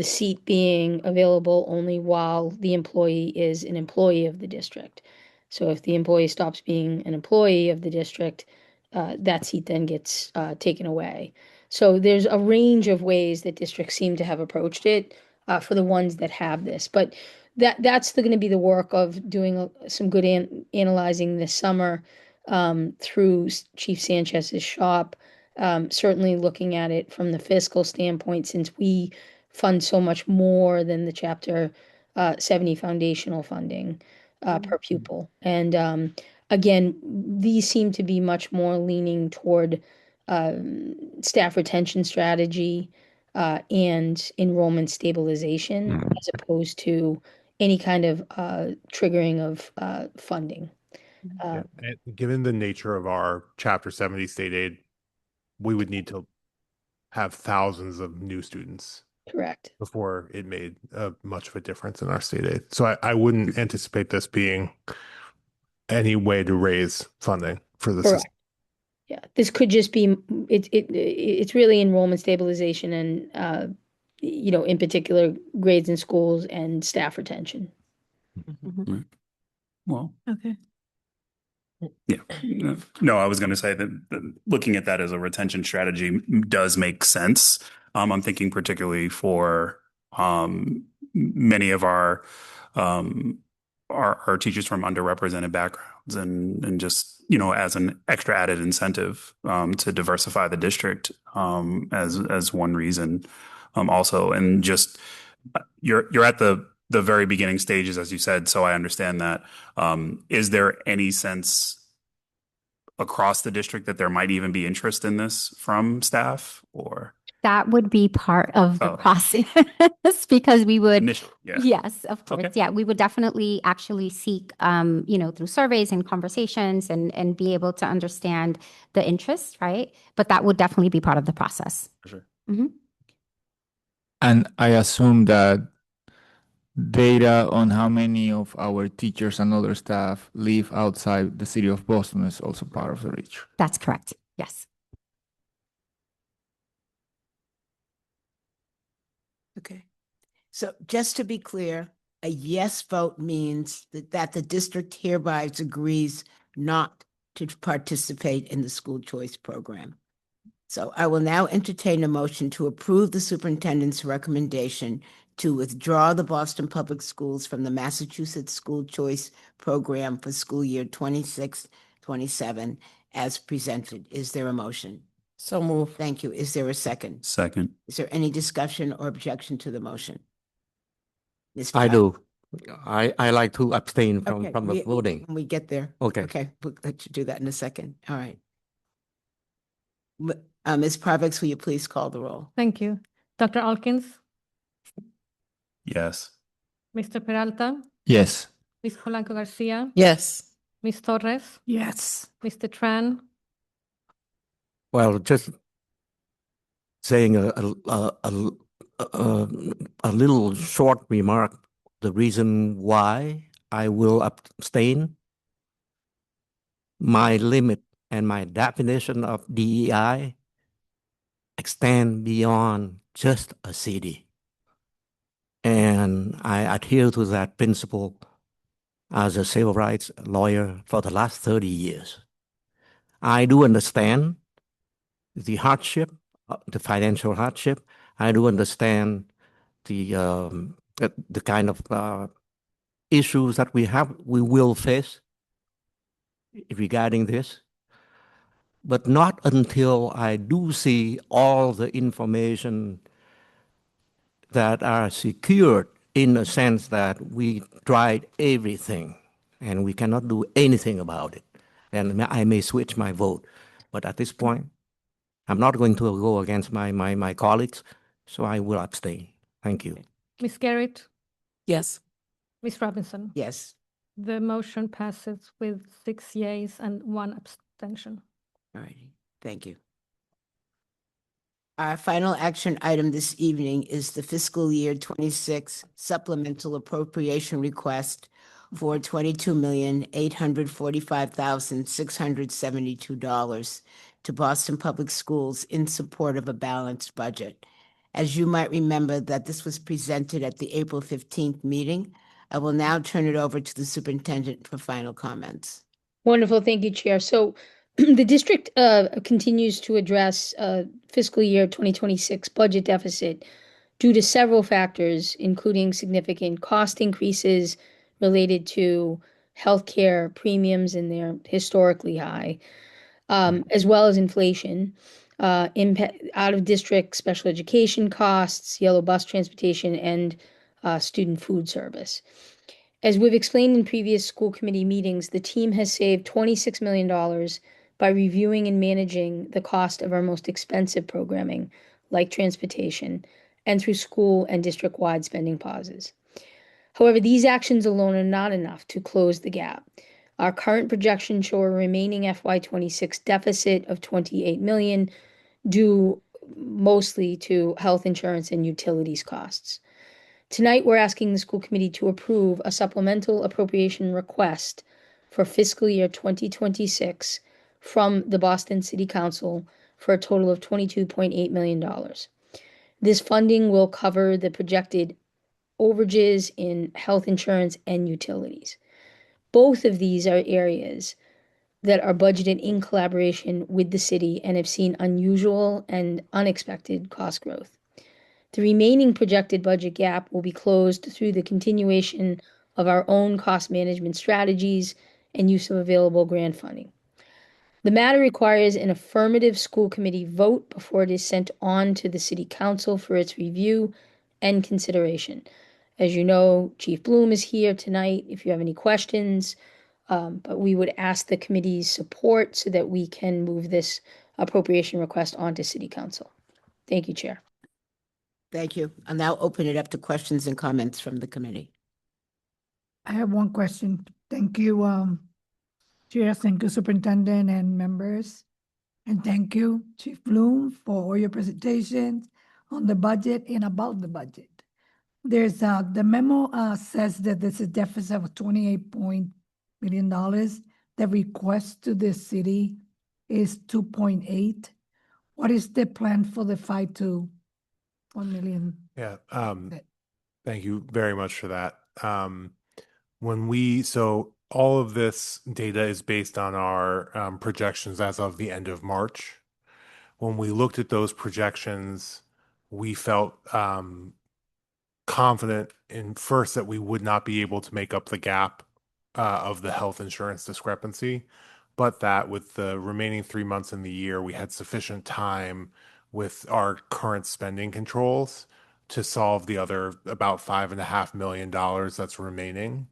seat being available only while the employee is an employee of the district. So if the employee stops being an employee of the district, that seat then gets taken away. So there's a range of ways that districts seem to have approached it. for the ones that have this. But that's going to be the work of doing some good analyzing this summer through Chief Sanchez's shop. Certainly looking at it from the fiscal standpoint, since we fund so much more than the Chapter 70 foundational funding per pupil. And again, these seem to be much more leaning toward staff retention strategy and enrollment stabilization as opposed to any kind of triggering of funding. Yeah. And given the nature of our Chapter 70 state aid, we would need to have thousands of new students. Correct. Before it made much of a difference in our state aid. So I wouldn't anticipate this being any way to raise funding for the Correct. system. Yeah, this could just be it's really enrollment stabilization and in particular grades in schools and staff retention. Right. Well, Okay. yeah. No, I was going to say that looking at that as a retention strategy does make sense. I'm thinking particularly for many of our teachers from underrepresented backgrounds and just as an extra added incentive to diversify the district as one reason also, and just you're at the very beginning stages, as you said, so I understand that. Is there any sense across the district that there might even be interest in this from staff, or? That would be part of the process because we would, Initially, yeah. yes, of course. Okay. Yeah, we would definitely actually seek, through surveys and conversations and be able to understand the interest, right? But that would definitely be part of the process. For sure. Mm-hmm. And I assume that data on how many of our teachers and other staff live outside the city of Boston is also part of the reach. That's correct. Yes. Okay. So just to be clear, a yes vote means that the district hereby agrees not to participate in the school choice program. So I will now entertain a motion to approve the superintendent's recommendation to withdraw the Boston Public Schools from the Massachusetts School Choice Program for school year 26-27 as presented. Is there a motion? So moved. Thank you. Is there a second? Second. Is there any discussion or objection to the motion? Ms. I Pratt? do. I like to abstain Okay, from the voting. when we get there. Okay. Okay, we'll let you do that in a second. All right. Ms. Parvex, will you please call the roll? Thank you. Dr. Alkins, Yes. Mr. Peralta, Yes. Ms. Polanco Garcia, Yes. Ms. Torres, Yes. Mr. Tran, Well, just saying a little short remark. The reason why I will abstain, my limit and my definition of DEI extend beyond just a city. And I adhere to that principle as a civil rights lawyer for the last 30 years. I do understand the hardship, the financial hardship. I do understand the kind of issues that we will face regarding this, but not until I do see all the information that are secured in the sense that we tried everything and we cannot do anything about it. And I may switch my vote, but at this point, I'm not going to go against my colleagues, so I will abstain. Thank you. Ms. Garrett, Yes. Ms. Robinson. Yes. The motion passes with 6 yeas and 1 abstention. All righty. Thank you. Our final action item this evening is the fiscal year 26 supplemental appropriation request for $22,845,672 to Boston Public Schools in support of a balanced budget. As you might remember that this was presented at the April 15th meeting. I will now turn it over to the superintendent for final comments. Wonderful. Thank you, Chair. So the district continues to address fiscal year 2026 budget deficit due to several factors, including significant cost increases related to healthcare premiums, and they're historically high, as well as inflation, out of district special education costs, yellow bus transportation, and student food service. As we've explained in previous school committee meetings, the team has saved $26 million by reviewing and managing the cost of our most expensive programming, like transportation, and through school and district-wide spending pauses. However, these actions alone are not enough to close the gap. Our current projections show a remaining FY26 deficit of $28 million, due mostly to health insurance and utilities costs. Tonight, we're asking the school committee to approve a supplemental appropriation request for fiscal year 2026 from the Boston City Council for a total of $22.8 million. This funding will cover the projected overages in health insurance and utilities. Both of these are areas that are budgeted in collaboration with the city and have seen unusual and unexpected cost growth. The remaining projected budget gap will be closed through the continuation of our own cost management strategies and use of available grant funding. The matter requires an affirmative school committee vote before it is sent on to the city council for its review and consideration. As you know, Chief Bloom is here tonight if you have any questions, but we would ask the committee's support so that we can move this appropriation request on to city council. Thank you, Chair. Thank you. I'll now open it up to questions and comments from the committee. I have one question. Thank you, Chair. Thank you, Superintendent and members. And thank you, Chief Bloom, for all your presentations on the budget and about the budget. There's the memo says that there's a deficit of $28 million. The request to the city is 2.8. What is the plan for the 5 to 1 million? Yeah. Thank you very much for that. So all of this data is based on our projections as of the end of March. When we looked at those projections, we felt confident in first that we would not be able to make up the gap of the health insurance discrepancy, but that with the remaining 3 months in the year, we had sufficient time with our current spending controls to solve the other about $5.5 million that's remaining.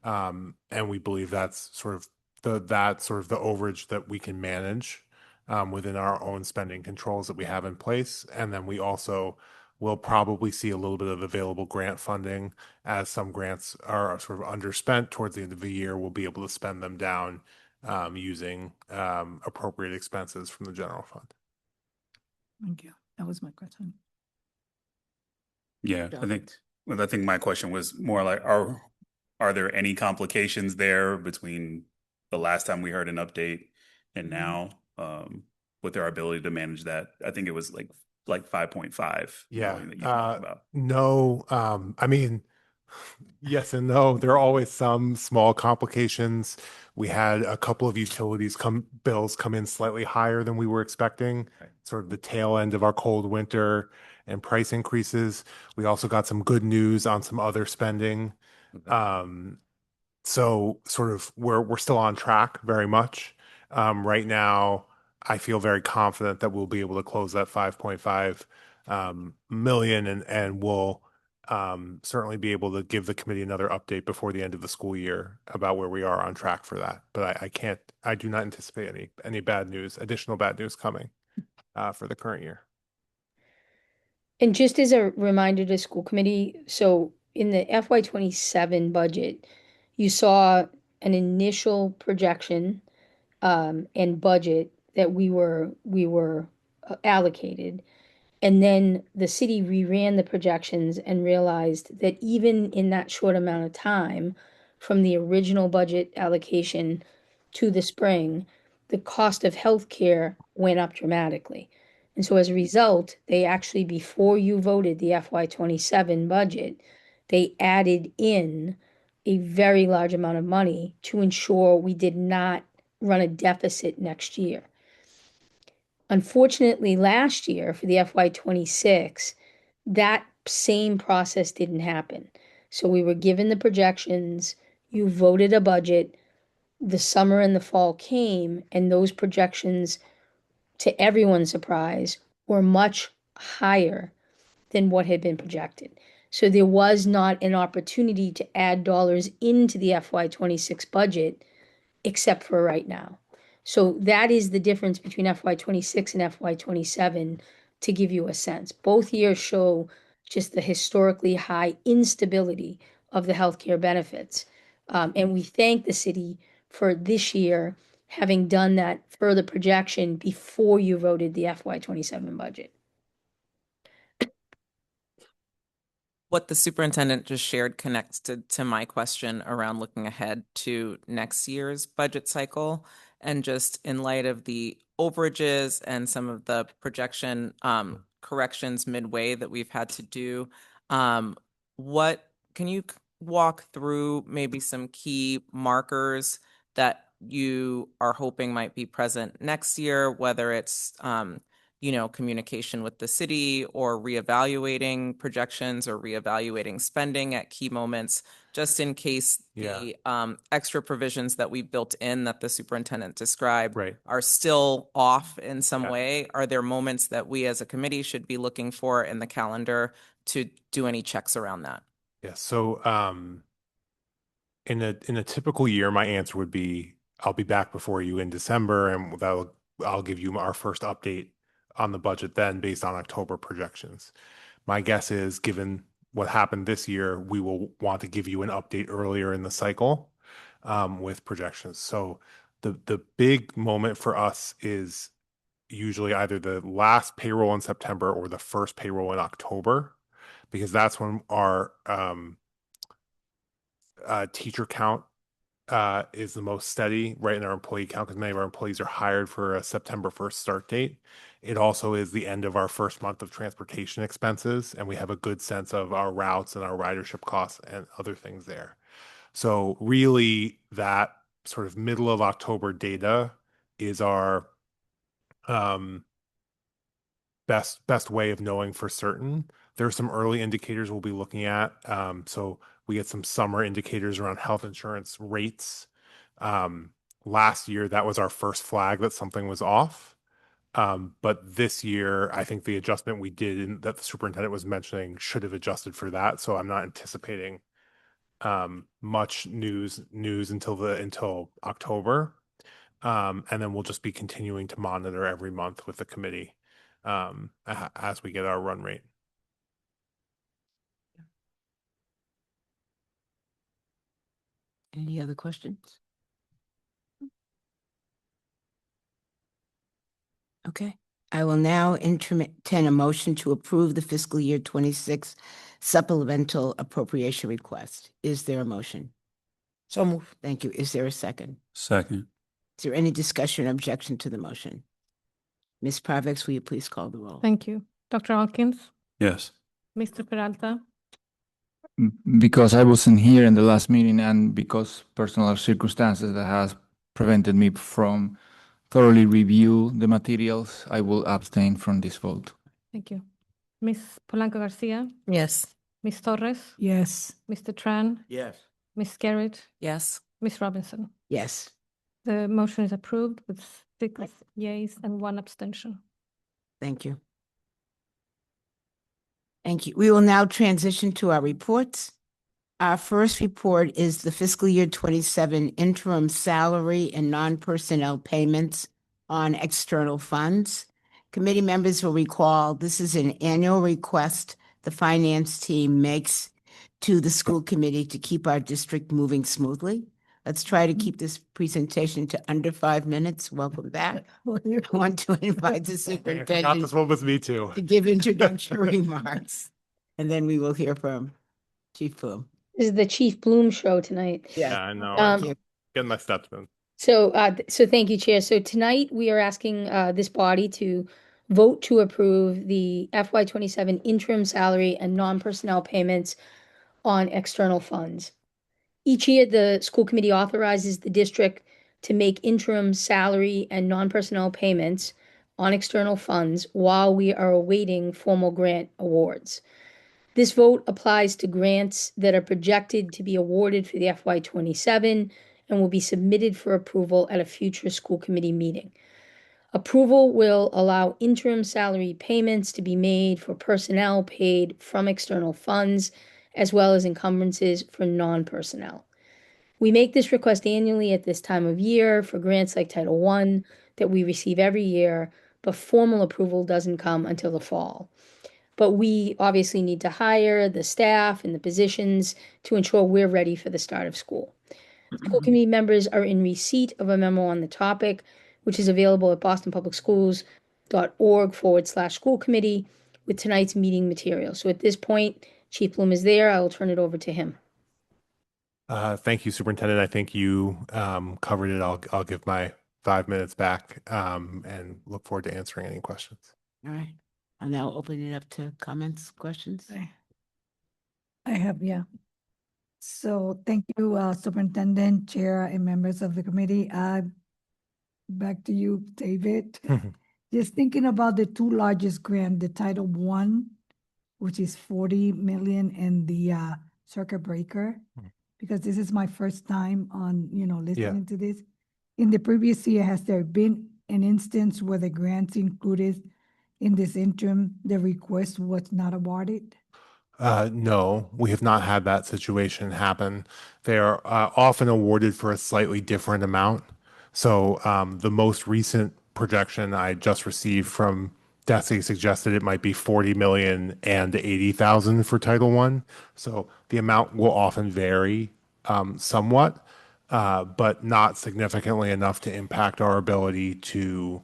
And we believe that's sort of the overage that we can manage within our own spending controls that we have in place. And then we also will probably see a little bit of available grant funding as some grants are sort of underspent towards the end of the year. We'll be able to spend them down using appropriate expenses from the general fund. Thank you. That was my question. Yeah, I think my question was more like, are there any complications there between the last time we heard an update and now, with our ability to manage that? I think it was like 5.5 million that you talked about. No, I mean, yes and no. There are always some small complications. We had a couple of utilities bills come in slightly higher than we were expecting, sort of the tail end of our cold winter and price increases. We also got some good news on some other spending. So sort of we're still on track very much. Right now, I feel very confident that we'll be able to close that 5.5 million, and we'll certainly be able to give the committee another update before the end of the school year about where we are on track for that. But I do not anticipate any additional bad news coming for the current year. And just as a reminder to school committee, so in the FY27 budget, you saw an initial projection and budget that we were allocated. And then the city reran the projections and realized that even in that short amount of time, from the original budget allocation to the spring, the cost of healthcare went up dramatically. And so as a result, they actually, before you voted the FY27 budget, they added in a very large amount of money to ensure we did not run a deficit next year. Unfortunately, last year for the FY26, that same process didn't happen. So we were given the projections, you voted a budget, the summer and the fall came, and those projections, to everyone's surprise, were much higher than what had been projected. So there was not an opportunity to add dollars into the FY26 budget except for right now. So that is the difference between FY26 and FY27, to give you a sense. Both years show just the historically high instability of the healthcare benefits. And we thank the city for this year having done that further projection before you voted the FY27 budget. What the superintendent just shared connects to my question around looking ahead to next year's budget cycle. And just in light of the overages and some of the projection corrections midway that we've had to do, what can you walk through maybe some key markers that you are hoping might be present next year, whether it's communication with the city or reevaluating projections or reevaluating spending at key moments, just in case the extra provisions that we built in that the superintendent described are still off in some way? Are there moments that we as a committee should be looking for in the calendar to do any checks around that? Yeah. So in a typical year, my answer would be I'll be back before you in December, and I'll give you our first update on the budget then based on October projections. My guess is, given what happened this year, we will want to give you an update earlier in the cycle with projections. So the big moment for us is usually either the last payroll in September or the first payroll in October, because that's when our teacher count is the most steady, right, in our employee count, because many of our employees are hired for a September 1st start date. It also is the end of our first month of transportation expenses, and we have a good sense of our routes and our ridership costs and other things there. So really, that sort of middle of October data is our best way of knowing for certain. There are some early indicators we'll be looking at. So we get some summer indicators around health insurance rates. Last year, that was our first flag that something was off. But this year, I think the adjustment we did and that the superintendent was mentioning should have adjusted for that. So I'm not anticipating much news until October. And then we'll just be continuing to monitor every month with the committee as we get our run rate. Any other questions? Okay, I will now entertain a motion to approve the fiscal year 26 supplemental appropriation request. Is there a motion? So moved. Thank you. Is there a second? Second. Is there any discussion or objection to the motion? Ms. Parvex, will you please call the roll? Thank you. Dr. Alkins, Yes. Mr. Peralta, Because I wasn't here in the last meeting and because personal circumstances that has prevented me from thoroughly review the materials, I will abstain from this vote. thank you. Ms. Polanco Garcia, Yes. Ms. Torres, Yes. Mr. Tran, Yes. Ms. Garrett, Yes. Ms. Robinson. Yes. The motion is approved with 6 yeas and 1 abstention. Thank you. Thank you. We will now transition to our reports. Our first report is the fiscal year 27 interim salary and non-personnel payments on external funds. Committee members will recall this is an annual request the finance team makes to the school committee to keep our district moving smoothly. Let's try to keep this presentation to under 5 minutes. Welcome back. I want to invite the I forgot superintendent this one was me too. to give introductory remarks, and then we will hear from Chief Bloom. This is the Chief Bloom show tonight. Yeah, I know. Um, I'm getting my steps in. So thank you, Chair. So tonight we are asking this body to vote to approve the FY27 interim salary and non-personnel payments on external funds. Each year, the school committee authorizes the district to make interim salary and non-personnel payments on external funds while we are awaiting formal grant awards. This vote applies to grants that are projected to be awarded for the FY27 and will be submitted for approval at a future school committee meeting. Approval will allow interim salary payments to be made for personnel paid from external funds, as well as encumbrances for non-personnel. We make this request annually at this time of year for grants like Title I that we receive every year, but formal approval doesn't come until the fall. But we obviously need to hire the staff and the positions to ensure we're ready for the start of school. School committee members are in receipt of a memo on the topic, which is available at bostonpublicschools.org/school committee with tonight's meeting material. So at this point, Chief Bloom is there. I will turn it over to him. Thank you, Superintendent. I think you covered it. I'll give my 5 minutes back and look forward to answering any questions. All right. I'll now open it up to comments, questions. I have, yeah. So thank you, Superintendent, Chair, and members of the committee. Back to you, David. Just thinking about the two largest grant, the Title I, which is 40 million, and the circuit breaker, because this is my first time on, listening to this. In the previous year, has there been an instance where the grants included in this interim, the request was not awarded? No, we have not had that situation happen. They are often awarded for a slightly different amount. So the most recent projection I just received from DESE suggested it might be 40 million and 80,000 for Title I. So the amount will often vary somewhat, but not significantly enough to impact our ability to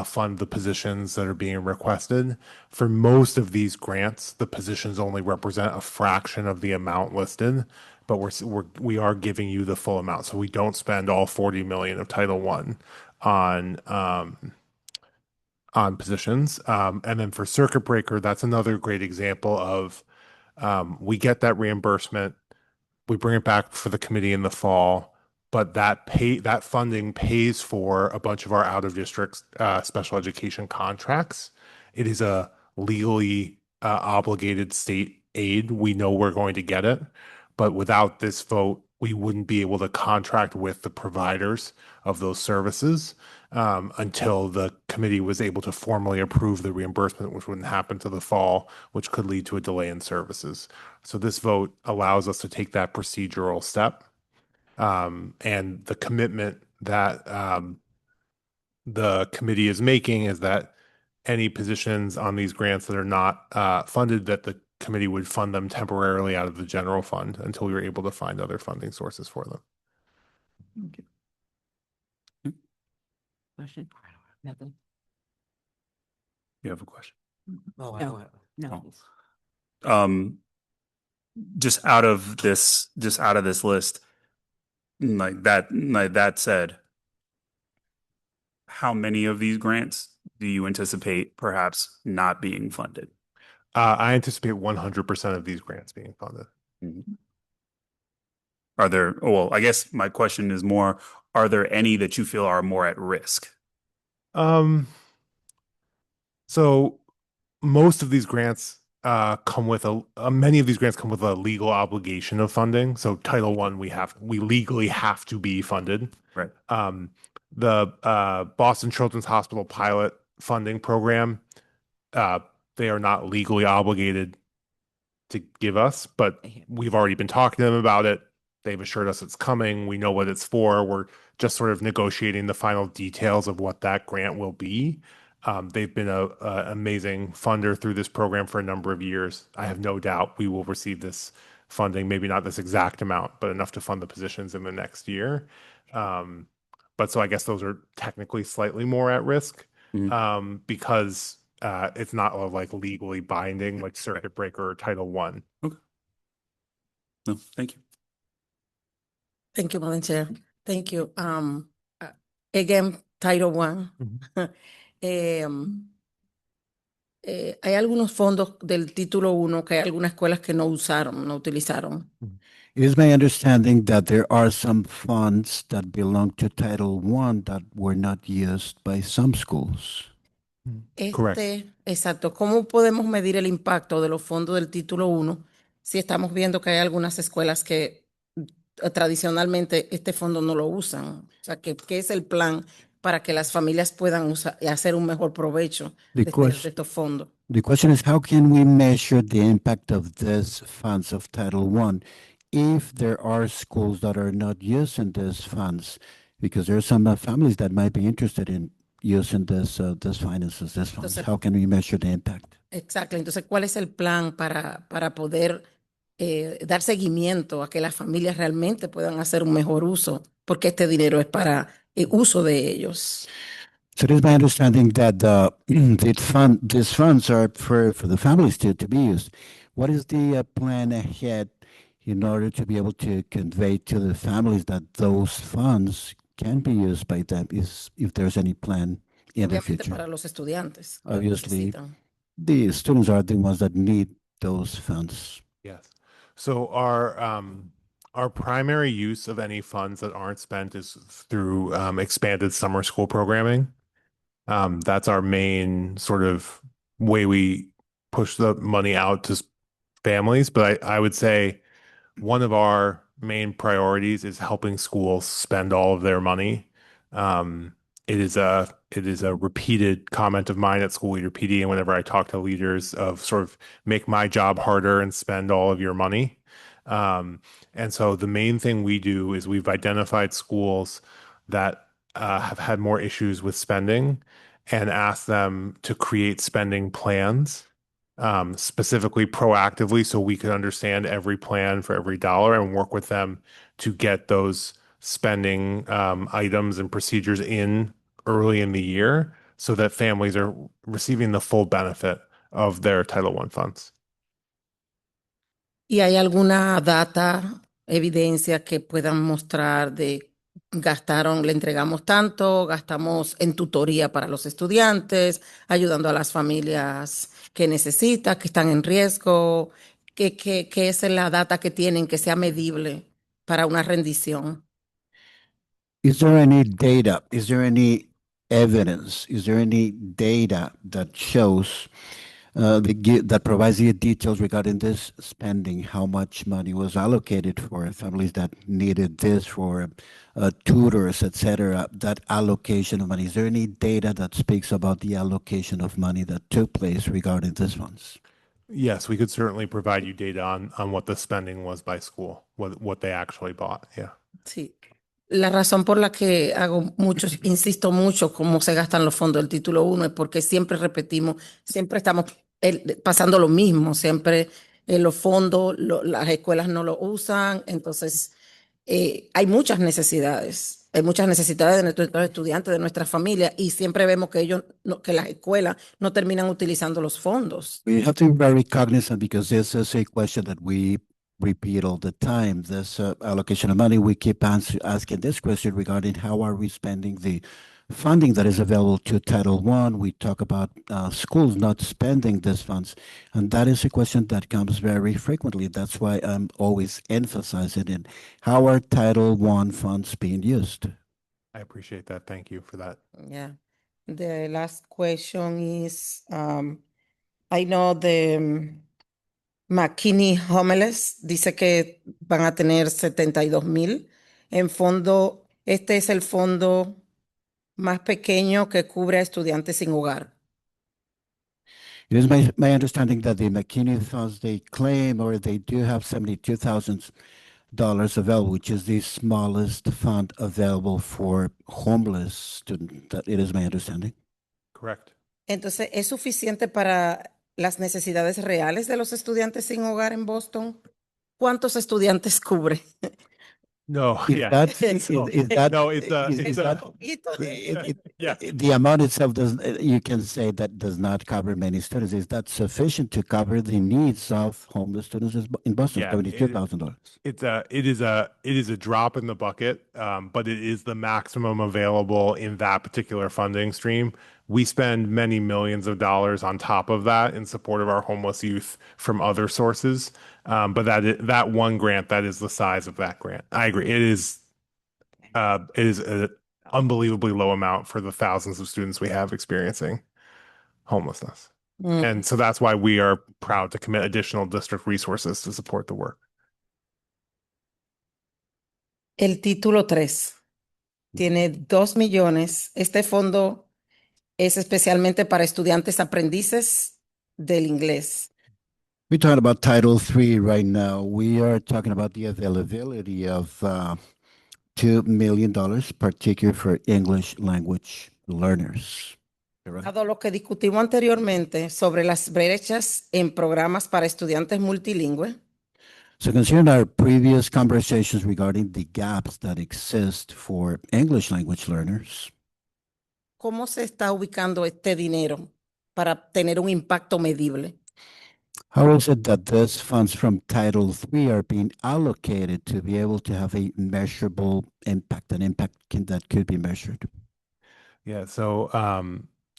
fund the positions that are being requested. For most of these grants, the positions only represent a fraction of the amount listed, but we are giving you the full amount. So we don't spend all 40 million of Title I on positions. And then for circuit breaker, that's another great example of we get that reimbursement, we bring it back for the committee in the fall, but that funding pays for a bunch of our out of district special education contracts. It is a legally obligated state aid. We know we're going to get it, but without this vote, we wouldn't be able to contract with the providers of those services until the committee was able to formally approve the reimbursement, which wouldn't happen to the fall, which could lead to a delay in services. So this vote allows us to take that procedural step. And the commitment that the committee is making is that any positions on these grants that are not funded, that the committee would fund them temporarily out of the general fund until we were able to find other funding sources for them. Question? Nothing. You have a question? No. Just out of this list, like that said, how many of these grants do you anticipate perhaps not being funded? I anticipate 100% of these grants being funded. Are there, well, I guess my question is more, are there any that you feel are more at risk? So most of these grants come with many of these grants come with a legal obligation of funding. So Title I, we legally have to be funded. Right. The Boston Children's Hospital pilot funding program, they are not legally obligated to give us, but we've already been talking to them about it. They've assured us it's coming. We know what it's for. We're just sort of negotiating the final details of what that grant will be. They've been an amazing funder through this program for a number of years. I have no doubt we will receive this funding, maybe not this exact amount, but enough to fund the positions in the next year. But so I guess those are technically slightly more at risk because it's not like legally binding like circuit breaker or Title I. Okay. No, thank you. Thank you, Madam Chair. Thank you. Again, Title I. Hay algunos fondos del título 1 que hay algunas escuelas que no usaron, no utilizaron. It is my understanding that there are some funds that belong to Title I that were not used by some schools. Correct. Exacto, ¿cómo podemos medir el impacto de los fondos del título 1 si estamos viendo que hay algunas escuelas que tradicionalmente este fondo no lo usan? O sea, ¿qué es el plan para que las familias puedan usar y hacer un mejor provecho The de estos fondos? The question is, how can we measure the impact of these funds of Title I if there are schools that are not using these funds? Because there are some families that might be interested in using this finances, this funds. Entonces, How can we measure the impact? exacto, entonces, ¿cuál es el plan para poder dar seguimiento a que las familias realmente puedan hacer un mejor uso? Porque este dinero es para el uso de ellos. So it is my understanding that these funds are for the families to be used. What is the plan ahead in order to be able to convey to the families that those funds can be used by them, if there's any plan in the Obviamente future? para los estudiantes que Obviously, necesitan. the students are the ones that need those funds. Yes. So our primary use of any funds that aren't spent is through expanded summer school programming. That's our main sort of way we push the money out to families. But I would say one of our main priorities is helping schools spend all of their money. Um, it is a repeated comment of mine at school leader PD, and whenever I talk to leaders of sort of make my job harder and spend all of your money. And so the main thing we do is we've identified schools that have had more issues with spending and asked them to create spending plans, specifically proactively, so we could understand every plan for every dollar and work with them to get those spending items and procedures in early in the year so that families are receiving the full benefit of their Title I funds. ¿Y hay alguna data, evidencia que puedan mostrar de le entregamos tanto, gastamos en tutoría para los estudiantes, ayudando a las familias que necesitan, que están en riesgo? ¿Qué es la data que tienen que sea medible para una rendición? Is there any data? Is there any evidence? Is there any data that shows that provides you details regarding this spending? How much money was allocated for families that needed this, for tutors, etc.? That allocation of money. Is there any data that speaks about the allocation of money that took place regarding these funds? Yes, we could certainly provide you data on what the spending was by school, what they actually bought. Yeah. Sí. La razón por la que insisto mucho cómo se gastan los fondos del título 1 es porque siempre repetimos, siempre estamos pasando lo mismo, siempre los fondos, las escuelas no lo usan, entonces hay muchas necesidades de nuestros estudiantes, de nuestras familias, y siempre vemos que que las escuelas no terminan utilizando los fondos. We have to be very cognizant because this is a question that we repeat all the time. This allocation of money, we keep asking this question regarding how are we spending the funding that is available to Title I. We talk about schools not spending these funds, and that is a question that comes very frequently. That's why I'm always emphasizing it. How are Title I funds being used? I appreciate that. Thank you for that. Yeah. The last question is, I know the McKinney Homeless dice que van a tener 72,000 en fondo. Este es el fondo más pequeño que cubre a estudiantes sin hogar. It is my understanding that the McKinney funds, they claim, or they do have $72,000 available, which is the smallest fund available for homeless students. That it is my understanding. Correct. Entonces, ¿es suficiente para las necesidades reales de los estudiantes sin hogar en Boston? ¿Cuántos estudiantes cubre? No, Is yeah. that is that No, it's that yeah. the amount itself does you can say that does not cover many students. Is that sufficient to cover the needs of homeless students in Boston? Yeah, $72,000. It is a drop in the bucket, but it is the maximum available in that particular funding stream. We spend many millions of dollars on top of that in support of our homeless youth from other sources. But that one grant, that is the size of that grant. I agree. It is an unbelievably low amount for the thousands of students we have experiencing. homelessness. Mm. And so that's why we are proud to commit additional district resources to support the work. El título 3 tiene 2 millones. Este fondo es especialmente para estudiantes aprendices del inglés. We're talking about Title III right now. We are talking about the availability of $2 million, particularly for English language learners. Dado lo que discutimos anteriormente sobre las brechas en programas para estudiantes multilingües, So considering our previous conversations regarding the gaps that exist for English language learners, ¿cómo se está ubicando este dinero para tener un impacto medible? how is it that these funds from Title III are being allocated to be able to have a measurable impact, an impact that could be measured? Yeah, so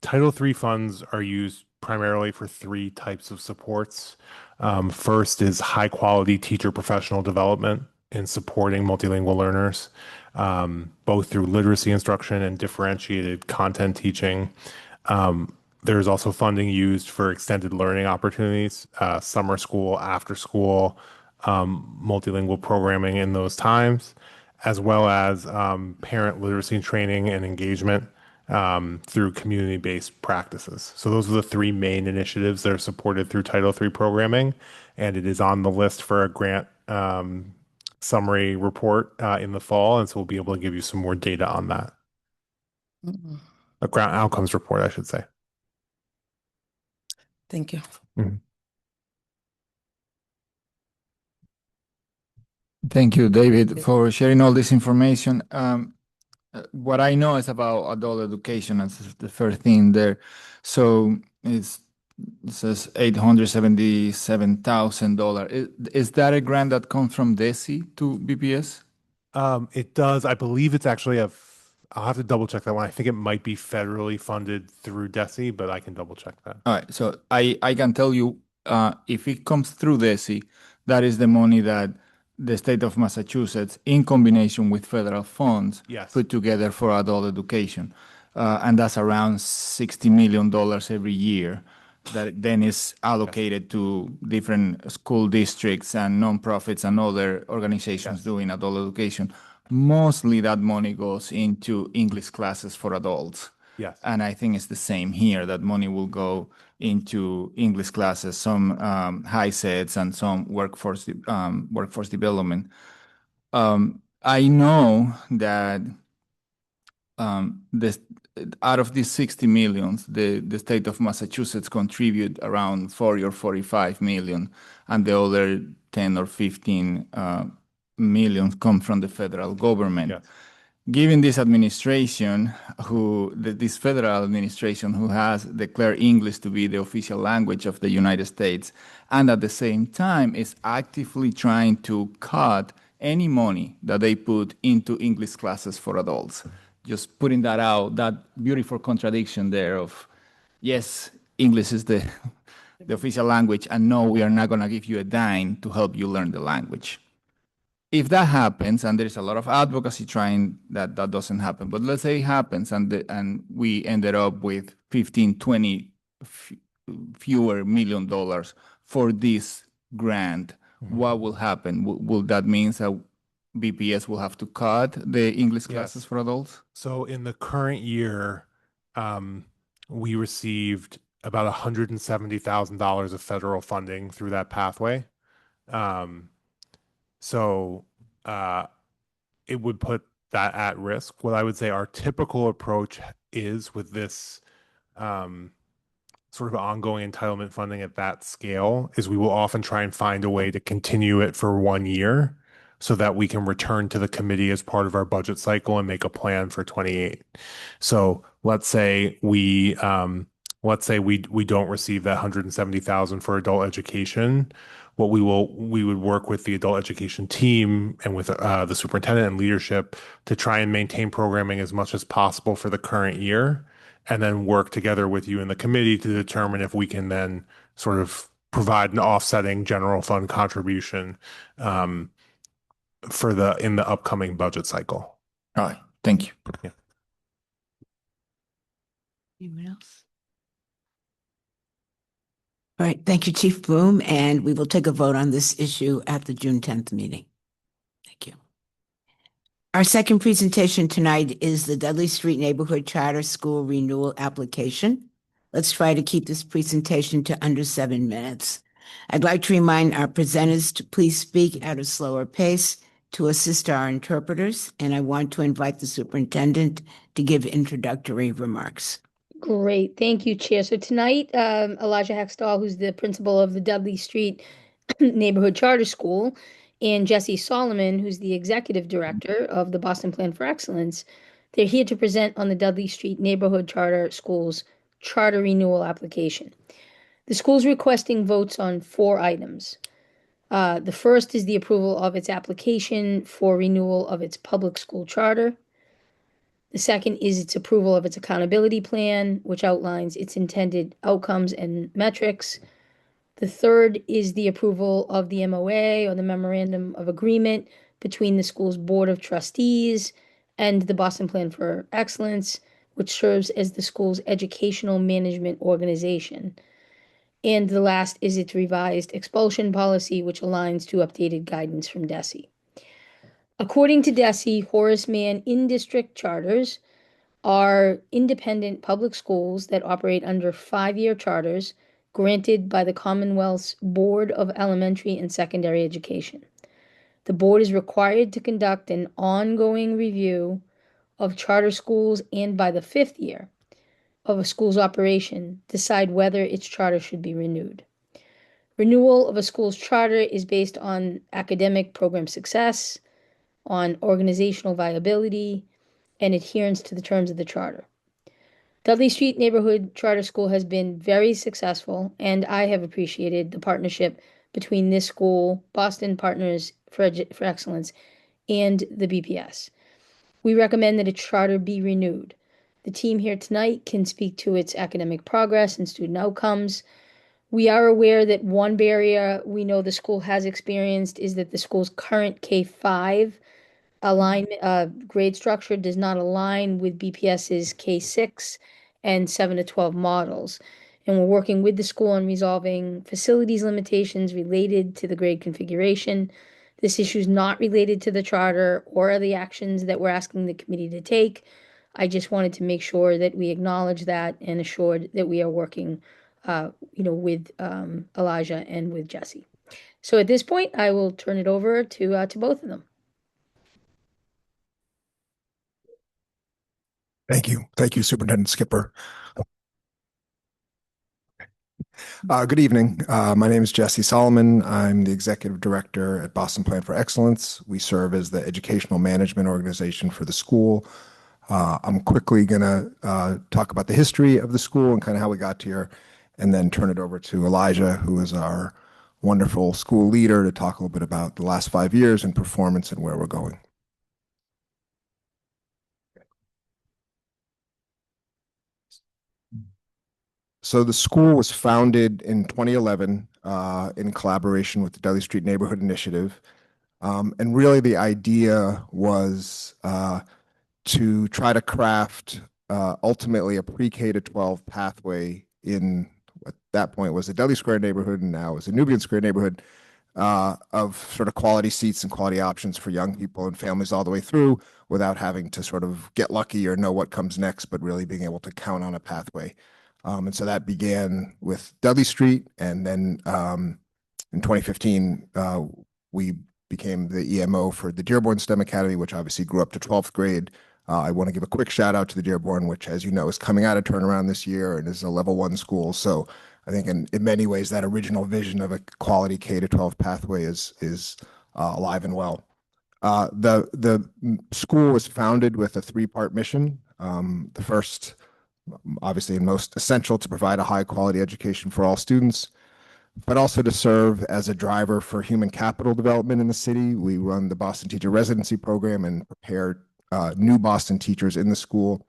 Title III funds are used primarily for 3 types of supports. First is high quality teacher professional development in supporting multilingual learners, both through literacy instruction and differentiated content teaching. There's also funding used for extended learning opportunities, summer school, after school, multilingual programming in those times, as well as parent literacy training and engagement through community-based practices. So those are the 3 main initiatives that are supported through Title III programming, and it is on the list for a grant summary report in the fall, and so we'll be able to give you some more data on that. A grant outcomes report, I should say. Thank you. Thank you, David, for sharing all this information. What I know is about adult education as the first thing there. So it says $877,000. Is that a grant that comes from DESI to BPS? It does. I believe it's actually I'll have to double check that one. I think it might be federally funded through DESI, but I can double check that. All right. So I can tell you if it comes through DESI, that is the money that the state of Massachusetts, in combination with federal funds, put together for adult education. And that's around $60 million every year that then is allocated to different school districts and nonprofits and other organizations doing adult education. Mostly that money goes into English classes for adults. Yes. And I think it's the same here, that money will go into English classes, some high sets and some workforce development. I know that out of these 60 millions, the state of Massachusetts contribute around 40 or 45 million, and the other 10 or 15 million come from the federal government. Yes. Given this administration, this federal administration who has declared English to be the official language of the United States, and at the same time is actively trying to cut any money that they put into English classes for adults. Just putting that out, that beautiful contradiction there of, yes, English is the official language, and no, we are not going to give you a dime to help you learn the language. If that happens, and there's a lot of advocacy trying that doesn't happen, but let's say it happens and we ended up with 15, 20 fewer $1 million for this grant, what will happen? Will that mean that BPS will have to cut the English classes for adults? So in the current year, we received about $170,000 of federal funding through that pathway. So it would put that at risk. What I would say our typical approach is with this sort of ongoing entitlement funding at that scale is we will often try and find a way to continue it for 1 year so that we can return to the committee as part of our budget cycle and make a plan for 28. So let's say we don't receive that 170,000 for adult education. We would work with the adult education team and with the superintendent and leadership to try and maintain programming as much as possible for the current year, and then work together with you in the committee to determine if we can then sort of provide an offsetting general fund contribution in the upcoming budget cycle. All right, thank you. Yeah. Anyone else? All right, thank you, Chief Bloom, and we will take a vote on this issue at the June 10th meeting. Thank you. Our second presentation tonight is the Dudley Street Neighborhood Charter School Renewal Application. Let's try to keep this presentation to under 7 minutes. I'd like to remind our presenters to please speak at a slower pace to assist our interpreters, and I want to invite the superintendent to give introductory remarks. Great. Thank you, Chair. So tonight, Elijah Hextall, who's the principal of the Dudley Street Neighborhood Charter School, and Jesse Solomon, who's the executive director of the Boston Plan for Excellence, they're here to present on the Dudley Street Neighborhood Charter School's charter renewal application. The school's requesting votes on 4 items. The first is the approval of its application for renewal of its public school charter. The second is its approval of its accountability plan, which outlines its intended outcomes and metrics. The third is the approval of the MOA, or the Memorandum of Agreement, between the school's Board of Trustees and the Boston Plan for Excellence, which serves as the school's educational management organization. And the last is its revised expulsion policy, which aligns to updated guidance from DESE. According to DESE, Horace Mann in-district charters are independent public schools that operate under 5-year charters granted by the Commonwealth's Board of Elementary and Secondary Education. The board is required to conduct an ongoing review of charter schools and by the 5th year of a school's operation, decide whether its charter should be renewed. Renewal of a school's charter is based on academic program success, on organizational viability, and adherence to the terms of the charter. Dudley Street Neighborhood Charter School has been very successful, and I have appreciated the partnership between this school, Boston Partners for Excellence, and the BPS. We recommend that its charter be renewed. The team here tonight can speak to its academic progress and student outcomes. We are aware that one barrier we know the school has experienced is that the school's current K-5 grade structure does not align with BPS's K-6 and 7 to 12 models. And we're working with the school on resolving facilities limitations related to the grade configuration. This issue is not related to the charter or the actions that we're asking the committee to take. I just wanted to make sure that we acknowledge that and assured that we are working, with Elijah and with Jesse. So at this point, I will turn it over to both of them. Thank you. Thank you, Superintendent Skipper. Good evening. My name is Jesse Solomon. I'm the Executive Director at Boston Plan for Excellence. We serve as the educational management organization for the school. I'm quickly going to talk about the history of the school and kind of how we got here, and then turn it over to Elijah, who is our wonderful school leader, to talk a little bit about the last 5 years and performance and where we're going. So the school was founded in 2011 in collaboration with the Dudley Street Neighborhood Initiative. And really the idea was to try to craft ultimately a pre-K to 12 pathway in what that point was the Dudley Square neighborhood and now is the Nubian Square neighborhood, of sort of quality seats and quality options for young people and families all the way through without having to sort of get lucky or know what comes next, but really being able to count on a pathway. And so that began with Dudley Street. And then in 2015, we became the EMO for the Dearborn STEM Academy, which obviously grew up to 12th grade. I want to give a quick shout out to the Dearborn, which, as you know, is coming out of turnaround this year and is a level 1 school. So I think in many ways, that original vision of a quality K to 12 pathway is alive and well. The school was founded with a 3-part mission. The first, obviously, and most essential, to provide a high quality education for all students, but also to serve as a driver for human capital development in the city. We run the Boston Teacher Residency Program and prepare new Boston teachers in the school,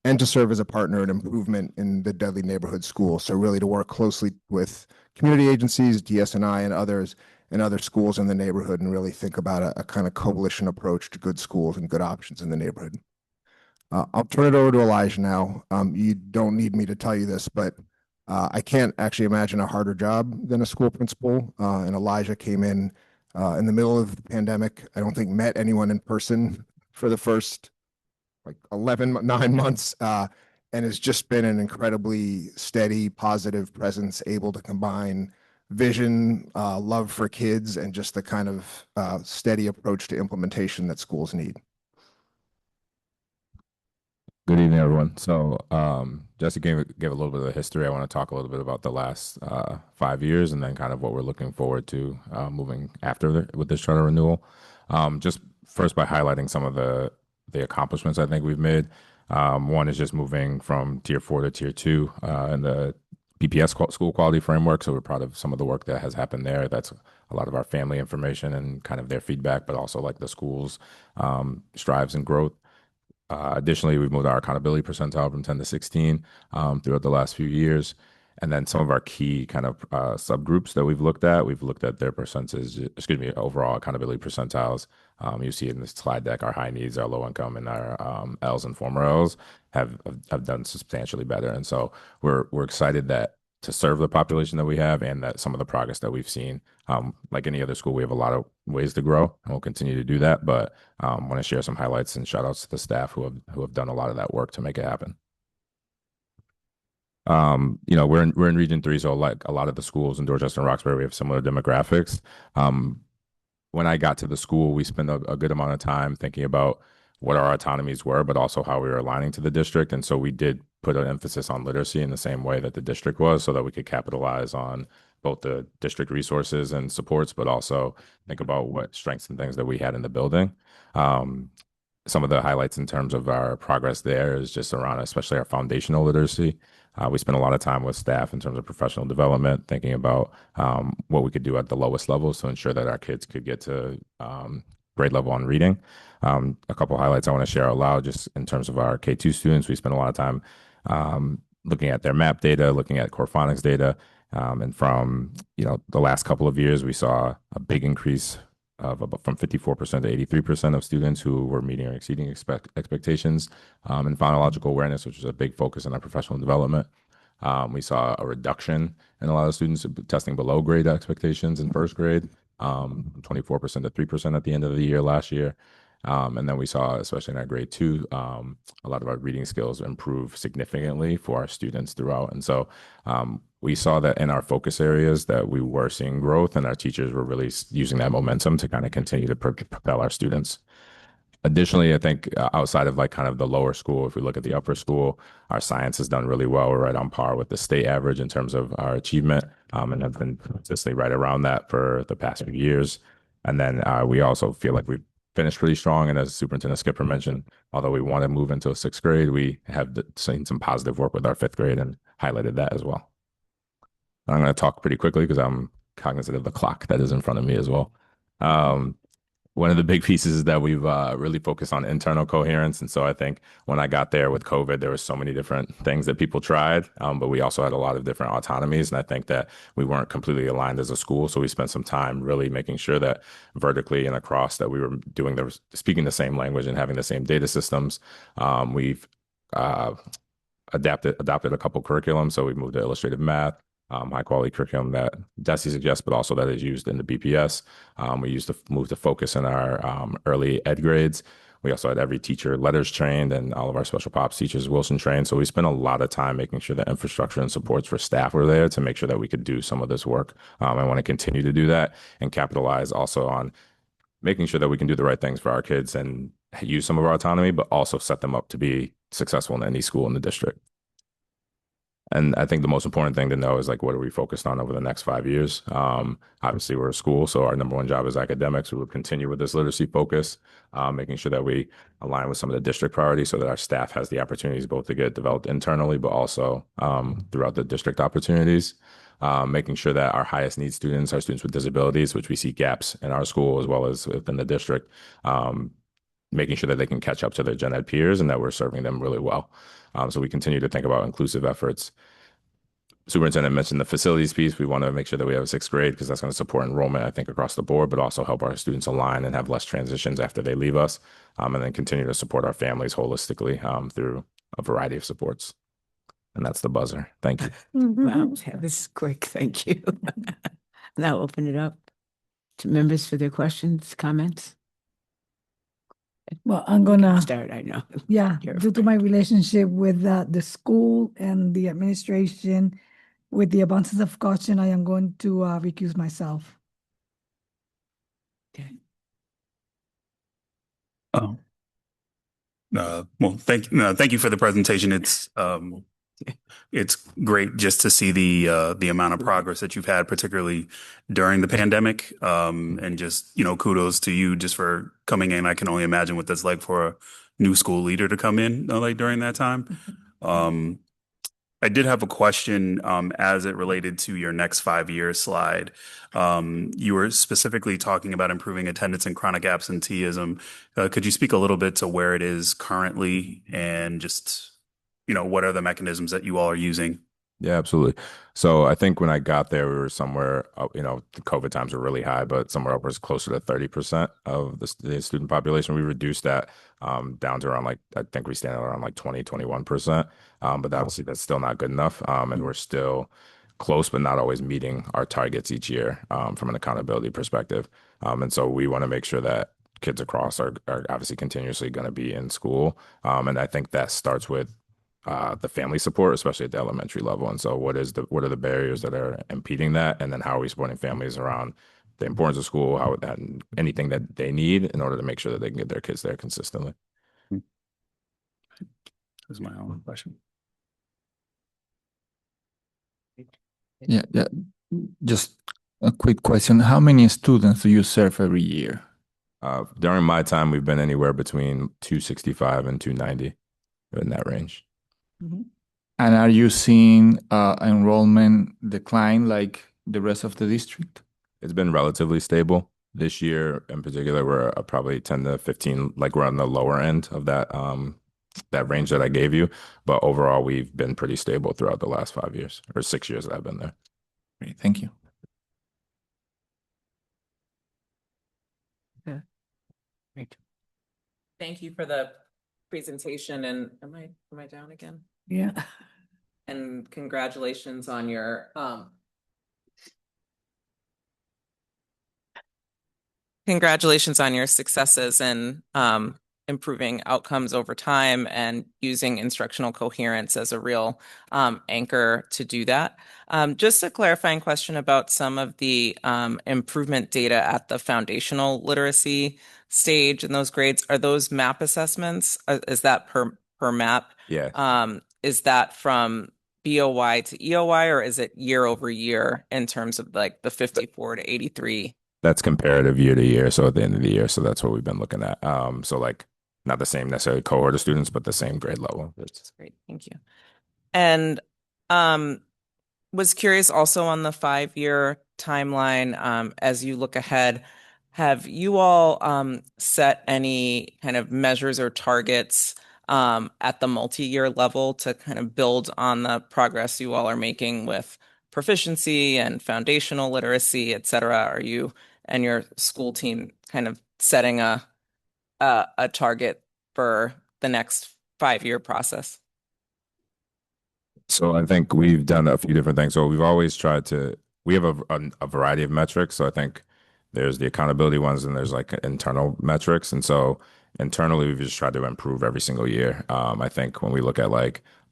and to serve as a partner in improvement in the Dudley neighborhood school. So really to work closely with community agencies, DSNI, and others, and other schools in the neighborhood, and really think about a kind of coalition approach to good schools and good options in the neighborhood. I'll turn it over to Elijah now. You don't need me to tell you this, but I can't actually imagine a harder job than a school principal. And Elijah came in the middle of the pandemic. I don't think met anyone in person for the first like 9 months, and has just been an incredibly steady, positive presence, able to combine vision, love for kids, and just the kind of steady approach to implementation that schools need. Good evening, everyone. So, Jesse gave a little bit of the history. I want to talk a little bit about the last 5 years and then kind of what we're looking forward to moving after with this charter renewal. Just first by highlighting some of the accomplishments I think we've made. One is just moving from Tier 4 to Tier 2 in the PPS school quality framework. So we're proud of some of the work that has happened there. That's a lot of our family information and kind of their feedback, but also like the school's strives and growth. Additionally, we've moved our accountability percentile from 10 to 16 throughout the last few years. And then some of our key kind of subgroups that we've looked at their overall accountability percentiles. You see it in the slide deck, our high needs, our low income, and our L's and former L's have done substantially better. And so we're excited that to serve the population that we have and that some of the progress that we've seen. Like any other school, we have a lot of ways to grow and we'll continue to do that. But I want to share some highlights and shout outs to the staff who have done a lot of that work to make it happen. We're in Region 3, so like a lot of the schools in Dorchester and Roxbury, we have similar demographics. When I got to the school, we spent a good amount of time thinking about what our autonomies were, but also how we were aligning to the district. And so we did put an emphasis on literacy in the same way that the district was, so that we could capitalize on both the district resources and supports, but also think about what strengths and things that we had in the building. Some of the highlights in terms of our progress there is just around, especially our foundational literacy. We spent a lot of time with staff in terms of professional development, thinking about what we could do at the lowest levels to ensure that our kids could get to grade level on reading. A couple highlights I want to share out loud, just in terms of our K2 students. We spent a lot of time looking at their MAP data, looking at core phonics data. And from the last couple of years, we saw a big increase of about from 54% to 83% of students who were meeting or exceeding expectations in phonological awareness, which is a big focus in our professional development. We saw a reduction in a lot of students testing below grade expectations in first grade, 24% to 3% at the end of the year last year. And then we saw, especially in our grade 2, a lot of our reading skills improve significantly for our students throughout. And so we saw that in our focus areas that we were seeing growth, and our teachers were really using that momentum to kind of continue to propel our students. Additionally, I think outside of like kind of the lower school, if we look at the upper school, our science has done really well. We're right on par with the state average in terms of our achievement, and have been consistently right around that for the past few years. And then we also feel like we've finished pretty strong. And as Superintendent Skipper mentioned, although we want to move into a 6th grade, we have seen some positive work with our 5th grade and highlighted that as well. I'm going to talk pretty quickly because I'm cognizant of the clock that is in front of me as well. One of the big pieces is that we've really focused on internal coherence. And so I think when I got there with COVID, there were so many different things that people tried, but we also had a lot of different autonomies. And I think that we weren't completely aligned as a school. So we spent some time really making sure that vertically and across that we were speaking the same language and having the same data systems. We've adopted a couple curriculums. So we moved to illustrative math, high quality curriculum that Desi suggests, but also that is used in the BPS. We used to move to focus in our early ed grades. We also had every teacher letters trained and all of our special pops teachers Wilson trained. So we spent a lot of time making sure that infrastructure and supports for staff were there to make sure that we could do some of this work. I want to continue to do that and capitalize also on making sure that we can do the right things for our kids and use some of our autonomy, but also set them up to be successful in any school in the district. And I think the most important thing to know is like, what are we focused on over the next 5 years? Obviously, we're a school, so our number one job is academics. We will continue with this literacy focus, making sure that we align with some of the district priorities so that our staff has the opportunities both to get developed internally, but also throughout the district opportunities. Making sure that our highest need students are students with disabilities, which we see gaps in our school as well as within the district. Making sure that they can catch up to their gen ed peers and that we're serving them really well. So we continue to think about inclusive efforts. Superintendent mentioned the facilities piece. We want to make sure that we have a 6th grade because that's going to support enrollment, I think, across the board, but also help our students align and have less transitions after they leave us, and then continue to support our families holistically through a variety of supports. And that's the buzzer. Thank you. Wow, yeah, this is quick. Thank you. Now open it up to members for their questions, comments. Well, I'm You can gonna start, I know. Yeah, You're due to my relationship with the school and the administration, with the abundance of caution, I am going to recuse myself. Oh. Well, thank you for the presentation. It's great just to see the amount of progress that you've had, particularly during the pandemic. And just, kudos to you just for coming in. I can only imagine what that's like for a new school leader to come in like during that time. I did have a question as it related to your next 5-year slide. You were specifically talking about improving attendance and chronic absenteeism. Could you speak a little bit to where it is currently and just, what are the mechanisms that you all are using? Yeah, absolutely. So I think when I got there, we were somewhere, the COVID times were really high, but somewhere upwards closer to 30% of the student population. We reduced that down to around I think we stand at around 20-21%. But obviously that's still not good enough. And we're still close, but not always meeting our targets each year from an accountability perspective. And so we want to make sure that kids across are obviously continuously going to be in school. And I think that starts with the family support, especially at the elementary level. And so what are the barriers that are impeding that? And then how are we supporting families around the importance of school, and anything that they need in order to make sure that they can get their kids there consistently? That's my own question. Yeah. Just a quick question. How many students do you serve every year? During my time, we've been anywhere between 265 and 290, in that range. And are you seeing enrollment decline like the rest of the district? It's been relatively stable. This year in particular, we're probably 10 to 15, we're on the lower end of that range that I gave you. But overall, we've been pretty stable throughout the last 5 years or 6 years that I've been there. Great, thank you. Yeah. Great. Thank you for the presentation. And am I down again? Yeah. And congratulations on your successes and improving outcomes over time and using instructional coherence as a real anchor to do that. Just a clarifying question about some of the improvement data at the foundational literacy stage in those grades. Are those MAP assessments? Is that per MAP? Yeah. Is that from BOY to EOY, or is it year over year in terms of the 54 to 83? That's comparative year to year. So at the end of the year. So that's what we've been looking at. So not the same necessarily cohort of students, but the same grade level. That's great. Thank you. And was curious also on the 5-year timeline, as you look ahead, have you all set any kind of measures or targets at the multi-year level to kind of build on the progress you all are making with proficiency and foundational literacy, et cetera? Are you and your school team kind of setting a target for the next 5-year process? So I think we've done a few different things. So we've always we have a variety of metrics. So I think there's the accountability ones and there's internal metrics. And so internally, we've just tried to improve every single year. I think when we look at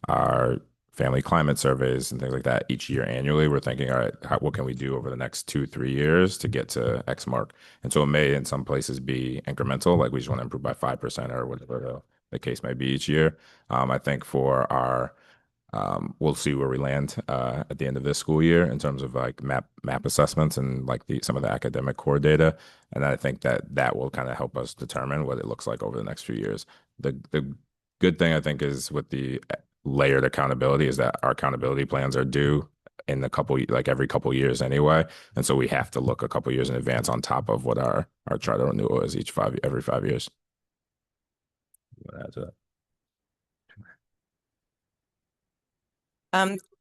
our family climate surveys and things like that each year annually, we're thinking, all right, what can we do over the next 2-3 years to get to X mark? And so it may in some places be incremental, we just want to improve by 5% or whatever the case may be each year. I think for our we'll see where we land at the end of this school year in terms of map assessments and some of the academic core data. And I think that will kind of help us determine what it looks like over the next few years. The good thing I think is with the layered accountability is that our accountability plans are due in every couple years anyway. And so we have to look a couple years in advance on top of what our charter renewal is every 5 years. You want to add to that?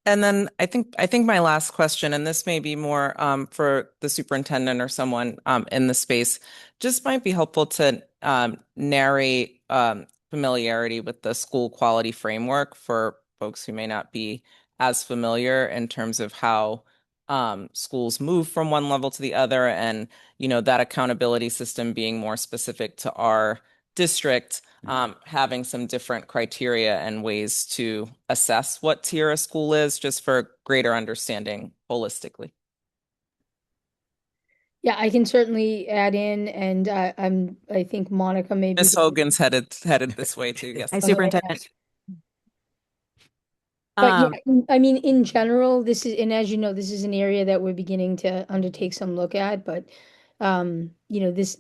And then I think my last question, and this may be more for the superintendent or someone in the space, just might be helpful to narrate familiarity with the school quality framework for folks who may not be as familiar in terms of how schools move from one level to the other, and that accountability system being more specific to our district, having some different criteria and ways to assess what tier a school is, just for greater understanding holistically. Yeah, I can certainly add in, and I think Monica maybe. Ms. Hogan's headed this way too. Yes. Hi, Superintendent. But yeah, I mean, in general, this is, and as you know, this is an area that we're beginning to undertake some look at, but because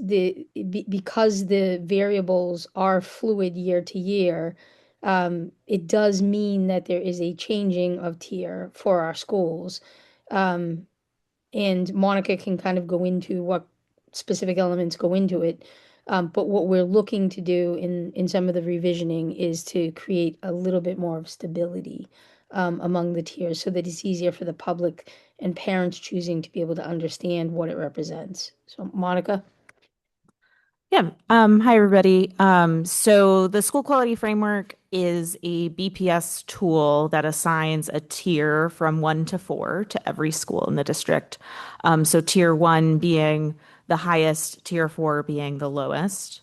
the variables are fluid year to year, it does mean that there is a changing of tier for our schools. And Monica can kind of go into what specific elements go into it. But what we're looking to do in some of the revisioning is to create a little bit more of stability among the tiers so that it's easier for the public and parents choosing to be able to understand what it represents. So, Monica? Yeah. Hi, everybody. So the school quality framework is a BPS tool that assigns a tier from 1 to 4 to every school in the district. So tier 1 being the highest, tier 4 being the lowest.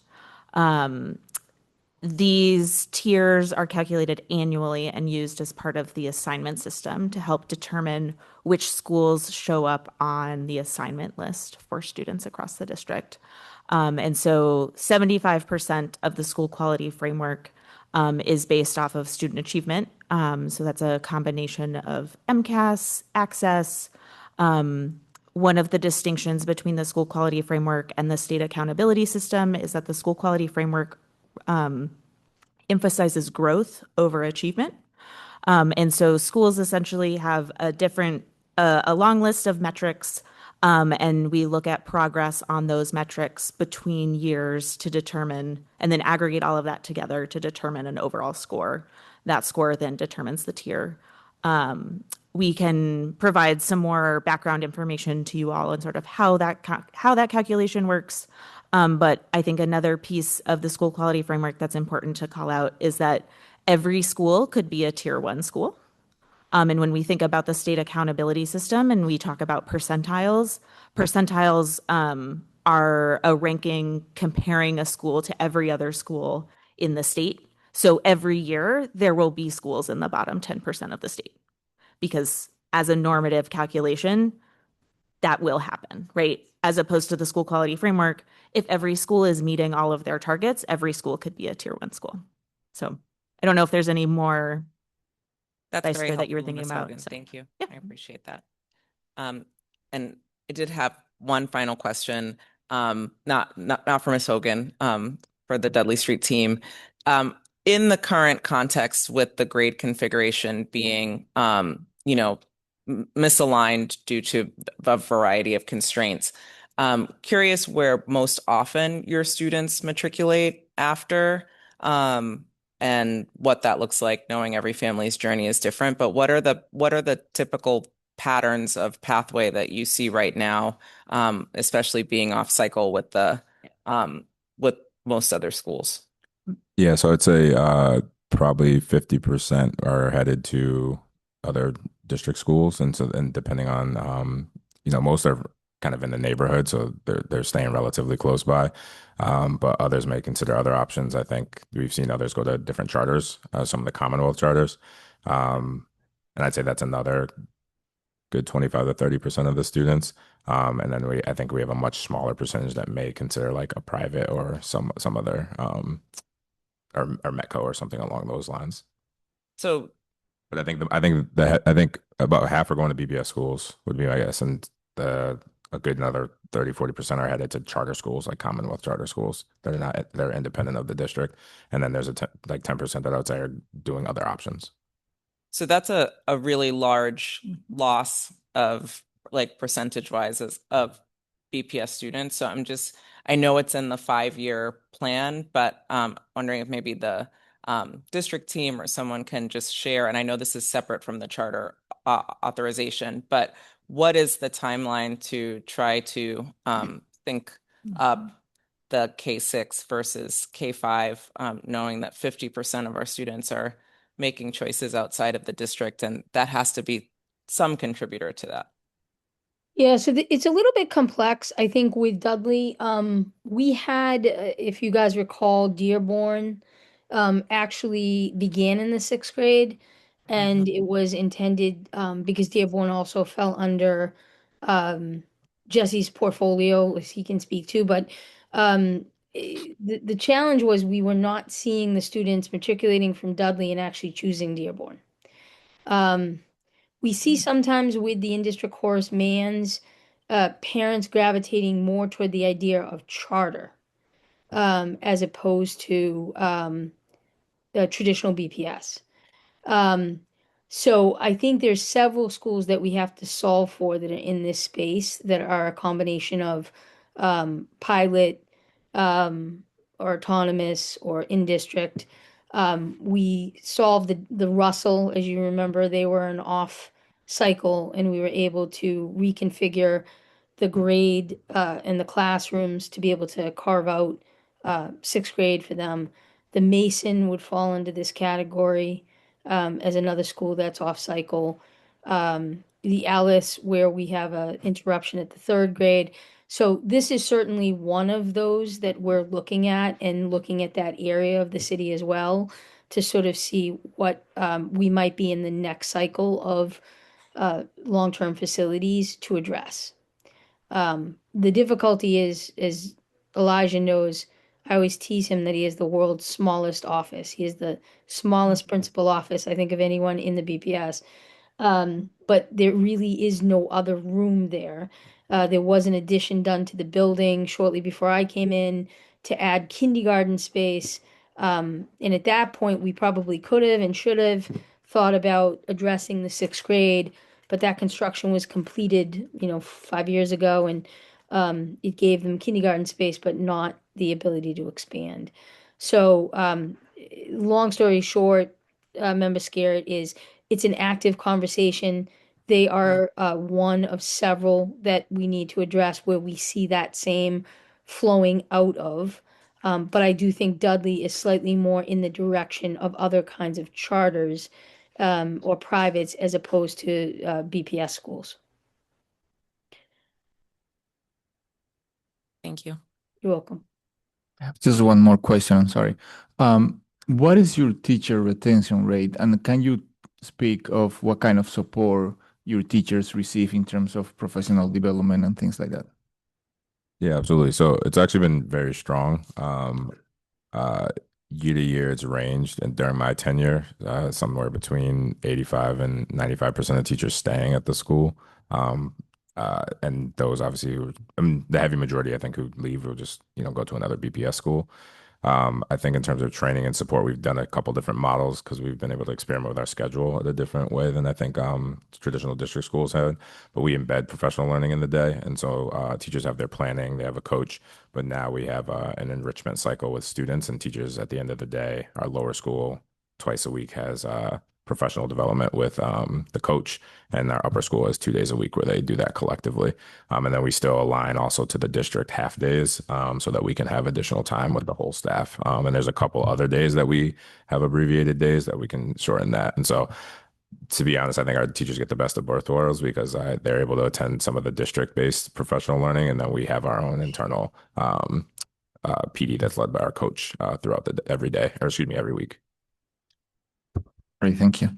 These tiers are calculated annually and used as part of the assignment system to help determine which schools show up on the assignment list for students across the district. And so 75% of the school quality framework is based off of student achievement. So that's a combination of MCAS, access. One of the distinctions between the school quality framework and the state accountability system is that the school quality framework emphasizes growth over achievement. And so schools essentially have a long list of metrics, and we look at progress on those metrics between years to determine, and then aggregate all of that together to determine an overall score. That score then determines the tier. We can provide some more background information to you all on sort of how that calculation works. But I think another piece of the school quality framework that's important to call out is that every school could be a tier 1 school. And when we think about the state accountability system and we talk about percentiles are a ranking comparing a school to every other school in the state. So every year there will be schools in the bottom 10% of the state, because as a normative calculation, that will happen, right? As opposed to the school quality framework, if every school is meeting all of their targets, every school could be a tier 1 school. So I don't know if there's any more That's very helpful, that you were thinking Ms. about. Hogan. So, Thank you. yeah. I appreciate that. And I did have one final question, not for Ms. Hogan, for the Dudley Street team. In the current context with the grade configuration being, misaligned due to a variety of constraints, curious where most often your students matriculate after, and what that looks like, knowing every family's journey is different. But what are the typical patterns of pathway that you see right now, especially being off cycle with with most other schools? Yeah, so I'd say probably 50% are headed to other district schools, and depending on most are kind of in the neighborhood, so they're staying relatively close by. But others may consider other options. I think we've seen others go to different charters, some of the Commonwealth charters, and I'd say that's another good 25 to 30% of the students. And then I think we have a much smaller percentage that may consider like a private or some other or Metco or something along those lines. So, but I think about half are going to BBS schools would be my guess, and a good another 30-40% are headed to charter schools, like Commonwealth charter schools that are they're independent of the district, and then there's like 10% that I would say are doing other options. So that's a really large loss of, like, percentage wise of BPS students. So I know it's in the 5-year plan, but wondering if maybe the district team or someone can just share, and I know this is separate from the charter authorization, but what is the timeline to try to think up the K6 versus K5, knowing that 50% of our students are making choices outside of the district, and that has to be some contributor to that. Yeah, so it's a little bit complex. I think with Dudley, we had, if you guys recall, Dearborn actually began in the 6th grade, and it was intended because Dearborn also fell under Jesse's portfolio, as he can speak to. But the challenge was we were not seeing the students matriculating from Dudley and actually choosing Dearborn. We see sometimes with the in-district Horace Manns, parents gravitating more toward the idea of charter as opposed to the traditional BPS. So I think there's several schools that we have to solve for that are in this space that are a combination of pilot or autonomous or in-district. We solved the Russell, as you remember, they were an off cycle, and we were able to reconfigure the grade and the classrooms to be able to carve out 6th grade for them. The Mason would fall into this category as another school that's off cycle. The Alice, where we have an interruption at the 3rd grade. So this is certainly one of those that we're looking at, and looking at that area of the city as well to sort of see what we might be in the next cycle of long-term facilities to address. The difficulty is, as Elijah knows, I always tease him that he is the world's smallest office. He is the smallest principal office, I think, of anyone in the BPS. But there really is no other room there. There was an addition done to the building shortly before I came in to add kindergarten space. And at that point, we probably could have and should have thought about addressing the 6th grade, but that construction was completed, 5 years ago, and it gave them kindergarten space, but not the ability to expand. So, long story short, Member Scarrett, is it's an active conversation. They are one of several that we need to address where we see that same flowing out of. But I do think Dudley is slightly more in the direction of other kinds of charters or privates as opposed to BPS schools. Thank you. You're welcome. I have just one more question. I'm sorry. What is your teacher retention rate, and can you speak of what kind of support your teachers receive in terms of professional development and things like that? Yeah, absolutely. So it's actually been very strong. Year to year, it's ranged, and during my tenure, somewhere between 85 and 95% of teachers staying at the school. And those obviously, the heavy majority, I think, who leave will just, go to another BPS school. I think in terms of training and support, we've done a couple different models because we've been able to experiment with our schedule in a different way than I think traditional district schools had. But we embed professional learning in the day. And so teachers have their planning, they have a coach, but now we have an enrichment cycle with students and teachers at the end of the day. Our lower school twice a week has professional development with the coach, and our upper school has 2 days a week where they do that collectively. And then we still align also to the district half days so that we can have additional time with the whole staff. And there's a couple other days that we have abbreviated days that we can shorten that. And so, to be honest, I think our teachers get the best of both worlds because they're able to attend some of the district-based professional learning, and then we have our own internal PD that's led by our coach throughout every day, or excuse me, every week. Great, thank you.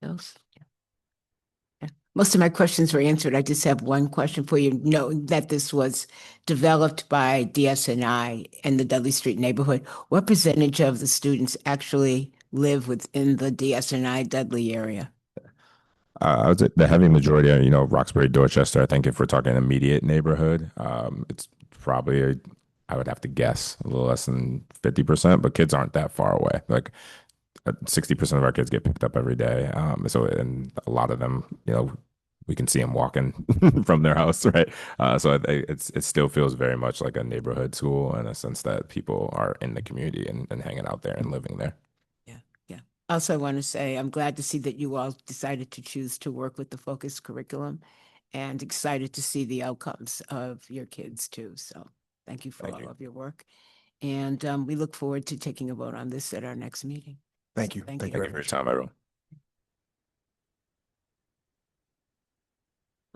Else? Yeah. Most of my questions were answered. I just have one question for you. Knowing that this was developed by DSNI in the Dudley Street neighborhood, what percentage of the students actually live within the DSNI Dudley area? I would say the heavy majority are, Roxbury, Dorchester. I think if we're talking immediate neighborhood, it's probably, I would have to guess, a little less than 50%, but kids aren't that far away. Like 60% of our kids get picked up every day. And a lot of them, we can see them walking from their house, right? So it still feels very much like a neighborhood school in a sense that people are in the community and hanging out there and living there. Also, I want to say I'm glad to see that you all decided to choose to work with the focused curriculum, and excited to see the outcomes of your kids too. So thank you for all of your work. And we look forward to taking a vote on this at our next meeting. Thank you. Thank Thank you. you for your time, everyone.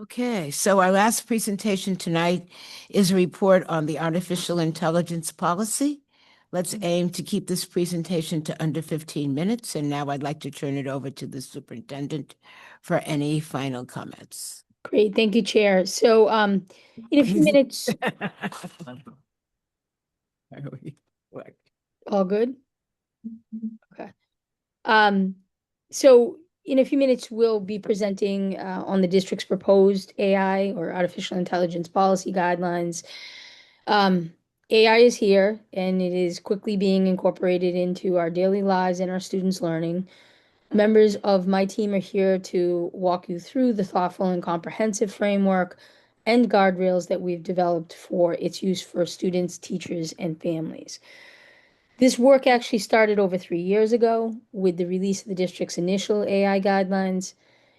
Okay, so our last presentation tonight is a report on the artificial intelligence policy. Let's aim to keep this presentation to under 15 minutes. And now I'd like to turn it over to the superintendent for any final comments. Great, thank you, Chair. So in a few minutes, all good? Okay. So in a few minutes, we'll be presenting on the district's proposed AI or artificial intelligence policy guidelines. AI is here and it is quickly being incorporated into our daily lives and our students' learning. Members of my team are here to walk you through the thoughtful and comprehensive framework and guardrails that we've developed for its use for students, teachers, and families. This work actually started over 3 years ago with the release of the district's initial AI guidelines.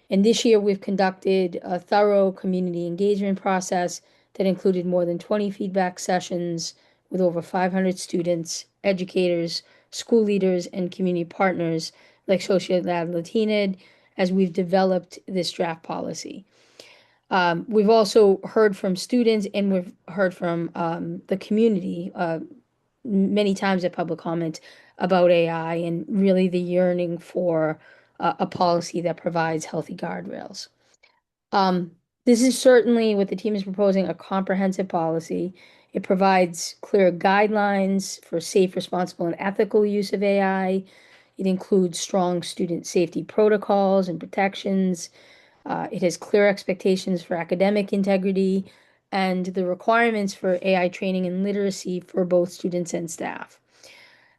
And this year, we've conducted a thorough community engagement process that included more than 20 feedback sessions with over 500 students, educators, school leaders, and community partners like Sociedad Latina as we've developed this draft policy. We've also heard from students and we've heard from the community many times at public comment about AI and really the yearning for a policy that provides healthy guardrails. This is certainly what the team is proposing, a comprehensive policy. It provides clear guidelines for safe, responsible, and ethical use of AI. It includes strong student safety protocols and protections. It has clear expectations for academic integrity and the requirements for AI training and literacy for both students and staff.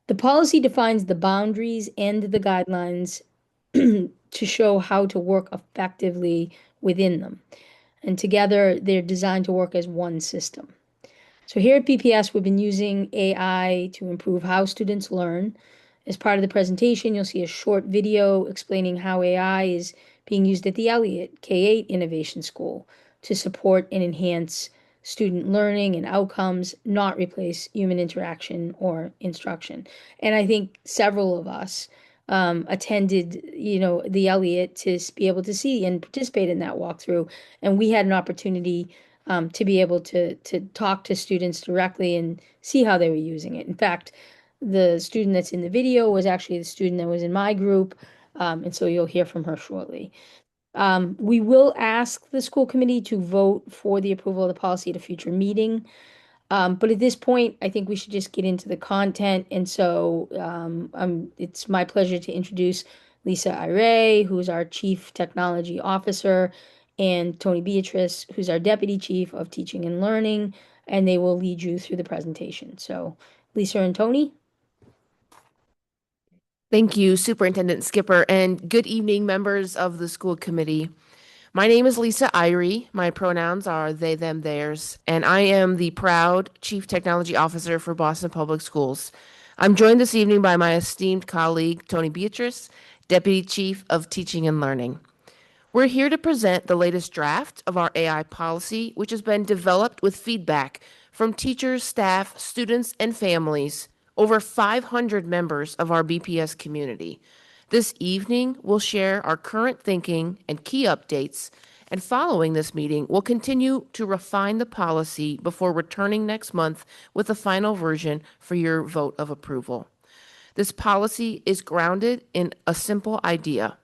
The policy defines the boundaries and the guidelines to show how to work effectively within them. And together, they're designed to work as one system. So here at BPS, we've been using AI to improve how students learn. As part of the presentation, you'll see a short video explaining how AI is being used at the Elliott K-8 Innovation School to support and enhance student learning and outcomes, not replace human interaction or instruction. And I think several of us attended, the Elliott to be able to see and participate in that walkthrough. And we had an opportunity to be able to talk to students directly and see how they were using it. In fact, the student that's in the video was actually the student that was in my group, and so you'll hear from her shortly. We will ask the school committee to vote for the approval of the policy at a future meeting. But at this point, I think we should just get into the content. And so it's my pleasure to introduce Lisa Ire, who's our Chief Technology Officer, and Tony Beatrice, who's our Deputy Chief of Teaching and Learning, and they will lead you through the presentation. So Lisa and Tony. Thank you, Superintendent Skipper, and good evening, members of the school committee. My name is Lisa Irie. My pronouns are they, them, theirs, and I am the proud Chief Technology Officer for Boston Public Schools. I'm joined this evening by my esteemed colleague, Tony Beatrice, Deputy Chief of Teaching and Learning. We're here to present the latest draft of our AI policy, which has been developed with feedback from teachers, staff, students, and families, over 500 members of our BPS community. This evening, we'll share our current thinking and key updates, and following this meeting, we'll continue to refine the policy before returning next month with a final version for your vote of approval. This policy is grounded in a simple idea.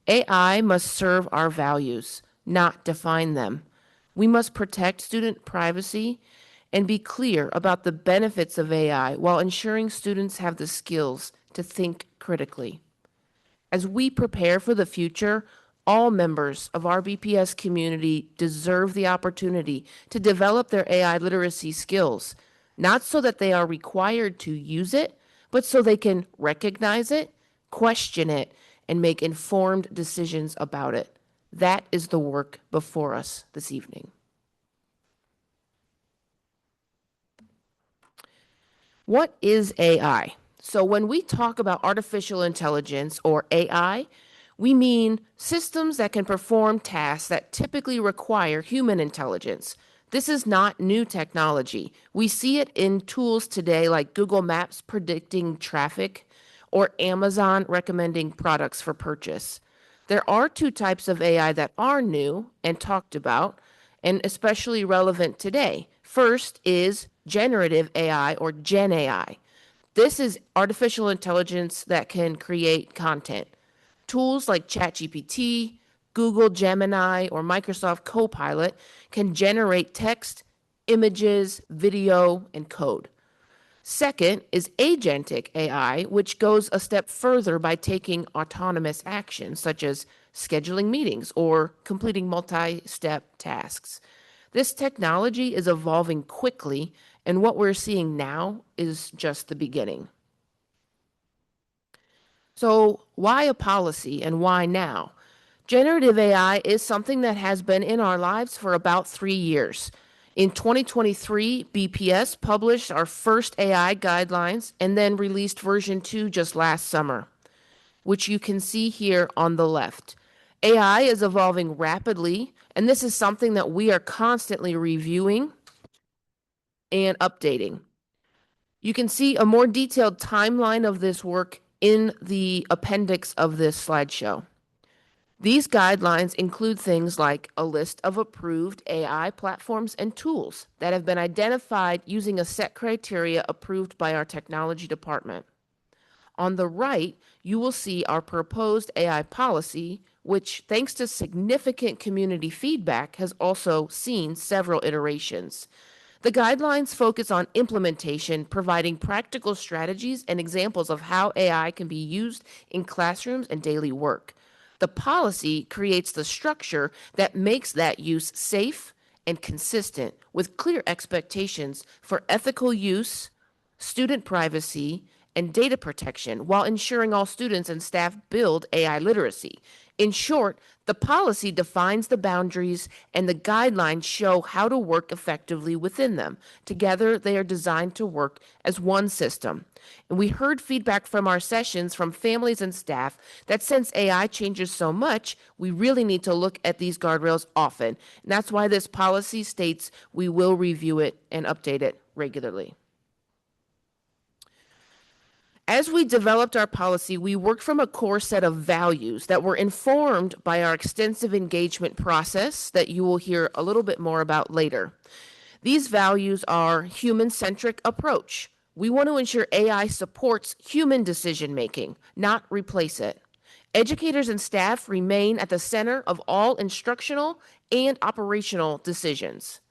AI must serve our values, not define them. We must protect student privacy and be clear about the benefits of AI while ensuring students have the skills to think critically. As we prepare for the future, all members of our BPS community deserve the opportunity to develop their AI literacy skills, not so that they are required to use it, but so they can recognize it, question it, and make informed decisions about it. That is the work before us this evening. What is AI? So when we talk about artificial intelligence or AI, we mean systems that can perform tasks that typically require human intelligence. This is not new technology. We see it in tools today like Google Maps predicting traffic or Amazon recommending products for purchase. There are two types of AI that are new and talked about, and especially relevant today. First is generative AI or Gen AI. This is artificial intelligence that can create content. Tools like ChatGPT, Google Gemini, or Microsoft Copilot can generate text, images, video, and code. Second is agentic AI, which goes a step further by taking autonomous actions such as scheduling meetings or completing multi-step tasks. This technology is evolving quickly, and what we're seeing now is just the beginning. So why a policy and why now? Generative AI is something that has been in our lives for about 3 years. In 2023, BPS published our first AI guidelines and then released version 2 just last summer, which you can see here on the left. AI is evolving rapidly, and this is something that we are constantly reviewing and updating. You can see a more detailed timeline of this work in the appendix of this slideshow. These guidelines include things like a list of approved AI platforms and tools that have been identified using a set criteria approved by our technology department. On the right, you will see our proposed AI policy, which, thanks to significant community feedback, has also seen several iterations. The guidelines focus on implementation, providing practical strategies and examples of how AI can be used in classrooms and daily work. The policy creates the structure that makes that use safe and consistent with clear expectations for ethical use, student privacy, and data protection while ensuring all students and staff build AI literacy. In short, the policy defines the boundaries and the guidelines show how to work effectively within them. Together, they are designed to work as one system. And we heard feedback from our sessions from families and staff that since AI changes so much, we really need to look at these guardrails often. And that's why this policy states we will review it and update it regularly. As we developed our policy, we worked from a core set of values that were informed by our extensive engagement process that you will hear a little bit more about later. These values are human-centric approach. We want to ensure AI supports human decision-making, not replace it. Educators and staff remain at the center of all instructional and operational decisions.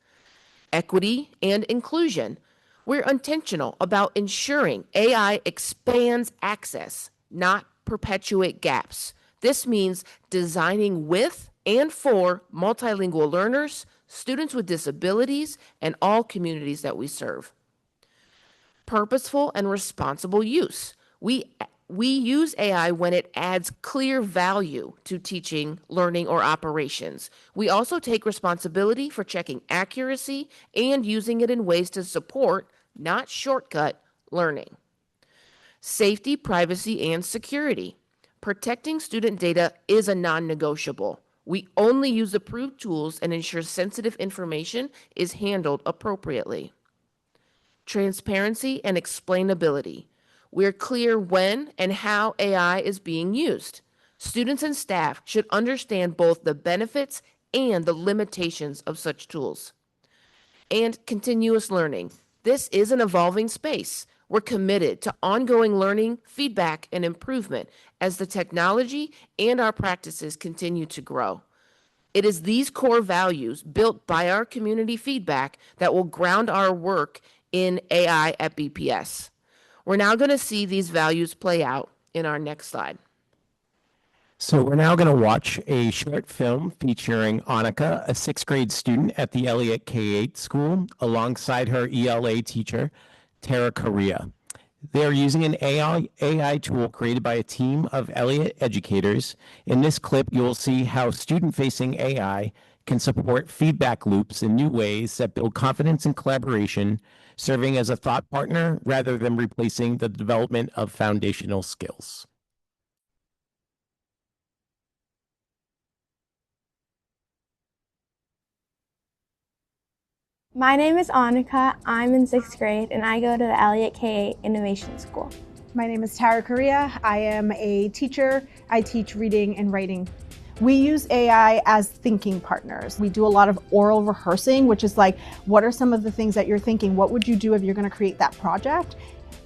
Equity and inclusion. We're intentional about ensuring AI expands access, not perpetuate gaps. This means designing with and for multilingual learners, students with disabilities, and all communities that we serve. Purposeful and responsible use. We use AI when it adds clear value to teaching, learning, or operations. We also take responsibility for checking accuracy and using it in ways to support, not shortcut, learning. Safety, privacy, and security. Protecting student data is a non-negotiable. We only use approved tools and ensure sensitive information is handled appropriately. Transparency and explainability. We're clear when and how AI is being used. Students and staff should understand both the benefits and the limitations of such tools. And continuous learning. This is an evolving space. We're committed to ongoing learning, feedback, and improvement as the technology and our practices continue to grow. It is these core values built by our community feedback that will ground our work in AI at BPS. We're now going to see these values play out in our next slide. So we're now going to watch a short film featuring Annika, a sixth grade student at the Elliott K-8 school, alongside her ELA teacher, Tara Correa. They are using an AI tool created by a team of Elliott educators. In this clip, you'll see how student-facing AI can support feedback loops in new ways that build confidence and collaboration, serving as a thought partner rather than replacing the development of foundational skills. My name is Annika. I'm in 6th grade and I go to the Elliott K-8 Innovation School. My name is Tara Correa. I am a teacher. I teach reading and writing. We use AI as thinking partners. We do a lot of oral rehearsing, which is like, what are some of the things that you're thinking? What would you do if you're going to create that project?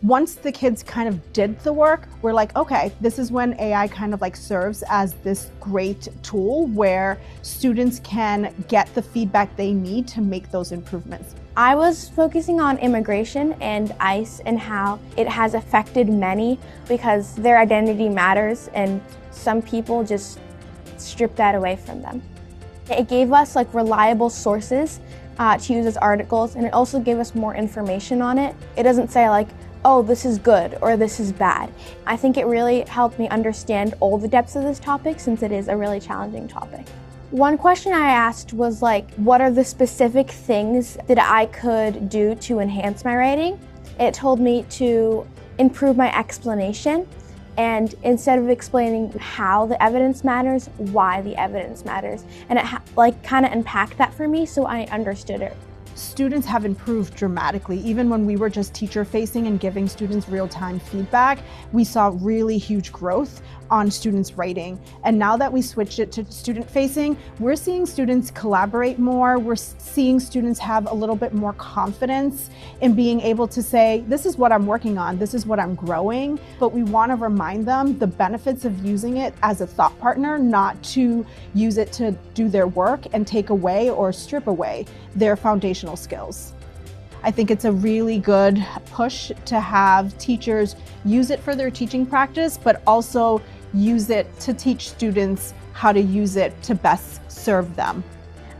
Once the kids kind of did the work, we're like, okay, this is when AI kind of like serves as this great tool where students can get the feedback they need to make those improvements. I was focusing on immigration and ICE and how it has affected many because their identity matters and some people just strip that away from them. It gave us like reliable sources to use as articles, and it also gave us more information on it. It doesn't say like, oh, this is good or this is bad. I think it really helped me understand all the depths of this topic since it is a really challenging topic. One question I asked was like, what are the specific things that I could do to enhance my writing? It told me to improve my explanation, and instead of explaining how the evidence matters, why the evidence matters. And it like kind of unpacked that for me so I understood it. Students have improved dramatically. Even when we were just teacher facing and giving students real-time feedback, we saw really huge growth on students' writing. And now that we switched it to student facing, we're seeing students collaborate more. We're seeing students have a little bit more confidence in being able to say, this is what I'm working on, this is what I'm growing. But we want to remind them the benefits of using it as a thought partner, not to use it to do their work and take away or strip away their foundational skills. I think it's a really good push to have teachers use it for their teaching practice, but also use it to teach students how to use it to best serve them.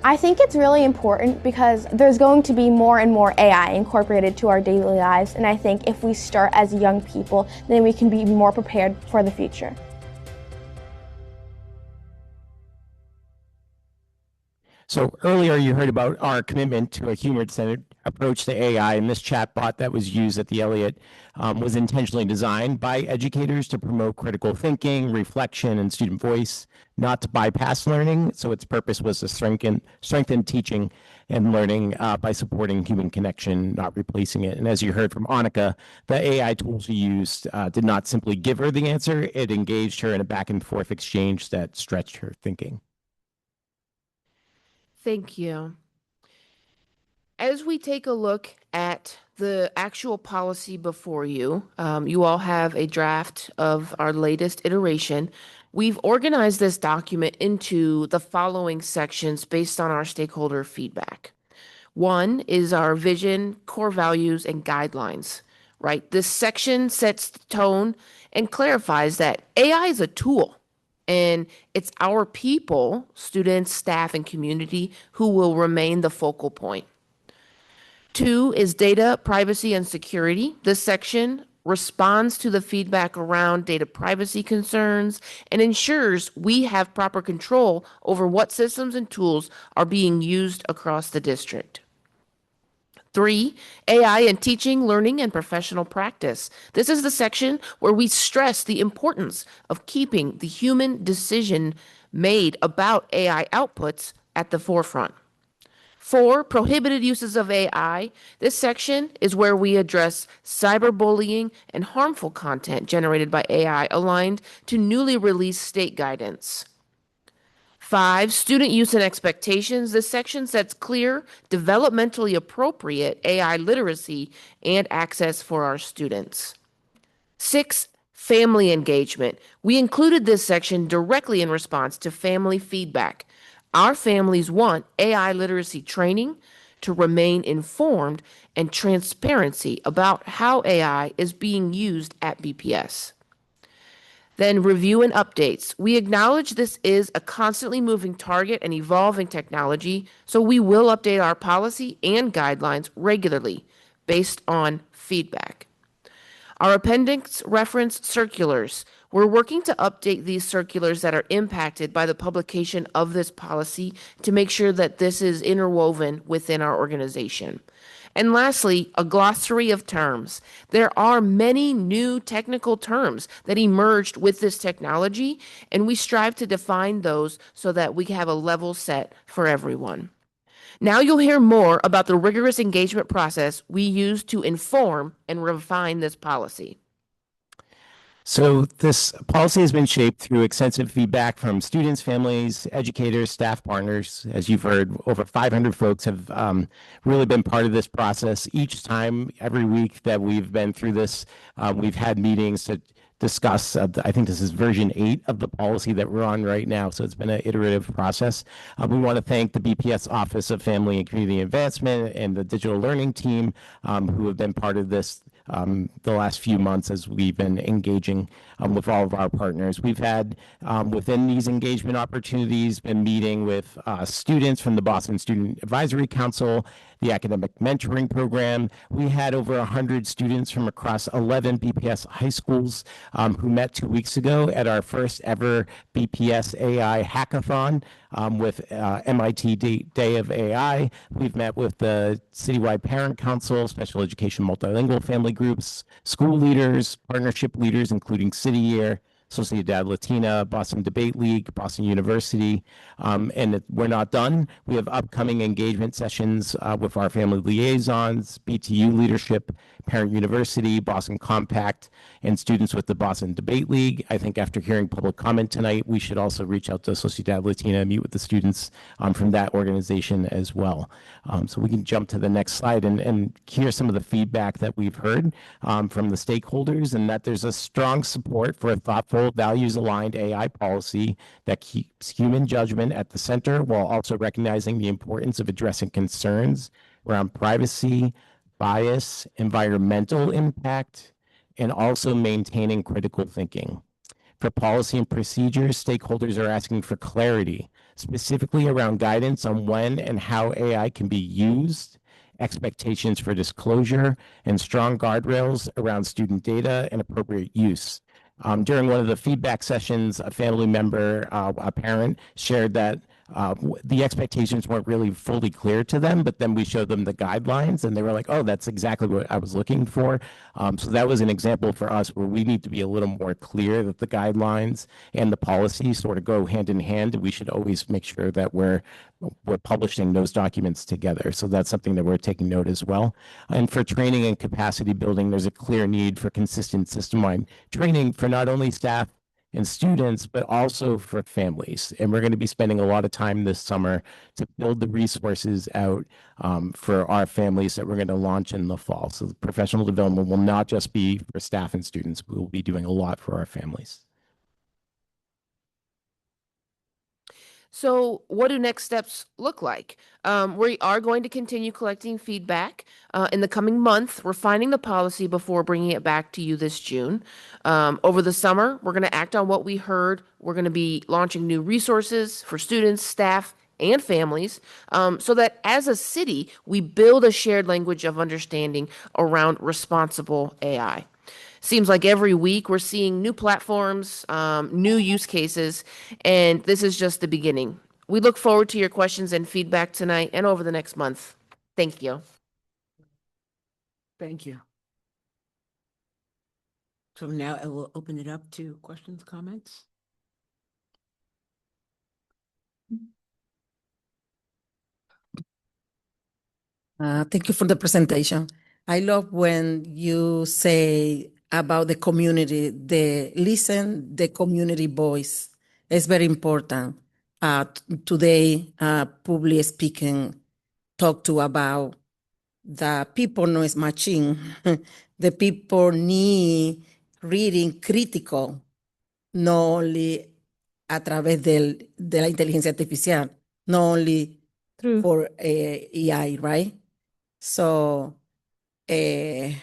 I think it's really important because there's going to be more and more AI incorporated to our daily lives, and I think if we start as young people, then we can be more prepared for the future. So earlier you heard about our commitment to a human-centered approach to AI, and this chatbot that was used at the Elliott was intentionally designed by educators to promote critical thinking, reflection, and student voice, not to bypass learning. So its purpose was to strengthen teaching and learning by supporting human connection, not replacing it. And as you heard from Annika, the AI tools she used did not simply give her the answer, it engaged her in a back and forth exchange that stretched her thinking. Thank you. As we take a look at the actual policy before you, you all have a draft of our latest iteration. We've organized this document into the following sections based on our stakeholder feedback. One is our vision, core values, and guidelines, right? This section sets the tone and clarifies that AI is a tool. And it's our people, students, staff, and community who will remain the focal point. Two is data, privacy, and security. This section responds to the feedback around data privacy concerns and ensures we have proper control over what systems and tools are being used across the district. Three, AI in teaching, learning, and professional practice. This is the section where we stress the importance of keeping the human decision made about AI outputs at the forefront. Four, prohibited uses of AI. This section is where we address cyberbullying and harmful content generated by AI aligned to newly released state guidance. 5, student use and expectations. This section sets clear, developmentally appropriate AI literacy and access for our students. 6, family engagement. We included this section directly in response to family feedback. Our families want AI literacy training to remain informed and transparency about how AI is being used at BPS. Then review and updates. We acknowledge this is a constantly moving target and evolving technology, so we will update our policy and guidelines regularly based on feedback. Our appendix reference circulars. We're working to update these circulars that are impacted by the publication of this policy to make sure that this is interwoven within our organization. And lastly, a glossary of terms. There are many new technical terms that emerged with this technology, and we strive to define those so that we have a level set for everyone. Now you'll hear more about the rigorous engagement process we use to inform and refine this policy. So this policy has been shaped through extensive feedback from students, families, educators, staff partners. As you've heard, over 500 folks have really been part of this process. Each time, every week that we've been through this, we've had meetings to discuss. I think this is version 8 of the policy that we're on right now. So it's been an iterative process. We want to thank the BPS Office of Family and Community Advancement and the digital learning team who have been part of this the last few months as we've been engaging with all of our partners. We've had within these engagement opportunities been meeting with students from the Boston Student Advisory Council, the Academic Mentoring Program. We had over 100 students from across 11 BPS high schools who met 2 weeks ago at our first ever BPS AI hackathon with MIT Day of AI. We've met with the Citywide Parent Council, Special Education Multilingual Family Groups, school leaders, partnership leaders, including City Year, Sociedad Latina, Boston Debate League, Boston University, and we're not done. We have upcoming engagement sessions with our family liaisons, BTU leadership, Parent University, Boston Compact, and students with the Boston Debate League. I think after hearing public comment tonight, we should also reach out to Sociedad Latina and meet with the students from that organization as well. So we can jump to the next slide and hear some of the feedback that we've heard from the stakeholders, and that there's a strong support for a thoughtful, values-aligned AI policy that keeps human judgment at the center while also recognizing the importance of addressing concerns around privacy, bias, environmental impact, and also maintaining critical thinking. For policy and procedures, stakeholders are asking for clarity, specifically around guidance on when and how AI can be used, expectations for disclosure, and strong guardrails around student data and appropriate use. During one of the feedback sessions, a family member, a parent, shared that the expectations weren't really fully clear to them, but then we showed them the guidelines and they were like, oh, that's exactly what I was looking for. So that was an example for us where we need to be a little more clear that the guidelines and the policy sort of go hand in hand. We should always make sure that we're publishing those documents together. So that's something that we're taking note as well. And for training and capacity building, there's a clear need for consistent system-wide training for not only staff and students, but also for families. And we're going to be spending a lot of time this summer to build the resources out for our families that we're going to launch in the fall. So the professional development will not just be for staff and students. We will be doing a lot for our families. So what do next steps look like? We are going to continue collecting feedback in the coming month, refining the policy before bringing it back to you this June. Over the summer, we're going to act on what we heard. We're going to be launching new resources for students, staff, and families so that as a city, we build a shared language of understanding around responsible AI. Seems like every week we're seeing new platforms, new use cases, and this is just the beginning. We look forward to your questions and feedback tonight and over the next month. Thank you. Thank you. So now I will open it up to questions, comments. Thank you for the presentation. I love when you say about the community, the community voice. It's very important. Today, public speaking talk to about the people no es machine. The people need reading critical, no only a través de la inteligencia artificial, not only for AI, right? So when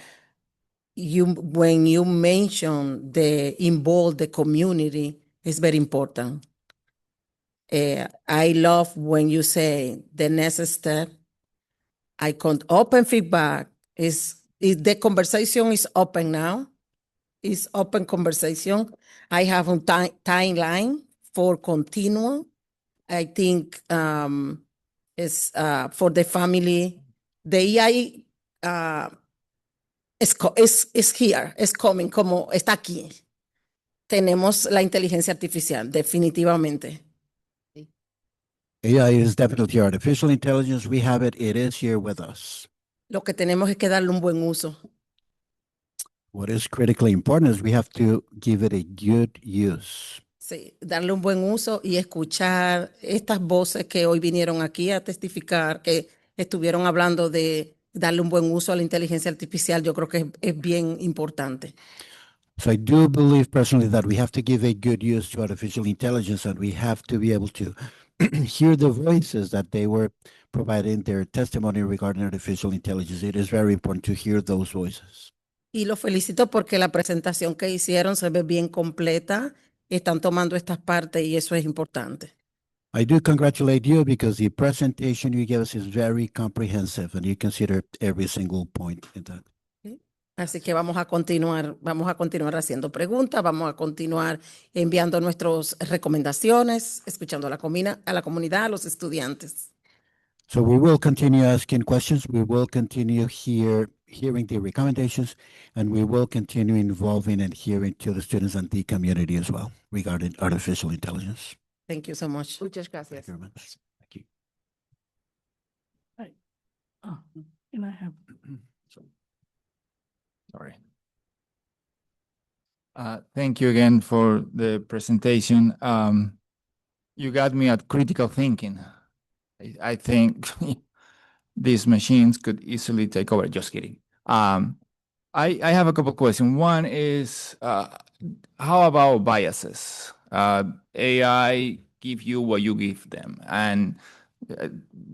you mention involve the community, it's very important. I love when you say the next step, I can open feedback. Is the conversation is open now? It's open conversation. I have a timeline for continual. I think it's for the family. The AI es here, es coming, como está aquí. Tenemos la inteligencia artificial, definitivamente. AI is definitely artificial intelligence. We have it. It is here with us. Lo que tenemos es que darle un buen uso. What is critically important is we have to give it a good use. Sí, darle un buen uso y escuchar estas voces que hoy vinieron aquí a testificar, que estuvieron hablando de darle un buen uso a la inteligencia artificial, yo creo que es bien importante. So I do believe personally that we have to give a good use to artificial intelligence, and we have to be able to hear the voices that they were providing their testimony regarding artificial intelligence. It is very important to hear those voices. Y los felicito porque la presentación que hicieron se ve bien completa, están tomando estas partes y eso es importante. I do congratulate you because the presentation you gave us is very comprehensive, and you consider every single point in that. Así que vamos a continuar haciendo preguntas, vamos a continuar enviando nuestras recomendaciones, escuchando a la comunidad, a los estudiantes. So we will continue asking questions. We will continue hearing the recommendations, and we will continue involving and hearing to the students and the community as well regarding artificial intelligence. Thank you so much. Muchas gracias. Thank you very much. Thank you. And I have. Sorry. Thank you again for the presentation. You got me at critical thinking. I think these machines could easily take over. Just kidding. I have a couple questions. One is, how about biases? AI give you what you give them, and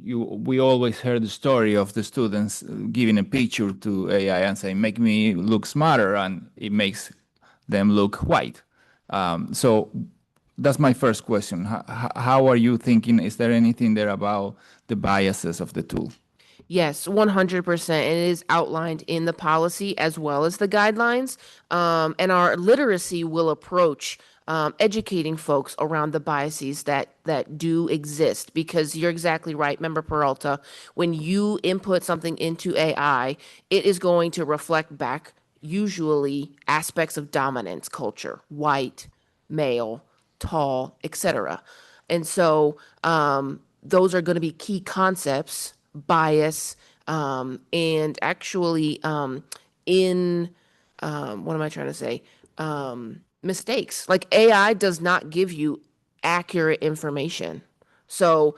we always heard the story of the students giving a picture to AI and saying, "Make me look smarter," and it makes them look white. So that's my first question. How are you thinking? Is there anything there about the biases of the tool? Yes, 100%. And it is outlined in the policy as well as the guidelines. And our literacy will approach educating folks around the biases that do exist, because you're exactly right, Member Peralta. When you input something into AI, it is going to reflect back usually aspects of dominance culture, white, male, tall, etc. And so those are going to be key concepts, bias, and actually what am I trying to say? Mistakes. Like AI does not give you accurate information. So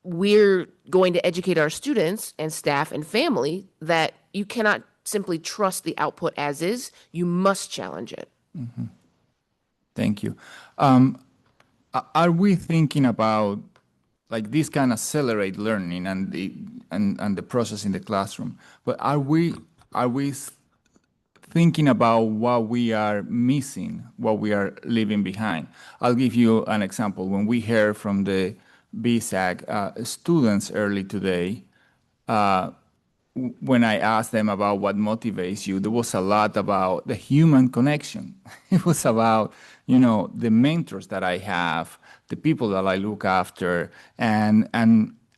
we're going to educate our students and staff and family that you cannot simply trust the output as is. You must challenge it. Mm-hmm. Thank you. Are we thinking about, like, this can accelerate learning and the process in the classroom, but are we thinking about what we are missing, what we are leaving behind? I'll give you an example. When we heard from the BSAC students early today, when I asked them about what motivates you, there was a lot about the human connection. It was about, the mentors that I have, the people that I look after, and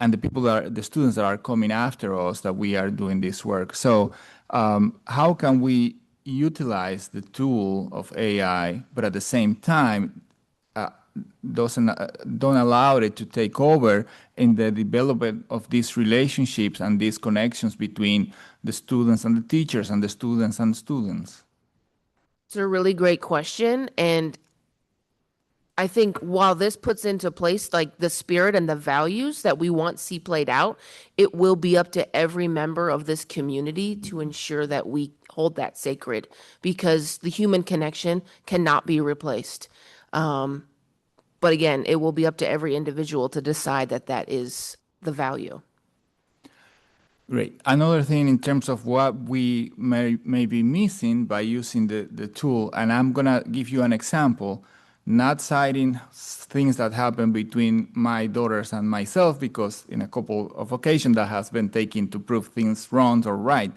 the students that are coming after us, that we are doing this work. So how can we utilize the tool of AI, but at the same time don't allow it to take over in the development of these relationships and these connections between the students and the teachers and the students and students? It's a really great question. And I think while this puts into place like the spirit and the values that we want to see played out, it will be up to every member of this community to ensure that we hold that sacred, because the human connection cannot be replaced. But again, it will be up to every individual to decide that that is the value. Great. Another thing in terms of what we may be missing by using the tool, and I'm going to give you an example, not citing things that happen between my daughters and myself, because in a couple of occasions that has been taken to prove things wrong or right.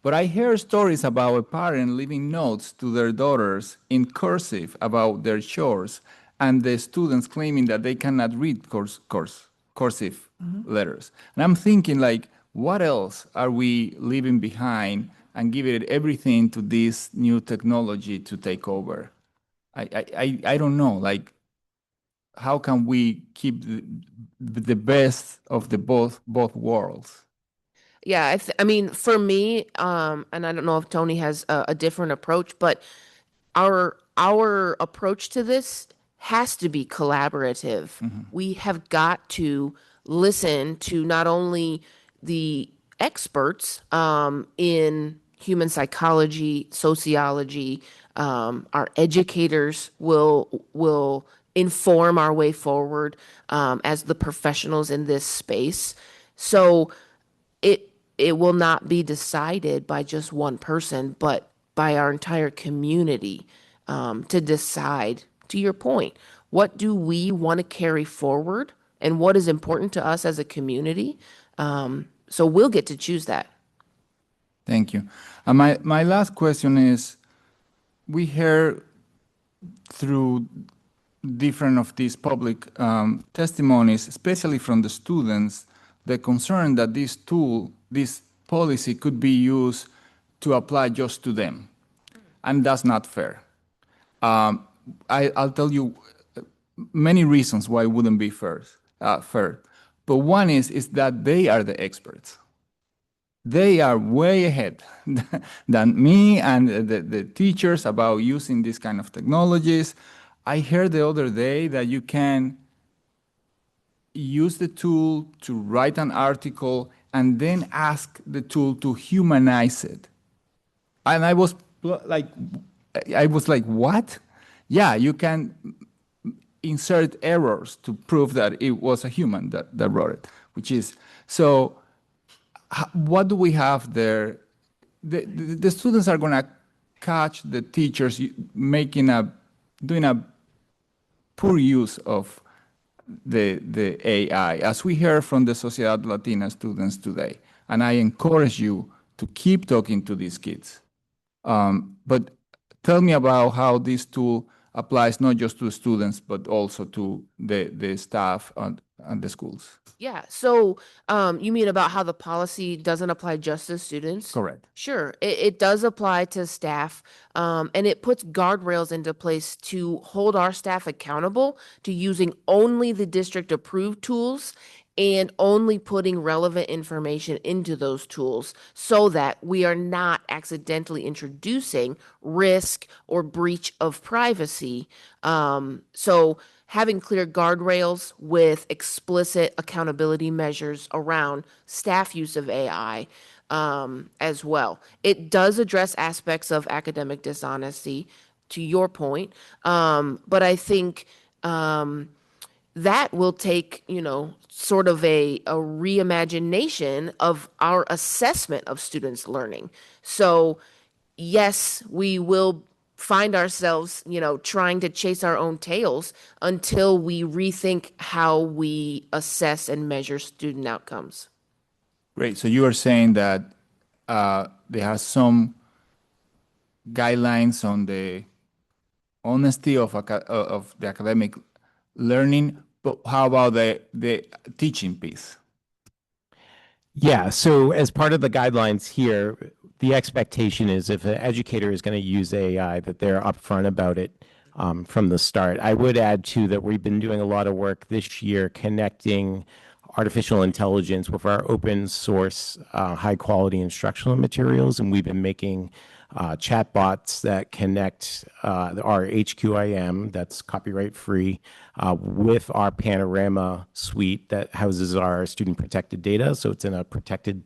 But I hear stories about a parent leaving notes to their daughters in cursive about their chores, and the students claiming that they cannot read cursive letters. And I'm thinking, like, what else are we leaving behind and giving everything to this new technology to take over? I don't know. Like, how can we keep the best of the both worlds? Yeah, I mean, for me, and I don't know if Tony has a different approach, but our approach to this has to be collaborative. We have got to listen to not only the experts in human psychology, sociology, our educators will inform our way forward as the professionals in this space. So it will not be decided by just one person, but by our entire community to decide, to your point, what do we want to carry forward and what is important to us as a community. So we'll get to choose that. Thank you. My last question is, we hear through different of these public testimonies, especially from the students, the concern that this policy could be used to apply just to them. And that's not fair. I'll tell you many reasons why it wouldn't be fair. But one is that they are the experts. They are way ahead than me and the teachers about using this kind of technologies. I heard the other day that you can use the tool to write an article and then ask the tool to humanize it. And I was like, what? Yeah, you can insert errors to prove that it was a human that wrote it, which is, so what do we have there? The students are going to catch the teachers doing a poor use of the AI, as we heard from the Sociedad Latina students today. And I encourage you to keep talking to these kids. But tell me about how this tool applies not just to students, but also to the staff and the schools. Yeah. So you mean about how the policy doesn't apply just to students? Correct. Sure. It does apply to staff, and it puts guardrails into place to hold our staff accountable to using only the district approved tools and only putting relevant information into those tools so that we are not accidentally introducing risk or breach of privacy. So having clear guardrails with explicit accountability measures around staff use of AI as well. It does address aspects of academic dishonesty, to your point, but I think that will take, sort of a reimagination of our assessment of students' learning. So yes, we will find ourselves, trying to chase our own tails until we rethink how we assess and measure student outcomes. Great. So you are saying that there are some guidelines on the honesty of the academic learning, but how about the teaching piece? Yeah, so as part of the guidelines here, the expectation is if an educator is going to use AI, that they're upfront about it from the start. I would add, too, that we've been doing a lot of work this year connecting artificial intelligence with our open source, high quality instructional materials, and we've been making chatbots that connect our HQIM, that's copyright free, with our Panorama suite that houses our student protected data. So it's in a protected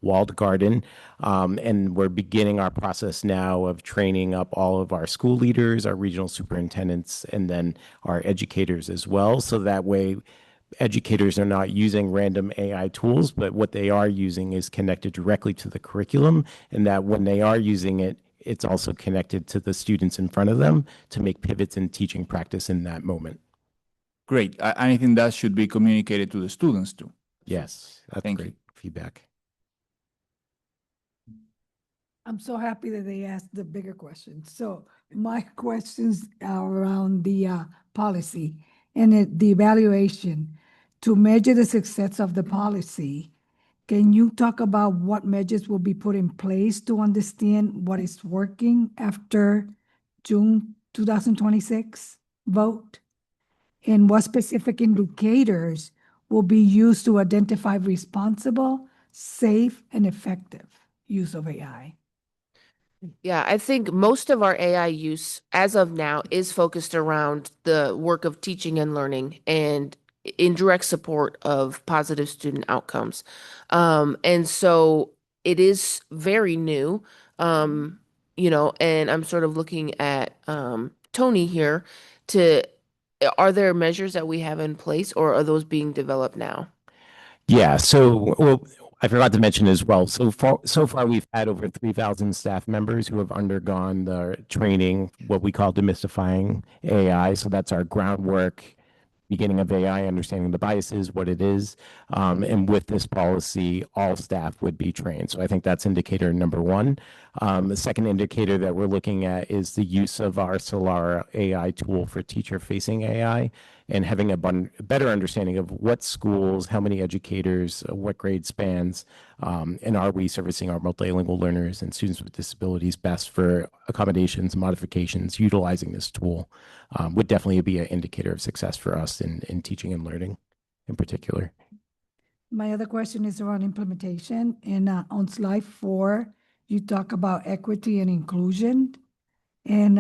walled garden. And we're beginning our process now of training up all of our school leaders, our regional superintendents, and then our educators as well. So that way, educators are not using random AI tools, but what they are using is connected directly to the curriculum, and that when they are using it, it's also connected to the students in front of them to make pivots in teaching practice in that moment. Great. I think that should be communicated to the students too. Yes, that's great feedback. I'm so happy that they asked the bigger questions. So my questions are around the policy and the evaluation. To measure the success of the policy, can you talk about what measures will be put in place to understand what is working after June 2026 vote? And what specific indicators will be used to identify responsible, safe, and effective use of AI? Yeah, I think most of our AI use as of now is focused around the work of teaching and learning and in direct support of positive student outcomes. And so it is very new, and I'm sort of looking at Tony here to, are there measures that we have in place or are those being developed now? Yeah, so well, I forgot to mention as well. So far we've had over 3,000 staff members who have undergone the training, what we call demystifying AI. So that's our groundwork, beginning of AI, understanding the biases, what it is. And with this policy, all staff would be trained. So I think that's indicator number one. The second indicator that we're looking at is the use of our Solara AI tool for teacher-facing AI and having a better understanding of what schools, how many educators, what grade spans, and are we servicing our multilingual learners and students with disabilities best for accommodations, modifications, utilizing this tool would definitely be an indicator of success for us in teaching and learning in particular. My other question is around implementation. And on slide 4, you talk about equity and inclusion. And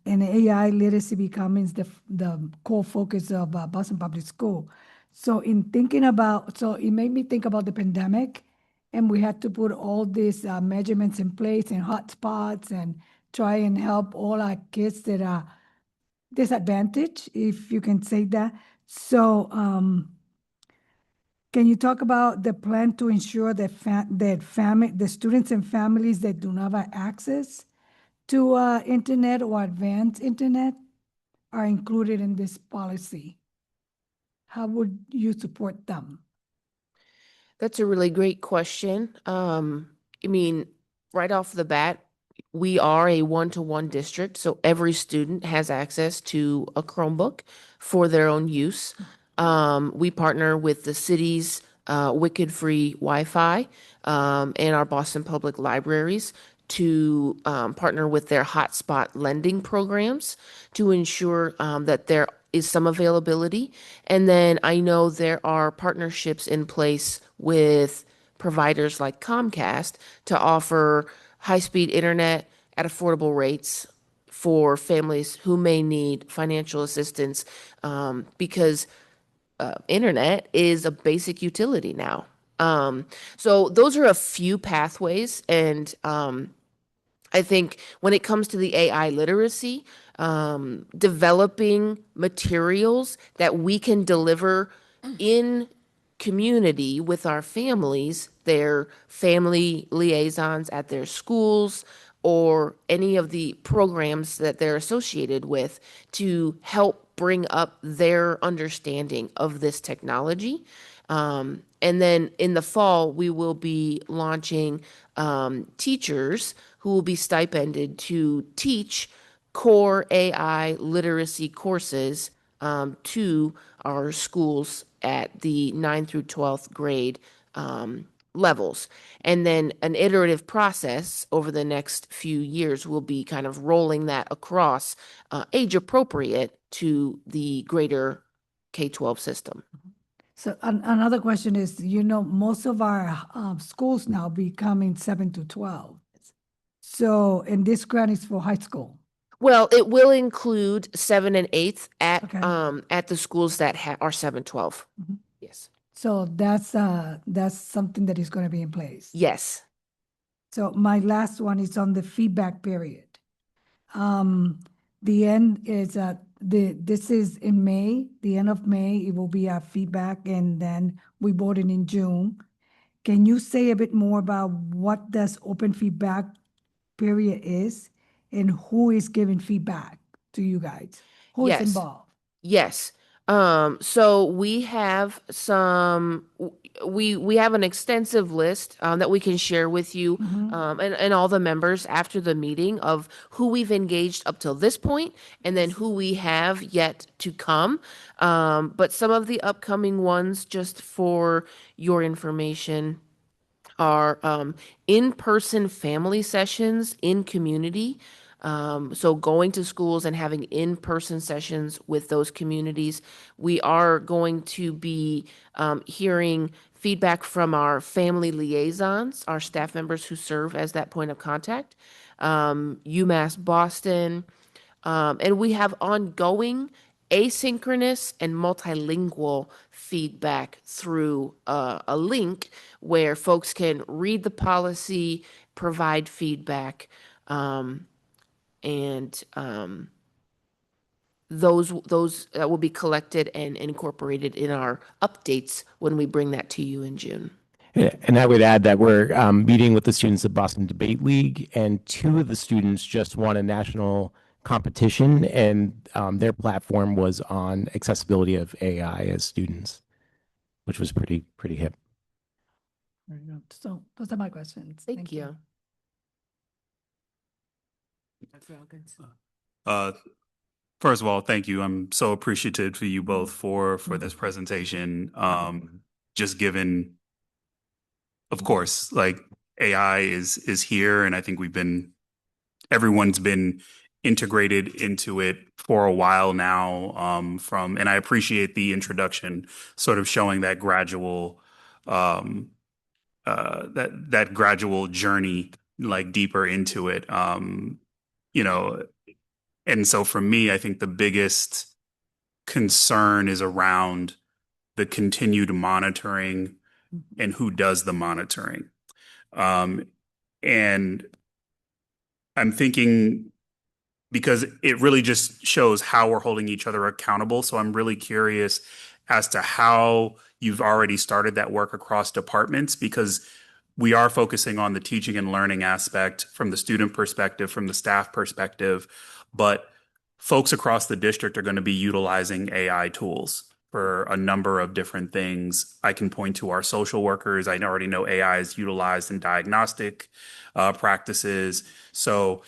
AI literacy becomes the core focus of Boston Public School. So it made me think about the pandemic, and we had to put all these measurements in place and hotspots and try and help all our kids that are disadvantaged, if you can say that. So can you talk about the plan to ensure that the students and families that do not have access to internet or advanced internet are included in this policy? How would you support them? That's a really great question. I mean, right off the bat, we are a one-to-one district, so every student has access to a Chromebook for their own use. We partner with the city's Wicked Free Wi-Fi and our Boston Public Libraries to partner with their hotspot lending programs to ensure that there is some availability. And then I know there are partnerships in place with providers like Comcast to offer high-speed internet at affordable rates for families who may need financial assistance because internet is a basic utility now. So those are a few pathways, and I think when it comes to the AI literacy, developing materials that we can deliver in community with our families, their family liaisons at their schools, or any of the programs that they're associated with to help bring up their understanding of this technology. And then in the fall, we will be launching teachers who will be stipended to teach core AI literacy courses to our schools at the 9th through 12th grade levels. And then an iterative process over the next few years will be kind of rolling that across age appropriate to the greater K-12 system. So another question is, most of our schools now becoming 7 to 12. So, and this grant is for high school. Well, it will include 7 and 8th Okay. at the schools that are 7-12. Yes. So that's something that is going to be in place. Yes. So my last one is on the feedback period. The end is this is in May, the end of May, it will be our feedback, and then we vote it in June. Can you say a bit more about what this open feedback period is and who is giving feedback to you guys? Who is Yes. involved? Yes. So we have we have an extensive list that we can share with you and all the members after the meeting of who we've engaged up till this point and then who we have yet to come. But some of the upcoming ones, just for your information, are in-person family sessions in community So going to schools and having in-person sessions with those communities. We are going to be hearing feedback from our family liaisons, our staff members who serve as that point of contact, UMass Boston, and we have ongoing asynchronous and multilingual feedback through a link where folks can read the policy, provide feedback, and those will be collected and incorporated in our updates when we bring that to you in June. Yeah, and I would add that we're meeting with the students of Boston Debate League, and two of the students just won a national competition, and their platform was on accessibility of AI as students, which was pretty hip. Very good. So those are my questions. Thank you. First of all, thank you. I'm so appreciative to you both for this presentation. Just given, of course, like AI is here, and I think everyone's been integrated into it for a while now. And I appreciate the introduction, sort of showing that gradual that gradual journey, like deeper into it. You know, and so for me, I think the biggest concern is around the continued monitoring and who does the monitoring. And I'm thinking, because it really just shows how we're holding each other accountable. So I'm really curious as to how you've already started that work across departments, because we are focusing on the teaching and learning aspect from the student perspective, from the staff perspective, but folks across the district are going to be utilizing AI tools for a number of different things. I can point to our social workers. I already know AI is utilized in diagnostic practices. So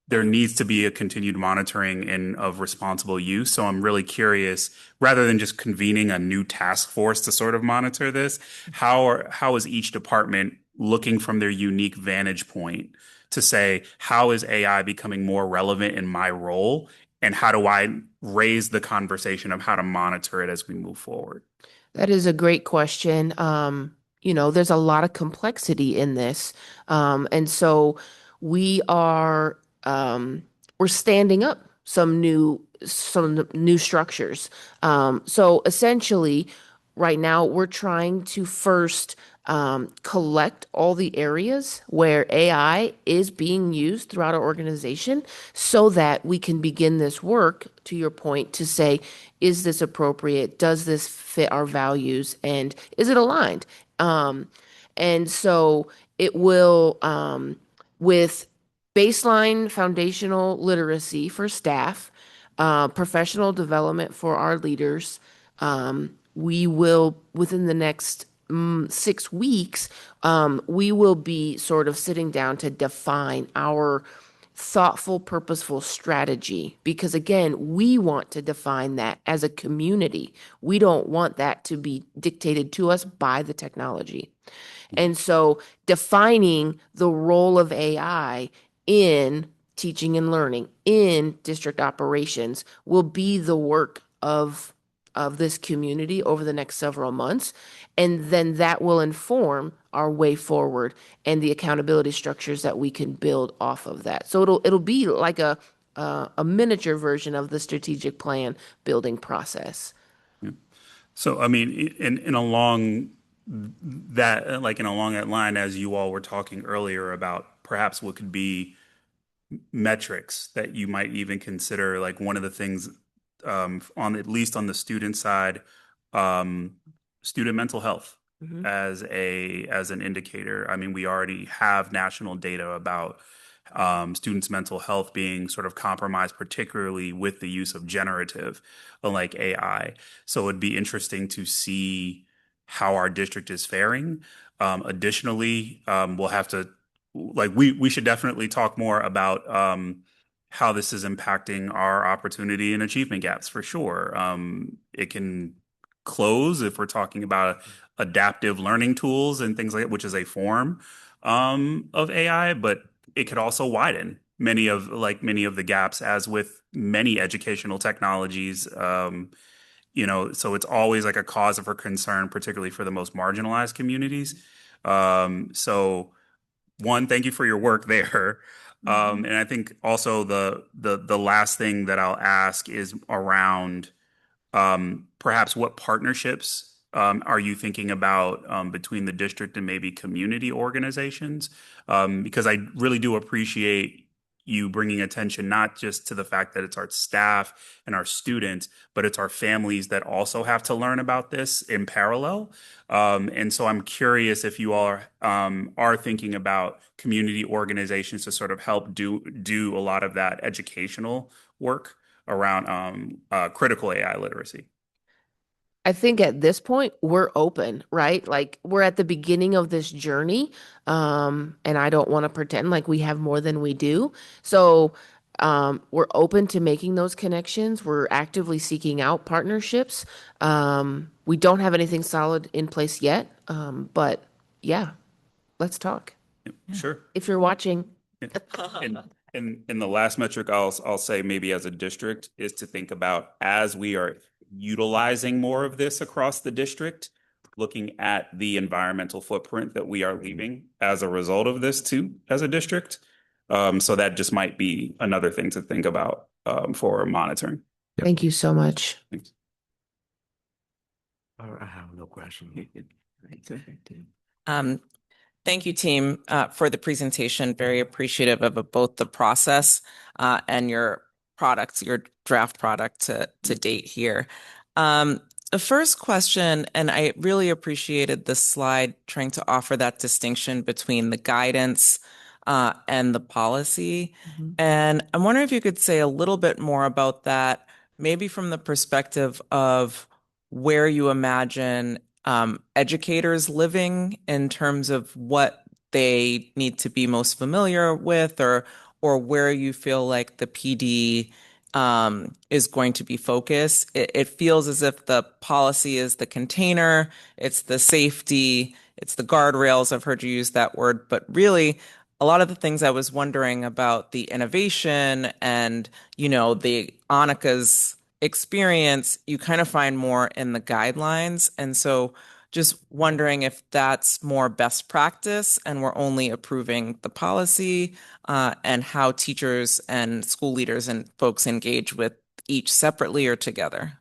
there needs to be a continued monitoring and of responsible use. So I'm really curious, rather than just convening a new task force to sort of monitor this, how is each department looking from their unique vantage point to say, how is AI becoming more relevant in my role? And how do I raise the conversation of how to monitor it as we move forward? That is a great question. There's a lot of complexity in this. And so we are we're standing up some new structures. So essentially, right now we're trying to first collect all the areas where AI is being used throughout our organization so that we can begin this work, to your point, to say, is this appropriate? Does this fit our values? And is it aligned? And so it will, with baseline foundational literacy for staff, professional development for our leaders, we will, within the next 6 weeks, we will be sort of sitting down to define our thoughtful, purposeful strategy. Because again, we want to define that as a community. We don't want that to be dictated to us by the technology. And so defining the role of AI in teaching and learning, in district operations, will be the work of this community over the next several months. And then that will inform our way forward and the accountability structures that we can build off of that. So it'll be like a miniature version of the strategic plan building process. So, I mean, in along that line, as you all were talking earlier about perhaps what could be metrics that you might even consider, like one of the things on at least on the student side, student mental health as an indicator. I mean, we already have national data about students' mental health being sort of compromised, particularly with the use of generative, like AI. So it'd be interesting to see how our district is faring. Additionally, we'll have to, like, we should definitely talk more about how this is impacting our opportunity and achievement gaps for sure. It can close if we're talking about adaptive learning tools and things like that, which is a form of AI, but it could also widen many of the gaps, as with many educational technologies. So it's always like a cause for concern, particularly for the most marginalized communities. So one, thank you for your work there. And I think also the last thing that I'll ask is around perhaps what partnerships are you thinking about between the district and maybe community organizations? Because I really do appreciate you bringing attention not just to the fact that it's our staff and our students, but it's our families that also have to learn about this in parallel. And so I'm curious if you all are thinking about community organizations to sort of help do a lot of that educational work around critical AI literacy. I think at this point we're open, right? Like we're at the beginning of this journey. And I don't want to pretend like we have more than we do. So we're open to making those connections. We're actively seeking out partnerships. We don't have anything solid in place yet. But yeah, let's talk. Sure. If you're watching. And the last metric I'll say maybe as a district is to think about as we are utilizing more of this across the district, looking at the environmental footprint that we are leaving as a result of this too, as a district. So that just might be another thing to think about for monitoring. Thank you so much. Thanks. I have no question. Thank you, team, for the presentation. Very appreciative of both the process and your products, your draft product to date here. The first question, and I really appreciated the slide trying to offer that distinction between the guidance and the policy. And I'm wondering if you could say a little bit more about that, maybe from the perspective of where you imagine educators living in terms of what they need to be most familiar with, or where you feel like the PD is going to be focused. It feels as if the policy is the container, it's the safety, it's the guardrails. I've heard you use that word, but really a lot of the things I was wondering about the innovation and, the Annika's experience, you kind of find more in the guidelines. And so just wondering if that's more best practice and we're only approving the policy, and how teachers and school leaders and folks engage with each separately or together.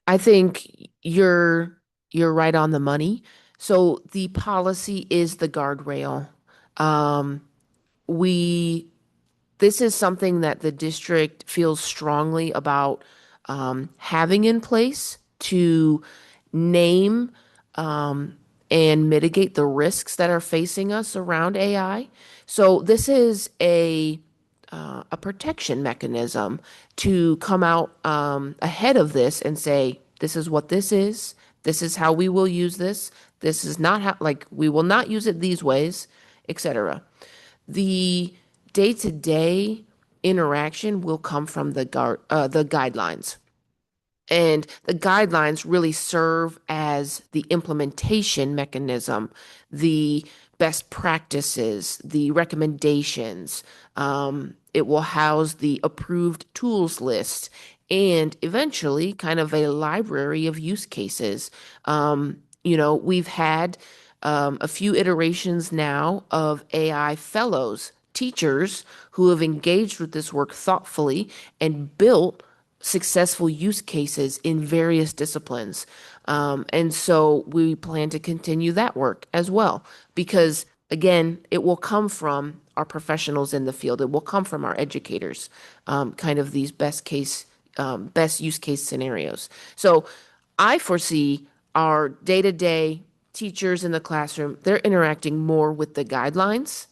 I think you're right on the money. So the policy is the guardrail. This is something that the district feels strongly about having in place to name and mitigate the risks that are facing us around AI. So this is a protection mechanism to come out ahead of this and say, this is what this is. This is how we will use this. This is not how, we will not use it these ways, etc. The day-to-day interaction will come from the guidelines. And the guidelines really serve as the implementation mechanism, the best practices, the recommendations. It will house the approved tools list and eventually kind of a library of use cases. We've had a few iterations now of AI fellows, teachers who have engaged with this work thoughtfully and built successful use cases in various disciplines. And so we plan to continue that work as well, because again, it will come from our professionals in the field. It will come from our educators, kind of these best use case scenarios. So I foresee our day-to-day teachers in the classroom, they're interacting more with the guidelines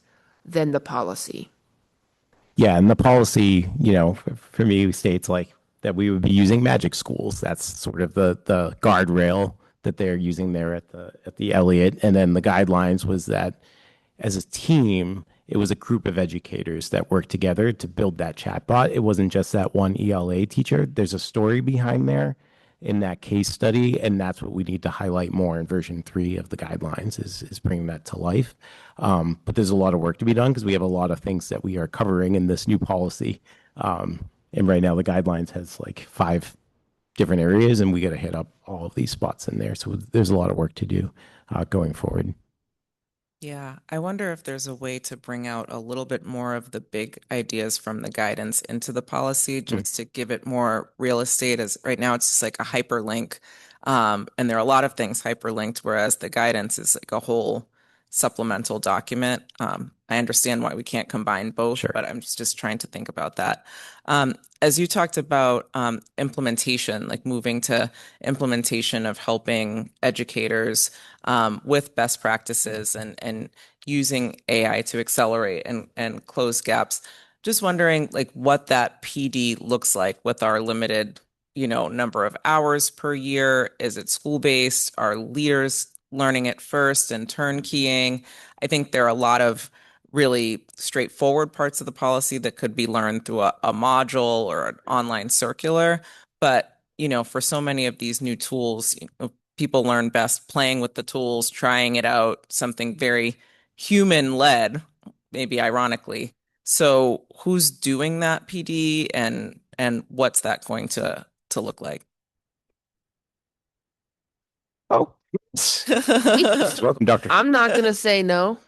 than the policy. Yeah, and the policy, for me states like that we would be using magic schools. That's sort of the guardrail that they're using there at the Elliott. And then the guidelines was that as a team, it was a group of educators that worked together to build that chatbot. It wasn't just that one ELA teacher. There's a story behind there. in that case study, and that's what we need to highlight more in version 3 of the guidelines is bringing that to life. But there's a lot of work to be done because we have a lot of things that we are covering in this new policy. And right now the guidelines has like 5 different areas, and we got to hit up all of these spots in there. So there's a lot of work to do going forward. Yeah, I wonder if there's a way to bring out a little bit more of the big ideas from the guidance into the policy, just to give it more real estate. As right now, it's just like a hyperlink, and there are a lot of things hyperlinked, whereas the guidance is like a whole supplemental document. I understand why we can't combine both, but I'm just trying to think about that. As you talked about implementation, like moving to implementation of helping educators with best practices and using AI to accelerate and close gaps. Just wondering like what that PD looks like with our limited, number of hours per year. Is it school-based? Are leaders learning it first and turnkeying? I think there are a lot of really straightforward parts of the policy that could be learned through a module or an online circular. But, for so many of these new tools, people learn best playing with the tools, trying it out, something very human-led, maybe ironically. So who's doing that PD and what's that going to look like? Oh, welcome, Doctor. I'm not going to say no.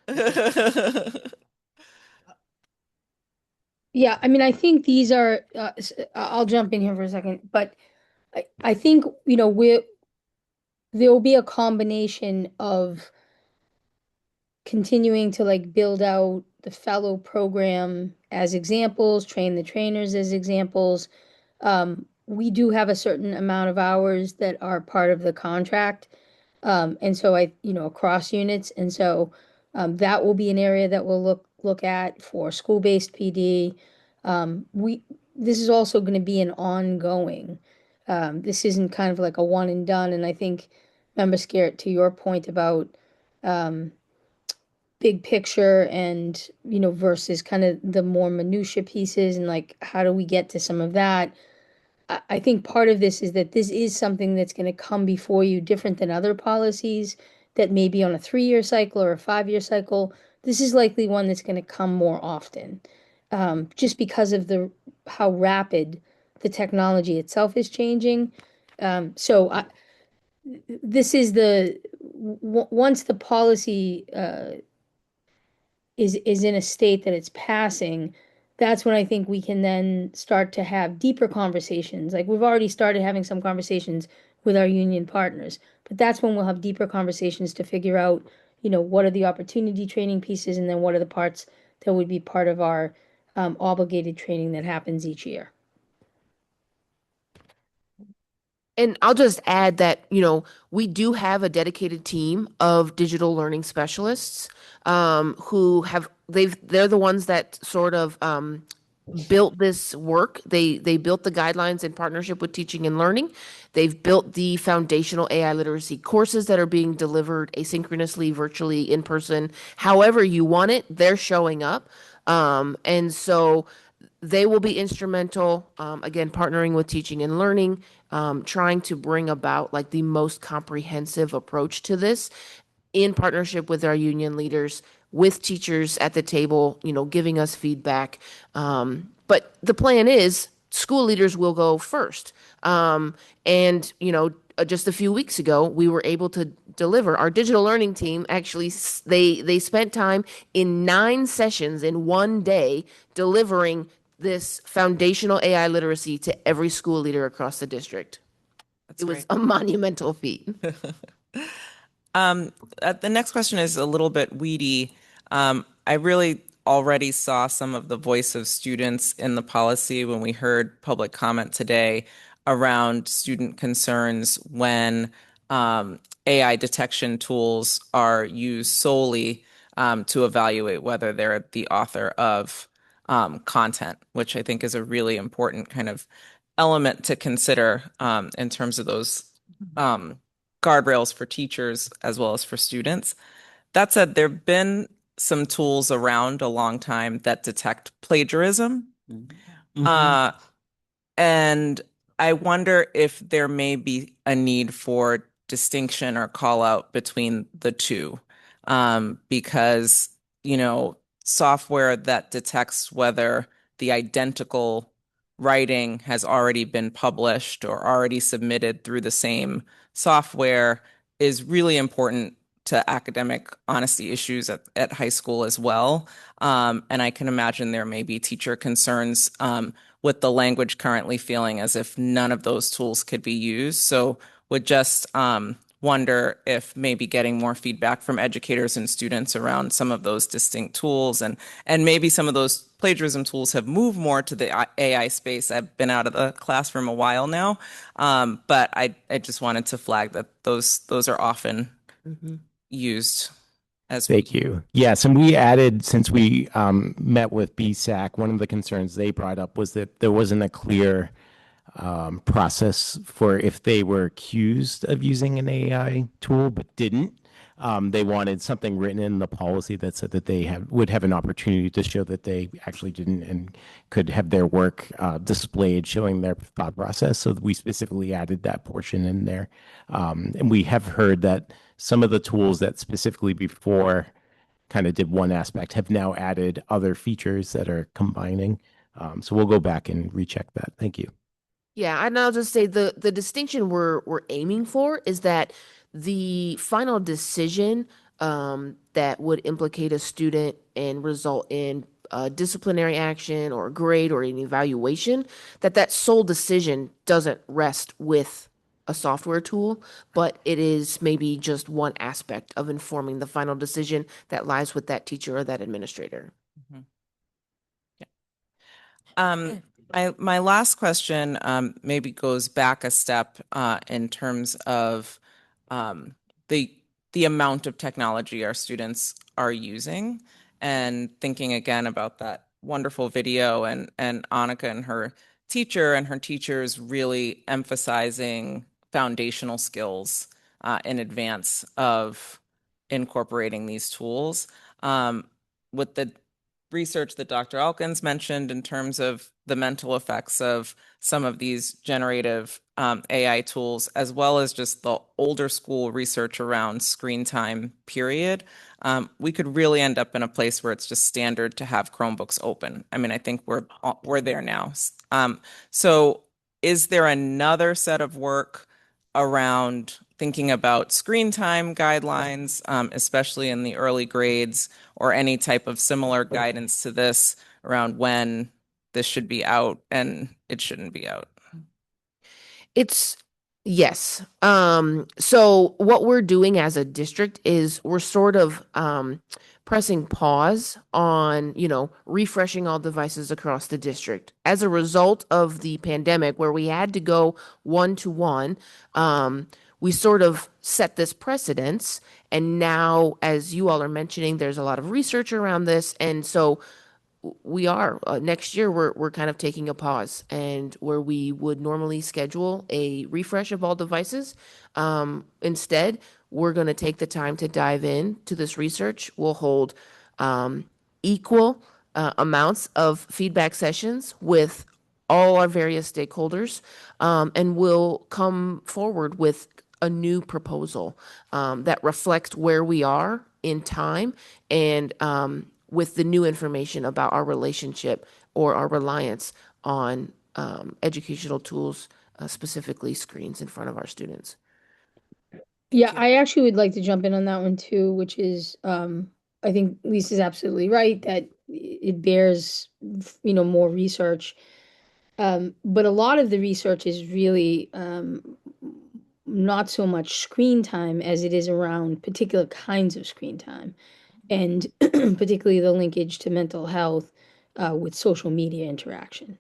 Yeah, I mean, I think these are, I'll jump in here for a second, but I think, there will be a combination of continuing to like build out the fellow program as examples, train the trainers as examples. We do have a certain amount of hours that are part of the contract. And so across units. And so that will be an area that we'll look at for school-based PD. This is also going to be an ongoing. This isn't kind of like a one and done. And I think, Member Scarrett, to your point about big picture and versus kind of the more minutia pieces and like how do we get to some of that. I think part of this is that this is something that's going to come before you different than other policies that may be on a 3-year cycle or a 5-year cycle. This is likely one that's going to come more often, just because of how rapid the technology itself is changing. This is once the policy is in a state that it's passing, that's when I think we can then start to have deeper conversations. Like we've already started having some conversations with our union partners, but that's when we'll have deeper conversations to figure out, what are the opportunity training pieces and then what are the parts that would be part of our obligated training that happens each year. And I'll just add that, we do have a dedicated team of digital learning specialists they're the ones that sort of built this work. They built the guidelines in partnership with teaching and learning. They've built the foundational AI literacy courses that are being delivered asynchronously, virtually, in person, however you want it. They're showing up. And so they will be instrumental, again, partnering with teaching and learning, trying to bring about like the most comprehensive approach to this in partnership with our union leaders, with teachers at the table, giving us feedback. But the plan is school leaders will go first. Just a few weeks ago, we were able to deliver. Our digital learning team actually, they spent time in 9 sessions in one day delivering this foundational AI literacy to every school leader across the district. It was a monumental feat. The next question is a little bit weedy. I really already saw some of the voice of students in the policy when we heard public comment today around student concerns when AI detection tools are used solely to evaluate whether they're the author of content, which I think is a really important kind of element to consider in terms of those guardrails for teachers as well as for students. That said, there have been some tools around a long time that detect plagiarism. And I wonder if there may be a need for distinction or call out between the two. Because, software that detects whether the identical writing has already been published or already submitted through the same software is really important to academic honesty issues at high school as well. And I can imagine there may be teacher concerns with the language currently feeling as if none of those tools could be used. So would just wonder if maybe getting more feedback from educators and students around some of those distinct tools, and maybe some of those plagiarism tools have moved more to the AI space. I've been out of the classroom a while now, but I just wanted to flag that those are often used as Thank you. Yes, and we added, since we met with BSAC, one of the concerns they brought up was that there wasn't a clear process for if they were accused of using an AI tool but didn't. They wanted something written in the policy that said that they would have an opportunity to show that they actually didn't and could have their work displayed showing their thought process. So we specifically added that portion in there. And we have heard that some of the tools that specifically before kind of did one aspect have now added other features that are combining. So we'll go back and recheck that. Thank you. Yeah, and I'll just say the distinction we're aiming for is that the final decision that would implicate a student and result in disciplinary action or a grade or an evaluation, that sole decision doesn't rest with a software tool, but it is maybe just one aspect of informing the final decision that lies with that teacher or that administrator. My last question maybe goes back a step in terms of the amount of technology our students are using, and thinking again about that wonderful video and Annika and her teacher and her teachers really emphasizing foundational skills in advance of incorporating these tools. With the research that Dr. Elkins mentioned in terms of the mental effects of some of these generative AI tools, as well as just the older school research around screen time period, we could really end up in a place where it's just standard to have Chromebooks open. I mean, I think we're there now. So is there another set of work around thinking about screen time guidelines, especially in the early grades, or any type of similar guidance to this around when this should be out and it shouldn't be out? Yes. So what we're doing as a district is we're sort of pressing pause on, refreshing all devices across the district. As a result of the pandemic, where we had to go one-to-one, we sort of set this precedence. And now, as you all are mentioning, there's a lot of research around this. And so we are next year we're kind of taking a pause, and where we would normally schedule a refresh of all devices, instead we're going to take the time to dive in to this research. We'll hold equal amounts of feedback sessions with all our various stakeholders, and we'll come forward with a new proposal that reflects where we are in time, and with the new information about our relationship or our reliance on educational tools, specifically screens in front of our students. Yeah, I actually would like to jump in on that one too, which is, I think Lisa's absolutely right that it bears, more research. But a lot of the research is really not so much screen time as it is around particular kinds of screen time, and particularly the linkage to mental health with social media interaction.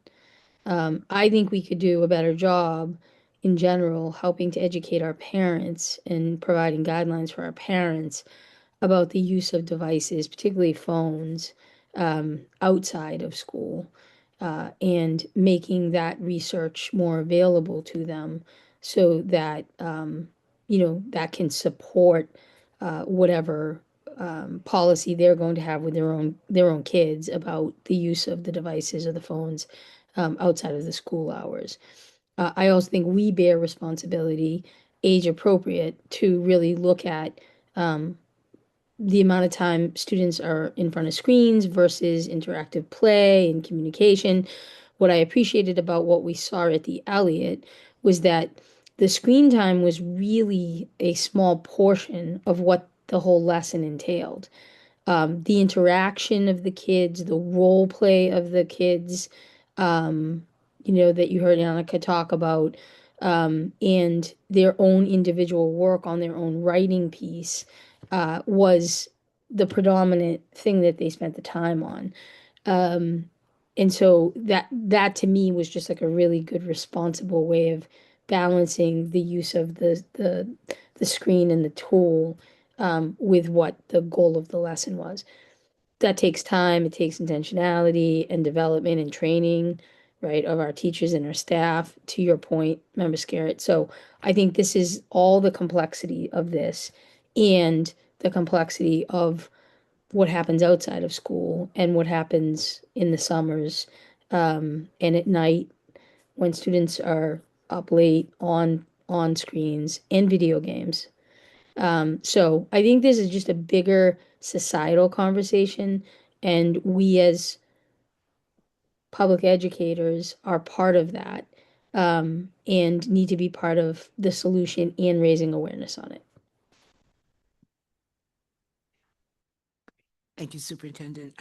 I think we could do a better job in general helping to educate our parents and providing guidelines for our parents about the use of devices, particularly phones, outside of school, and making that research more available to them so that, that can support whatever policy they're going to have with their own kids about the use of the devices or the phones outside of the school hours. I also think we bear responsibility, age appropriate, to really look at the amount of time students are in front of screens versus interactive play and communication. What I appreciated about what we saw at the Elliott was that the screen time was really a small portion of what the whole lesson entailed. The interaction of the kids, the role play of the kids, that you heard Annika talk about, and their own individual work on their own writing piece, was the predominant thing that they spent the time on. And so that to me was just like a really good, responsible way of balancing the use of the screen and the tool, with what the goal of the lesson was. That takes time, it takes intentionality and development and training, right, of our teachers and our staff, to your point, Member Scarrett. So I think this is all the complexity of this and the complexity of what happens outside of school and what happens in the summers, and at night when students are up late on screens and video games. So I think this is just a bigger societal conversation, and we as public educators are part of that, and need to be part of the solution and raising awareness on it. Thank you, Superintendent.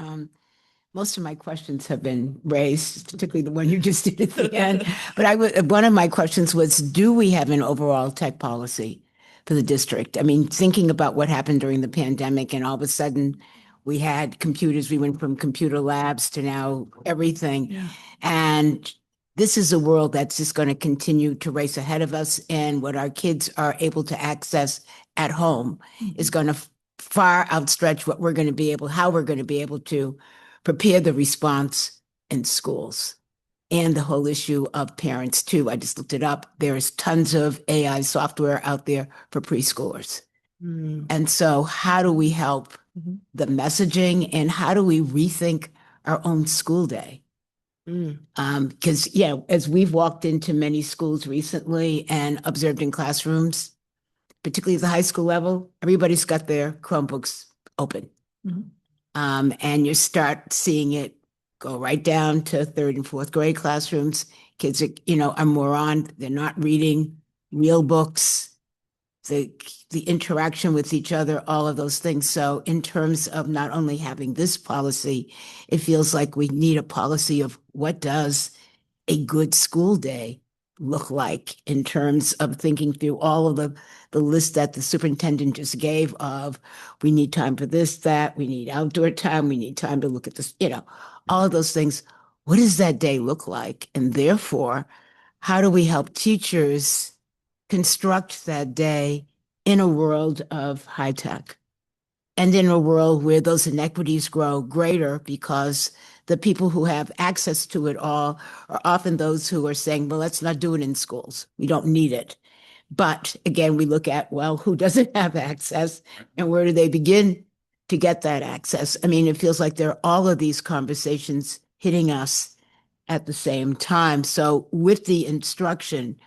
Most of my questions have been raised, particularly the one you just did at the end. But one of my questions was, do we have an overall tech policy for the district? I mean, thinking about what happened during the pandemic, and all of a sudden we had computers, we went from computer labs to now everything. Yeah. And this is a world that's just going to continue to race ahead of us. And what our kids are able to access at home is going to far outstretch what we're going to be able, how we're going to be able to prepare the response in schools. And the whole issue of parents too. I just looked it up. There's tons of AI software out there for preschoolers. And so how do we help the messaging, and how do we rethink our own school day? Because, as we've walked into many schools recently and observed in classrooms, particularly at the high school level, everybody's got their Chromebooks open. And you start seeing it go right down to third and fourth grade classrooms. Kids are more on, they're not reading real books, the interaction with each other, all of those things. So in terms of not only having this policy, it feels like we need a policy of what does a good school day look like, in terms of thinking through all of the list that the superintendent just gave of, we need time for this, that, we need outdoor time, we need time to look at this, all of those things. What does that day look like? And therefore, how do we help teachers construct that day in a world of high tech, and in a world where those inequities grow greater, because the people who have access to it all are often those who are saying, well, let's not do it in schools. We don't need it. But again, we look at, well, who doesn't have access, and where do they begin to get that access? I mean, it feels like there are all of these conversations hitting us at the same time. So with the instruction,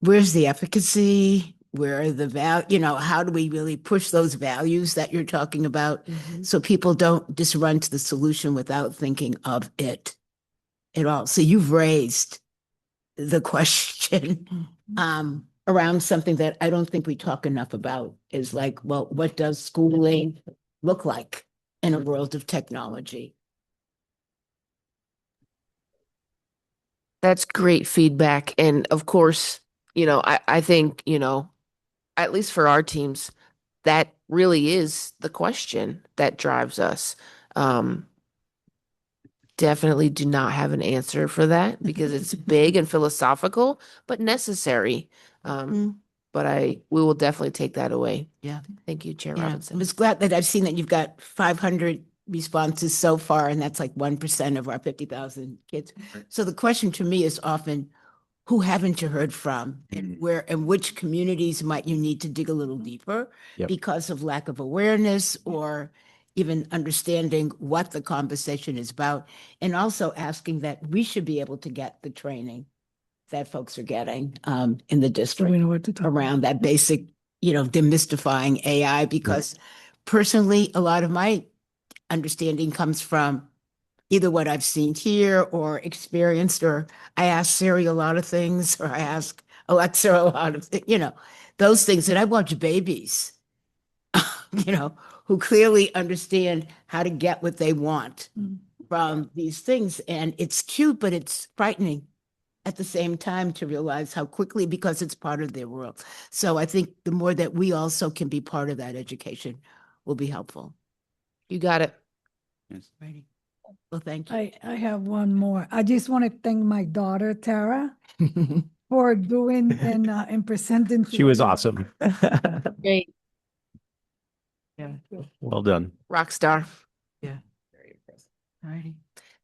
where's the efficacy? Where are the value? How do we really push those values that you're talking about, so people don't just run to the solution without thinking of it at all? So you've raised the question around something that I don't think we talk enough about, is like, well, what does schooling look like in a world of technology? That's great feedback. And of course, I think, at least for our teams, that really is the question that drives us. Definitely do not have an answer for that, because it's big and philosophical, but necessary. But we will definitely take that away. Yeah. Thank you, Chair I Robinson. was glad that I've seen that you've got 500 responses so far, and that's like 1% of our 50,000 kids. So the question to me is often, who haven't you heard from, and where, and which communities might you need to dig a little deeper because of lack of awareness, or even understanding what the conversation is about, and also asking that we should be able to get the training that folks are getting in the Do district we know what to talk about? around that basic, demystifying AI, because personally, a lot of my understanding comes from either what I've seen here or experienced, or I ask Siri a lot of things, or I ask Alexa a lot of, those things. And I watch babies, who clearly understand how to get what they want from these things. And it's cute, but it's frightening at the same time to realize how quickly, because it's part of their world. So I think the more that we also can be part of that education will be helpful. You got it. Righty. Well, thank you. I have one more. I just want to thank my daughter, Tara, for doing and presenting. She was awesome. Great. Yeah. Well done. Rock star. Yeah. Very impressive. All righty.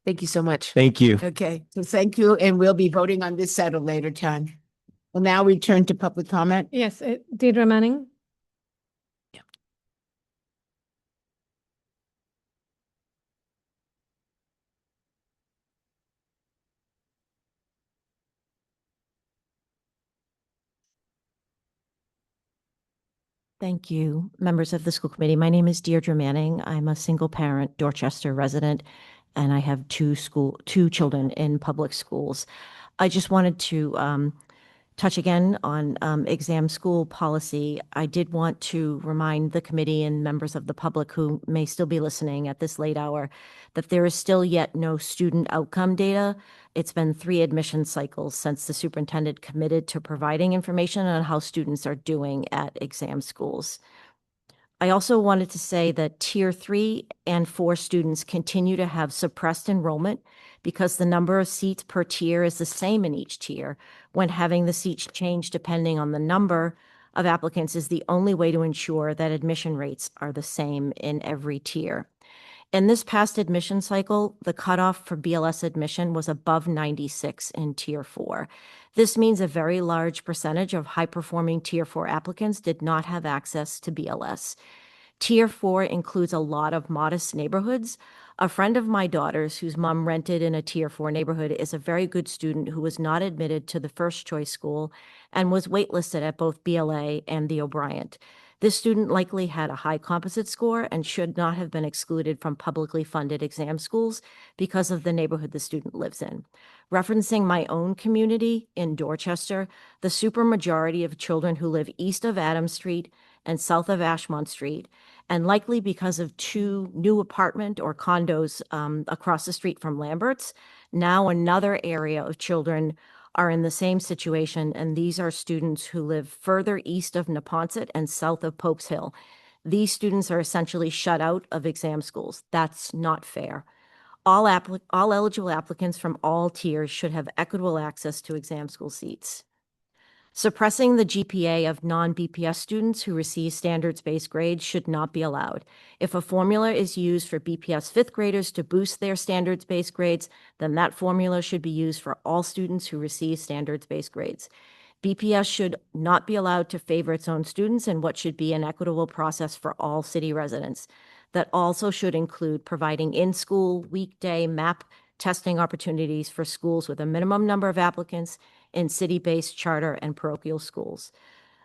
Thank you so much. Thank you. Okay, so thank you, and we'll be voting on this at a later time. We'll now return to public comment. Yes, Deirdre Manning. Thank you, members of the school committee. My name is Deirdre Manning. I'm a single parent Dorchester resident, and I have two children in public schools. I just wanted to touch again on exam school policy. I did want to remind the committee and members of the public who may still be listening at this late hour that there is still yet no student outcome data. It's been 3 admission cycles since the superintendent committed to providing information on how students are doing at exam schools. I also wanted to say that Tier 3 and 4 students continue to have suppressed enrollment because the number of seats per tier is the same in each tier, when having the seats change depending on the number of applicants is the only way to ensure that admission rates are the same in every tier. In this past admission cycle, the cutoff for BLS admission was above 96 in Tier 4. This means a very large percentage of high-performing Tier 4 applicants did not have access to BLS. Tier 4 includes a lot of modest neighborhoods. A friend of my daughter's, whose mom rented in a Tier 4 neighborhood, is a very good student who was not admitted to the first choice school and was waitlisted at both BLA and the O'Brien. This student likely had a high composite score and should not have been excluded from publicly funded exam schools because of the neighborhood the student lives in. Referencing my own community in Dorchester, the supermajority of children who live east of Adams Street and south of Ashmont Street, and likely because of 2 new apartment or condos across the street from Lambert's, now another area of children are in the same situation, and these are students who live further east of Neponset and south of Pope's Hill. These students are essentially shut out of exam schools. That's not fair. All eligible applicants from all tiers should have equitable access to exam school seats. Suppressing the GPA of non-BPS students who receive standards-based grades should not be allowed. If a formula is used for BPS 5th graders to boost their standards-based grades, then that formula should be used for all students who receive standards-based grades. BPS should not be allowed to favor its own students in what should be an equitable process for all city residents. That also should include providing in-school, weekday, MAP testing opportunities for schools with a minimum number of applicants in city-based charter and parochial schools.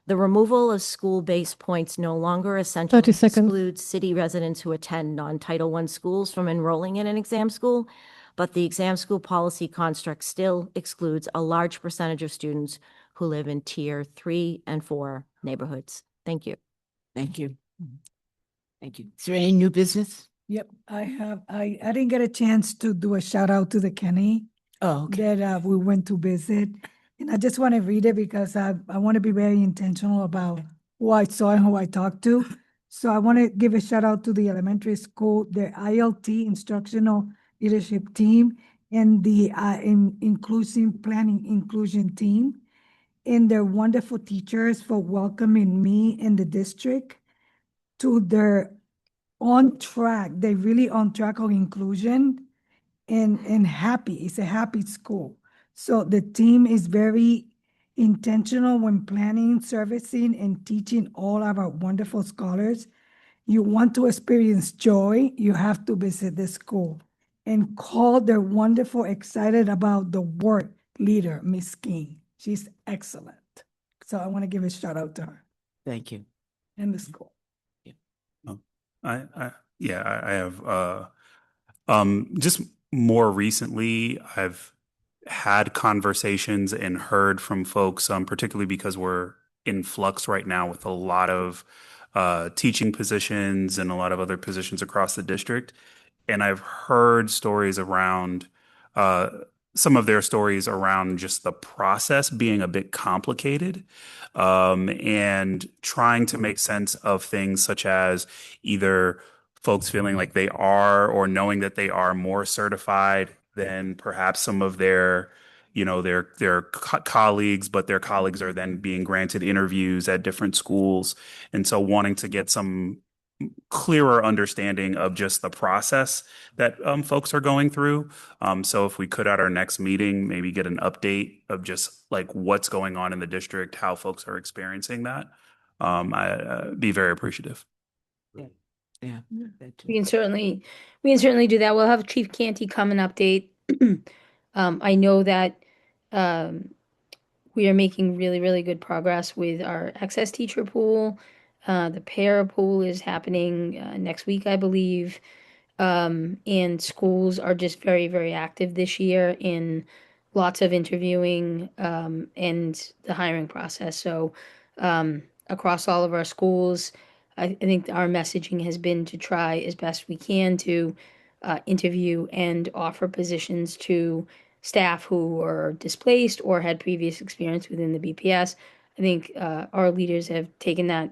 The removal of school-based points no longer essentially 30 seconds. excludes city residents who attend non-Title I schools from enrolling in an exam school, but the exam school policy construct still excludes a large percentage of students who live in Tier 3 and 4 neighborhoods. Thank you. Thank you. Thank you. Is there any new business? Yep, I didn't get a chance to do a shout out to the Kenny that we went to visit. And I just want to read it because I want to be very intentional about who I saw and who I talked to. So I want to give a shout out to the elementary school, their ILT, Instructional Leadership Team, and the Planning Inclusion Team, and their wonderful teachers for welcoming me in the district to their on track. They're really on track of inclusion and happy. It's a happy school. So the team is very intentional when planning, servicing, and teaching all of our wonderful scholars. You want to experience joy, you have to visit the school and call. They're wonderful, excited about the work leader, Miss King. She's excellent. So I want to give a shout out to her Thank you. and the school. I have just more recently I've had conversations and heard from folks, particularly because we're in flux right now with a lot of teaching positions and a lot of other positions across the district. And I've heard stories around uh, some of their stories around just the process being a bit complicated, and trying to make sense of things such as either folks feeling like they are or knowing that they are more certified than perhaps some of their colleagues, but their colleagues are then being granted interviews at different schools. And so wanting to get some clearer understanding of just the process that folks are going through. So if we could at our next meeting, maybe get an update of just like what's going on in the district, how folks are experiencing that, I'd be very appreciative. Yeah. We can certainly do that. We'll have Chief Canty come and update. I know that we are making really, really good progress with our excess teacher pool. The para pool is happening next week, I believe. And schools are just very, very active this year in lots of interviewing and the hiring process. So across all of our schools, I think our messaging has been to try as best we can to interview and offer positions to staff who are displaced or had previous experience within the BPS. I think our leaders have taken that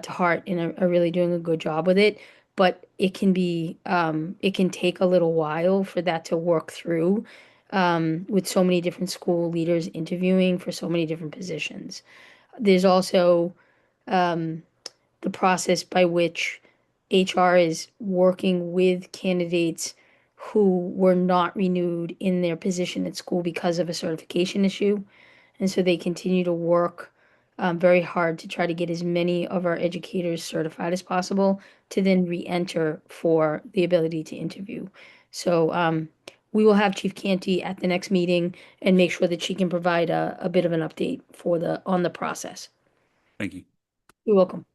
to heart and are really doing a good job with it. But it can take a little while for that to work through with so many different school leaders interviewing for so many different positions. There's also the process by which HR is working with candidates who were not renewed in their position at school because of a certification issue. And so they continue to work very hard to try to get as many of our educators certified as possible to then re-enter for the ability to interview. So we will have Chief Canty at the next meeting and make sure that she can provide a bit of an update on the process. Thank you. You're welcome.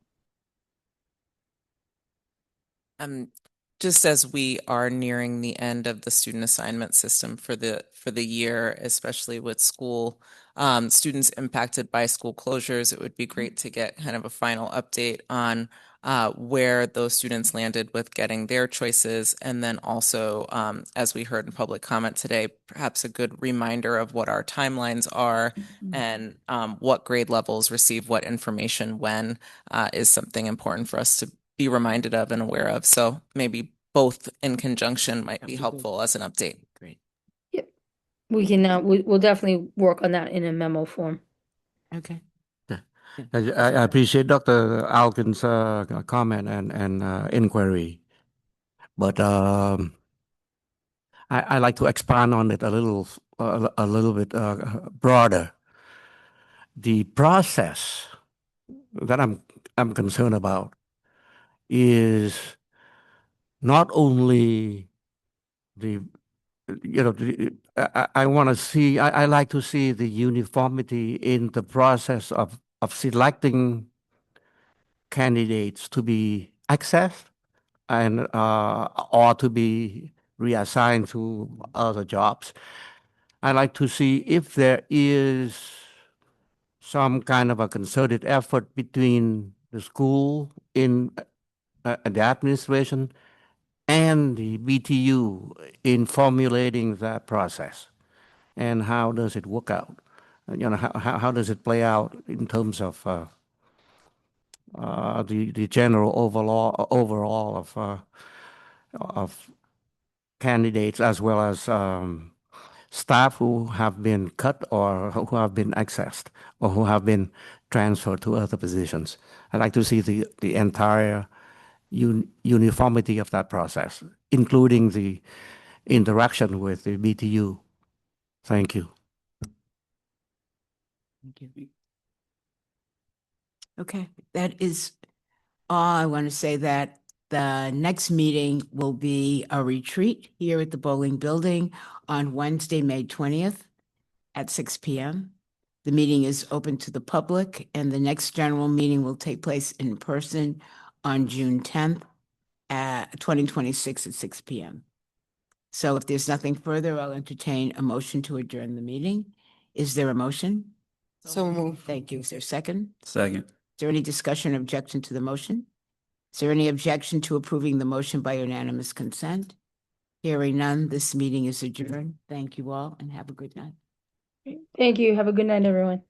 Just as we are nearing the end of the student assignment system for the year, especially with school students impacted by school closures, it would be great to get kind of a final update on where those students landed with getting their choices. And then also, as we heard in public comment today, perhaps a good reminder of what our timelines are and what grade levels receive what information when is something important for us to be reminded of and aware of. So maybe both in conjunction might be helpful as an update. Great. Yep. We can, we'll definitely work on that in a memo form. Okay. I appreciate Dr. Alkin's comment and inquiry, but I like to expand on it a little bit broader. The process that I'm concerned about is not only the I want to see, I like to see the uniformity in the process of selecting candidates to be accessed and or to be reassigned to other jobs. I like to see if there is some kind of a concerted effort between the school in the administration and the BTU in formulating that process, and how does it work out? How does it play out in terms of the general overall of candidates as well as staff who have been cut or who have been accessed or who have been transferred to other positions. I'd like to see the entire uniformity of that process, including the interaction with the BTU. Thank you. Thank you. Okay, that is all I want to say. That the next meeting will be a retreat here at the Bowling Building on Wednesday, May 20th. at 6 p.m. The meeting is open to the public, and the next general meeting will take place in person on June 10th, 2026 at 6 p.m. So if there's nothing further, I'll entertain a motion to adjourn the meeting. Is there a motion? So moved. Thank you. Is there a second? Second. Is there any discussion or objection to the motion? Is there any objection to approving the motion by unanimous consent? Hearing none, this meeting is adjourned. Thank you all and have a good night. Thank you. Have a good night, everyone.